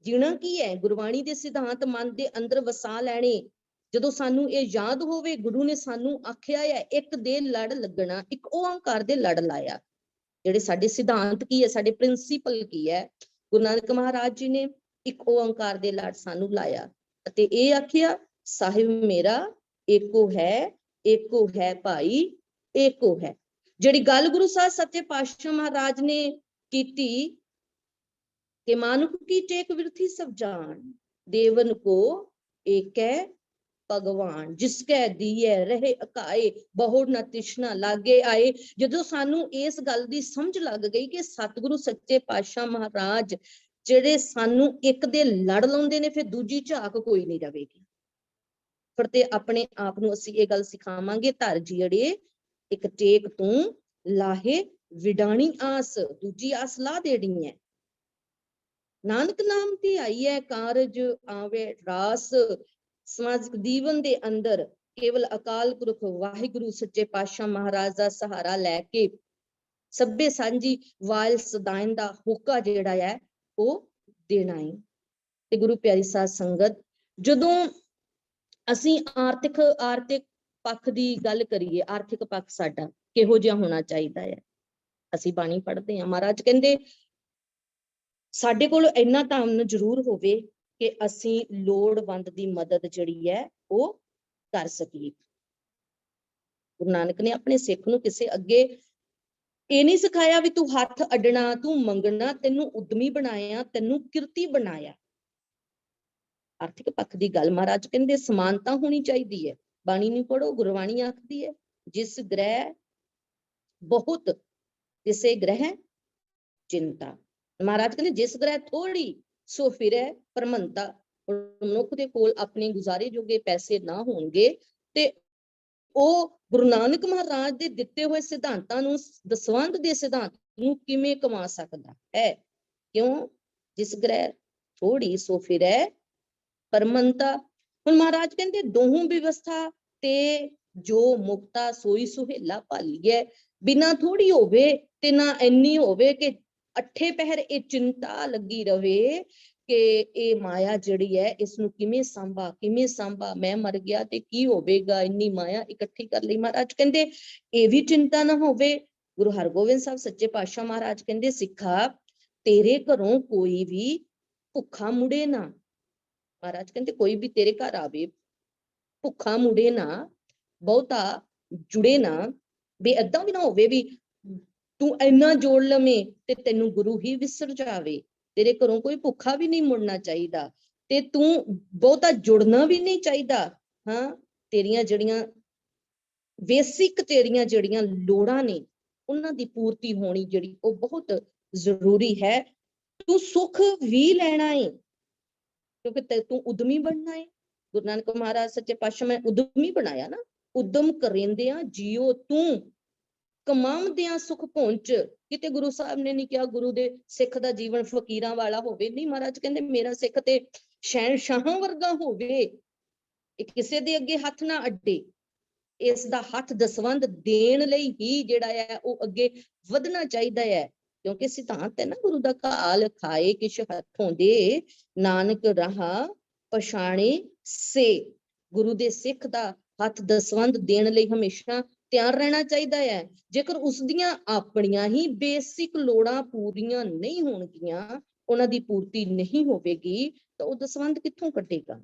ਜੀਣਾ ਕੀ ਹੈ? ਗੁਰਬਾਣੀ ਦੇ ਸਿਧਾਂਤ ਮਨ ਦੇ ਅੰਦਰ ਵਸਾ ਲੈਣੇ। ਜਦੋਂ ਸਾਨੂੰ ਇਹ ਯਾਦ ਹੋਵੇ, ਗੁਰੂ ਨੇ ਸਾਨੂੰ ਆਖਿਆ ਹੈ ਇੱਕ ਦੇ ਲੜ ਲੱਗਣਾ, ਇੱਕ ਓਂਕਾਰ ਦੇ ਲੜ ਲਾਇਆ। ਜਿਹੜੇ ਸਾਡੇ ਸਿਧਾਂਤ ਕੀ ਹੈ, ਸਾਡੇ ਪ੍ਰਿੰਸੀਪਲ ਕੀ ਹੈ, ਗੁਰੂ ਨਾਨਕ ਮਹਾਰਾਜ ਜੀ ਨੇ ਇੱਕ ਓਂਕਾਰ ਦੇ ਲੜ ਸਾਨੂੰ ਲਾਇਆ ਅਤੇ ਇਹ ਆਖਿਆ ਸਾਹਿਬ ਮੇਰਾ ਏਕੋ ਹੈ ਭਾਈ ਏਕੋ ਹੈ। ਜਿਹੜੀ ਗੱਲ ਗੁਰੂ ਸਾਹਿਬ ਸੱਚੇ ਪਾਤਸ਼ਾਹ ਮਹਾਰਾਜ ਨੇ ਕੀਤੀ ਕਿ ਮਾਨੁਖ ਕੀ ਟੇਕ ਵਿਰਥੀ ਸਭ ਜਾਣ, ਦੇਵਨ ਕੋ ਏਕੈ ਭਗਵਾਨ, ਜਿਸਕੈ ਦੀਏ ਰਹੇ ਅਕਾਏ, ਬਹੁ ਨ ਤ੍ਰਿਸ਼ਨਾ ਲਾਗੇ ਆਏ। ਜਦੋਂ ਸਾਨੂੰ ਇਸ ਗੱਲ ਦੀ ਸਮਝ ਲੱਗ ਗਈ ਕਿ ਸਤਿਗੁਰੂ ਸੱਚੇ ਪਾਤਸ਼ਾਹ ਮਹਾਰਾਜ ਜਿਹੜੇ ਸਾਨੂੰ ਇੱਕ ਦੇ ਲੜ ਲਾਉਂਦੇ ਨੇ, ਫਿਰ ਦੂਜੀ ਝਾਕ ਕੋਈ ਨਹੀਂ ਰਵੇਗੀ। ਫਿਰ ਤੇ ਆਪਣੇ ਆਪ ਨੂੰ ਅਸੀਂ ਇਹ ਗੱਲ ਸਿਖਾਵਾਂਗੇ, ਧਰ ਜਿਹੜੇ ਇੱਕ ਟੇਕ ਤੂੰ ਲਾਹੇ ਵਿਡਾਣੀ ਆਸ, ਦੂਜੀ ਆਸ ਲਾ ਦੇਣੀ ਹੈ। ਨਾਨਕ ਨਾਮ ਤੇ ਆਈ ਹੈ ਕਾਰਜ ਆਵੇ ਰਾਸ, ਸਮਾਜਿਕ ਜੀਵਨ ਦੇ ਅੰਦਰ ਕੇਵਲ ਅਕਾਲ ਪੁਰਖ ਵਾਹਿਗੁਰੂ ਸੱਚੇ ਪਾਤਸ਼ਾਹ ਮਹਾਰਾਜ ਦਾ ਸਹਾਰਾ ਲੈ ਕੇ ਸਭੇ ਸਾਂਝੀ ਵਾਇਲ ਸਦਾਇਨ ਦਾ ਹੋਕਾ ਜਿਹੜਾ ਹੈ ਉਹ ਦੇਣਾ ਹੈ। ਤੇ ਗੁਰੂ ਪਿਆਰੀ ਸਾਧ ਸੰਗਤ, ਜਦੋਂ ਅਸੀਂ ਆਰਥਿਕ ਪੱਖ ਦੀ ਗੱਲ ਕਰੀਏ, ਆਰਥਿਕ ਪੱਖ ਸਾਡਾ ਕਿਹੋ ਜਿਹਾ ਹੋਣਾ ਚਾਹੀਦਾ ਹੈ? ਅਸੀਂ ਬਾਣੀ ਪੜ੍ਹਦੇ ਹਾਂ, ਮਹਾਰਾਜ ਕਹਿੰਦੇ ਸਾਡੇ ਕੋਲ ਇੰਨਾ ਧਨ ਜ਼ਰੂਰ ਹੋਵੇ ਕਿ ਅਸੀਂ ਲੋੜਵੰਦ ਦੀ ਮਦਦ ਜਿਹੜੀ ਹੈ ਉਹ ਕਰ ਸਕੀਏ। ਗੁਰੂ ਨਾਨਕ ਨੇ ਆਪਣੇ ਸਿੱਖ ਨੂੰ ਕਿਸੇ ਅੱਗੇ ਇਹ ਨਹੀਂ ਸਿਖਾਇਆ ਵੀ ਤੂੰ ਹੱਥ ਅੱਡਣਾ, ਤੂੰ ਮੰਗਣਾ, ਤੈਨੂੰ ਉਦਮੀ ਬਣਾਇਆ, ਤੈਨੂੰ ਕਿਰਤੀ ਬਣਾਇਆ। ਆਰਥਿਕ ਪੱਖ ਦੀ ਗੱਲ ਮਹਾਰਾਜ ਕਹਿੰਦੇ ਸਮਾਨਤਾ ਹੋਣੀ ਚਾਹੀਦੀ ਹੈ। ਬਾਣੀ ਨੂੰ ਪੜੋ, ਗੁਰਬਾਣੀ ਆਖਦੀ ਹੈ ਜਿਸ ਗ੍ਰਹਿ ਬਹੁਤ ਤਿਸੇ ਗ੍ਰਹਿ ਚਿੰਤਾ। ਮਹਾਰਾਜ ਕਹਿੰਦੇ ਜਿਸ ਗ੍ਰਹਿ ਥੋੜੀ ਸੋ ਫਿਰੈ ਪਰਮੰਤਾ। ਮਨੁੱਖ ਦੇ ਕੋਲ ਆਪਣੇ ਗੁਜ਼ਾਰੇ ਜੋਗੇ ਪੈਸੇ ਨਾ ਹੋਣਗੇ ਤੇ ਉਹ ਗੁਰੂ ਨਾਨਕ ਮਹਾਰਾਜ ਦੇ ਦਿੱਤੇ ਹੋਏ ਸਿਧਾਂਤਾਂ ਨੂੰ, ਦਸਵੰਧ ਦੇ ਸਿਧਾਂਤ ਨੂੰ ਕਿਵੇਂ ਕਮਾ ਸਕਦਾ ਹੈ? ਕਿਉਂ? ਜਿਸ ਗ੍ਰਹਿ ਥੋੜੀ ਸੋ ਫਿਰੈ ਪਰਮੰਤਾ। ਹੁਣ ਮਹਾਰਾਜ ਕਹਿੰਦੇ ਦੋਹੋਂ ਵਿਵਸਥਾ ਤੇ ਜੋ ਮੁਕਤਾ ਸੋਈ ਸੁਹੇਲਾ ਭਾਲੀਐ। ਬਿਨਾ ਥੋੜੀ ਹੋਵੇ ਤੇ ਨਾ ਇੰਨੀ ਹੋਵੇ ਕਿ ਅੱਠੇ ਪਹਿਰ ਇਹ ਚਿੰਤਾ ਲੱਗੀ ਰਵੇ ਕਿ ਇਹ ਮਾਇਆ ਜਿਹੜੀ ਹੈ ਇਸਨੂੰ ਕਿਵੇਂ ਸਾਂਭਾ, ਮੈਂ ਮਰ ਗਿਆ ਤੇ ਕੀ ਹੋਵੇਗਾ, ਇੰਨੀ ਮਾਇਆ ਇਕੱਠੀ ਕਰ ਲਈ। ਮਹਾਰਾਜ ਕਹਿੰਦੇ ਇਹ ਵੀ ਚਿੰਤਾ ਨਾ ਹੋਵੇ। ਗੁਰੂ ਹਰਗੋਬਿੰਦ ਸਾਹਿਬ ਸੱਚੇ ਪਾਤਸ਼ਾਹ ਮਹਾਰਾਜ ਕਹਿੰਦੇ ਸਿੱਖਾ ਤੇਰੇ ਘਰੋਂ ਕੋਈ ਵੀ ਭੁੱਖਾ ਮੁੜੇ ਨਾ। ਮਹਾਰਾਜ ਕਹਿੰਦੇ ਕੋਈ ਵੀ ਤੇਰੇ ਘਰ ਆਵੇ ਭੁੱਖਾ ਮੁੜੇ ਨਾ, ਬਹੁਤਾ ਜੁੜੇ ਨਾ, ਵੀ ਏਦਾਂ ਵੀ ਨਾ ਹੋਵੇ ਵੀ ਤੂੰ ਇੰਨਾ ਜੋੜ ਲਵੇਂ ਤੇ ਤੈਨੂੰ ਗੁਰੂ ਹੀ ਵਿਸਰ ਜਾਵੇ। ਤੇਰੇ ਘਰੋਂ ਕੋਈ ਭੁੱਖਾ ਵੀ ਨਹੀਂ ਮੁੜਨਾ ਚਾਹੀਦਾ ਤੇ ਤੂੰ ਬਹੁਤਾ ਜੁੜਨਾ ਵੀ ਨਹੀਂ ਚਾਹੀਦਾ। ਹਾਂ, ਤੇਰੀਆਂ ਜਿਹੜੀਆਂ ਬੇਸਿਕ ਤੇਰੀਆਂ ਜਿਹੜੀਆਂ ਲੋੜਾਂ ਨੇ ਉਹਨਾਂ ਦੀ ਪੂਰਤੀ ਹੋਣੀ ਜਿਹੜੀ ਉਹ ਬਹੁਤ ਜ਼ਰੂਰੀ ਹੈ। ਤੂੰ ਸੁੱਖ ਵੀ ਲੈਣਾ ਹੈ ਕਿਉਂਕਿ ਤੂੰ ਉਦਮੀ ਬਣਨਾ ਹੈ। ਗੁਰੂ ਨਾਨਕ ਮਹਾਰਾਜ ਸੱਚੇ ਪਾਤਸ਼ਾਹ ਮੈਂ ਉਦਮੀ ਬਣਾਇਆ ਨਾ, ਉਦਮ ਕਰੇਂਦਿਆਂ ਜੀਓ ਤੂੰ ਕਮਾਉਂਦਿਆਂ ਸੁਖ ਪਹੁੰਚ। ਕਿਤੇ ਗੁਰੂ ਸਾਹਿਬ ਨੇ ਨਹੀਂ ਕਿਹਾ ਗੁਰੂ ਦੇ ਸਿੱਖ ਦਾ ਜੀਵਨ ਫਕੀਰਾਂ ਵਾਲਾ ਹੋਵੇ, ਨਹੀਂ। ਮਹਾਰਾਜ ਕਹਿੰਦੇ ਮੇਰਾ ਸਿੱਖ ਤੇ ਸ਼ਹਿਨਸ਼ਾਹਾਂ ਵਰਗਾ ਹੋਵੇ, ਇਹ ਕਿਸੇ ਦੇ ਅੱਗੇ ਹੱਥ ਨਾ ਅੱਡੇ, ਇਸ ਦਾ ਹੱਥ ਦਸਵੰਧ ਦੇਣ ਲਈ ਹੀ ਜਿਹੜਾ ਹੈ ਉਹ ਅੱਗੇ ਵਧਣਾ ਚਾਹੀਦਾ ਹੈ। ਕਿਉਂਕਿ ਸਿਧਾਂਤ ਹੈ ਨਾ ਗੁਰੂ ਦਾ, ਕਾਲ ਖਾਏ ਕਿਛ ਹੱਥੋਂ ਦੇ ਨਾਨਕ ਰਾਹ ਪਛਾਣੇ ਸੇ। ਗੁਰੂ ਦੇ ਸਿੱਖ ਦਾ ਹੱਥ ਦਸਵੰਧ ਦੇਣ ਲਈ ਹਮੇਸ਼ਾ ਤਿਆਰ ਰਹਿਣਾ ਚਾਹੀਦਾ ਹੈ। ਜੇਕਰ ਉਸਦੀਆਂ ਆਪਣੀਆਂ ਹੀ ਬੇਸਿਕ ਲੋੜਾਂ ਪੂਰੀਆਂ ਨਹੀਂ ਹੋਣਗੀਆਂ, ਉਹਨਾਂ ਦੀ ਪੂਰਤੀ ਨਹੀਂ ਹੋਵੇਗੀ, ਤਾਂ ਉਹ ਦਸਵੰਧ ਕਿੱਥੋਂ ਕੱਢੇਗਾ?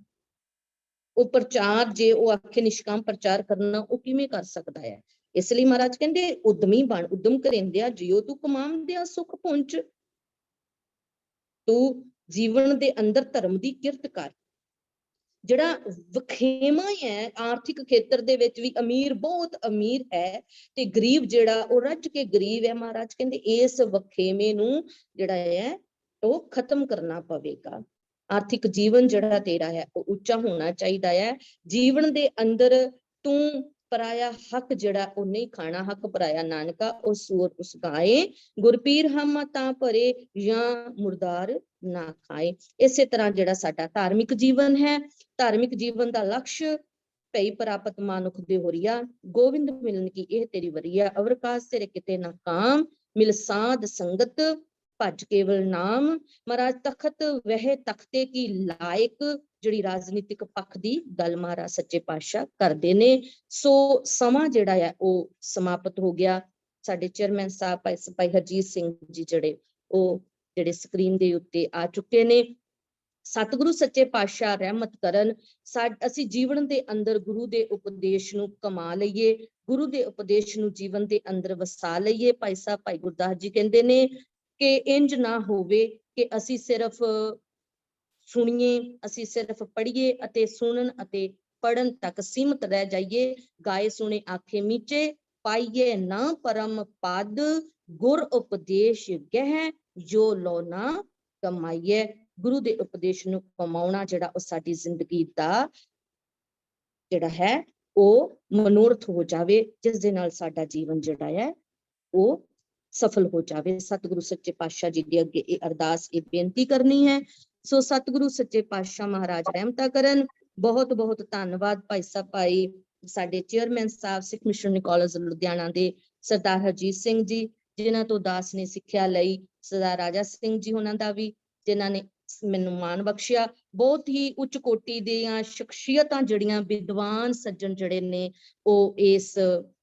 ਉਹ ਪ੍ਰਚਾਰ ਜੇ ਉਹ ਆਖੇ ਨਿਸ਼ਕਾਮ ਪ੍ਰਚਾਰ ਕਰਨਾ ਉਹ ਕਿਵੇਂ ਕਰ ਸਕਦਾ ਹੈ? ਇਸ ਲਈ ਮਹਾਰਾਜ ਕਹਿੰਦੇ ਉਦਮੀ ਬਣ, ਉਦਮ ਕਰੇਂਦਿਆ ਜਿਉ ਤੂੰ ਕਮਾਉਂਦਿਆ ਸੁਖ ਪਹੁੰਚ। ਤੂੰ ਜੀਵਨ ਦੇ ਅੰਦਰ ਧਰਮ ਦੀ ਕਿਰਤ ਕਰ। ਜਿਹੜਾ ਵਖੇਮਾ ਹੈ ਆਰਥਿਕ ਖੇਤਰ ਦੇ ਵਿੱਚ ਵੀ, ਅਮੀਰ ਬਹੁਤ ਅਮੀਰ ਹੈ ਤੇ ਗਰੀਬ ਜਿਹੜਾ ਉਹ ਰੱਜ ਕੇ ਗਰੀਬ ਹੈ, ਮਹਾਰਾਜ ਕਹਿੰਦੇ ਇਸ ਵਖੇਮੇ ਨੂੰ ਜਿਹੜਾ ਹੈ ਉਹ ਖਤਮ ਕਰਨਾ ਪਵੇਗਾ। ਆਰਥਿਕ ਜੀਵਨ ਜਿਹੜਾ ਤੇਰਾ ਹੈ ਉਹ ਉੱਚਾ ਹੋਣਾ ਚਾਹੀਦਾ ਹੈ। ਜੀਵਨ ਦੇ ਅੰਦਰ ਤੂੰ ਪਰਾਇਆ ਹੱਕ ਜਿਹੜਾ ਉਹ ਨਹੀਂ ਖਾਣਾ। ਹੱਕ ਪਰਾਇਆ ਨਾਨਕਾ ਉਹ ਸੂਰ ਉਸ ਗਾਏ, ਗੁਰਪੀਰ ਹਮ ਤਾਂ ਭਰੇ ਜਾਂ ਮੁਰਦਾਰ ਨਾ ਖਾਏ। ਇਸੇ ਤਰ੍ਹਾਂ ਜਿਹੜਾ ਸਾਡਾ ਧਾਰਮਿਕ ਜੀਵਨ ਹੈ, ਧਾਰਮਿਕ ਜੀਵਨ ਦਾ ਲਕਸ਼ ਭਈ ਪ੍ਰਾਪਤ ਮਾਨੁਖ ਦੇ ਹੋਰੀਆ, ਗੋਬਿੰਦ ਮਿਲਨ ਕੀ ਇਹ ਤੇਰੀ ਵਰੀਆ, ਅਵਰਕਾਸ ਤੇਰੇ ਕਿਤੇ ਨਾ ਕਾਮ, ਮਿਲ ਸਾਧ ਸੰਗਤ ਭਜ ਕੇਵਲ ਨਾਮ। ਮਹਾਰਾਜ ਤਖਤ ਵਹਿ ਤਖਤੇ ਕੀ ਲਾਇਕ, ਜਿਹੜੀ ਰਾਜਨੀਤਿਕ ਪੱਖ ਦੀ ਗੱਲ ਮਹਾਰਾਜ ਸੱਚੇ ਪਾਤਸ਼ਾਹ ਕਰਦੇ ਨੇ। ਸੋ ਸਮਾਂ ਜਿਹੜਾ ਹੈ ਉਹ ਸਮਾਪਤ ਹੋ ਗਿਆ। ਸਾਡੇ ਚੇਅਰਮੈਨ ਸਾਹਿਬ ਭਾਈ ਹਰਜੀਤ ਸਿੰਘ ਜੀ ਜਿਹੜੇ ਸਕਰੀਨ ਦੇ ਉੱਤੇ ਆ ਚੁੱਕੇ ਨੇ। ਸਤਿਗੁਰੂ ਸੱਚੇ ਪਾਤਸ਼ਾਹ ਰਹਿਮਤ ਕਰਨ, ਅਸੀਂ ਜੀਵਨ ਦੇ ਅੰਦਰ ਗੁਰੂ ਦੇ ਉਪਦੇਸ਼ ਨੂੰ ਕਮਾ ਲਈਏ, ਗੁਰੂ ਦੇ ਉਪਦੇਸ਼ ਨੂੰ ਜੀਵਨ ਦੇ ਅੰਦਰ ਵਸਾ ਲਈਏ। ਭਾਈ ਸਾਹਿਬ ਭਾਈ ਗੁਰਦਾਸ ਜੀ ਕਹਿੰਦੇ ਨੇ ਕਿ ਇੰਜ ਨਾ ਹੋਵੇ ਕਿ ਅਸੀਂ ਸਿਰਫ ਸੁਣੀਏ, ਅਸੀਂ ਸਿਰਫ ਪੜ੍ਹੀਏ ਅਤੇ ਸੁਣਨ ਅਤੇ ਪੜਨ ਤੱਕ ਸੀਮਤ ਰਹਿ ਜਾਈਏ। ਗਾਏ ਸੁਣੇ ਆਖੇ ਮੀਚੇ, ਪਾਈਏ ਨਾ ਪਰਮ ਪਦ, ਗੁਰ ਉਪਦੇਸ਼ ਗਹਿ ਜੋ ਲੋ ਨਾ ਕਮਾਈਏ। ਗੁਰੂ ਦੇ ਉਪਦੇਸ਼ ਨੂੰ ਕਮਾਉਣਾ ਜਿਹੜਾ ਉਹ ਸਾਡੀ ਜ਼ਿੰਦਗੀ ਦਾ ਜਿਹੜਾ ਹੈ ਉਹ ਮਨੋਰਥ ਹੋ ਜਾਵੇ, ਜਿਸ ਦੇ ਨਾਲ ਸਾਡਾ ਜੀਵਨ ਜਿਹੜਾ ਹੈ ਉਹ ਸਫਲ ਹੋ ਜਾਵੇ। ਸਤਿਗੁਰੂ ਸੱਚੇ ਪਾਤਸ਼ਾਹ ਜੀ ਦੇ ਅੱਗੇ ਇਹ ਅਰਦਾਸ, ਇਹ ਬੇਨਤੀ ਕਰਨੀ ਹੈ। ਸੋ ਸਤਿਗੁਰੂ ਸੱਚੇ ਪਾਤਸ਼ਾਹ ਮਹਾਰਾਜ ਰਹਿਮਤਾਂ ਕਰਨ। ਬਹੁਤ ਬਹੁਤ ਧੰਨਵਾਦ ਭਾਈ ਸਾਹਿਬ, ਭਾਈ ਸਾਡੇ ਚੇਅਰਮੈਨ ਸਾਹਿਬ ਸਿੱਖ ਮਿਸ਼ਨਰੀ ਕਾਲਜ ਲੁਧਿਆਣਾ ਦੇ ਸਰਦਾਰ ਹਰਜੀਤ ਸਿੰਘ ਜੀ, ਜਿਨ੍ਹਾਂ ਤੋਂ ਦਾਸ ਨੇ ਸਿੱਖਿਆ ਲਈ, ਸਰਦਾਰ ਰਾਜਾ ਸਿੰਘ ਜੀ ਉਹਨਾਂ ਦਾ ਵੀ, ਜਿਨ੍ਹਾਂ ਨੇ ਮੈਨੂੰ ਮਾਣ ਬਖਸ਼ਿਆ। ਬਹੁਤ ਹੀ ਉੱਚ ਕੋਟੀ ਦੀਆਂ ਸ਼ਖਸੀਅਤਾਂ ਜਿਹੜੀਆਂ ਵਿਦਵਾਨ ਸੱਜਣ ਜਿਹੜੇ ਨੇ ਉਹ ਇਸ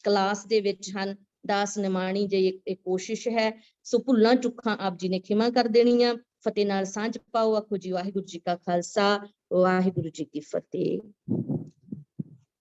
ਕਲਾਸ ਦੇ ਵਿੱਚ ਹਨ। ਦਾਸ ਨਿਮਾਣੀ ਜੇ ਇਹ ਕੋਸ਼ਿਸ਼ ਹੈ, ਸੋ ਭੁੱਲਾਂ ਚੁੱਕਾਂ ਆਪ ਜੀ ਨੇ ਖਿਮਾ ਕਰ ਦੇਣੀਆਂ। ਫਤਿਹ ਨਾਲ ਸਾਂਝ ਪਾਓ। ਆਖੋ ਜੀ ਵਾਹਿਗੁਰੂ ਜੀ ਕਾ ਖਾਲਸਾ, ਵਾਹਿਗੁਰੂ ਜੀ ਕੀ ਫਤਿਹ।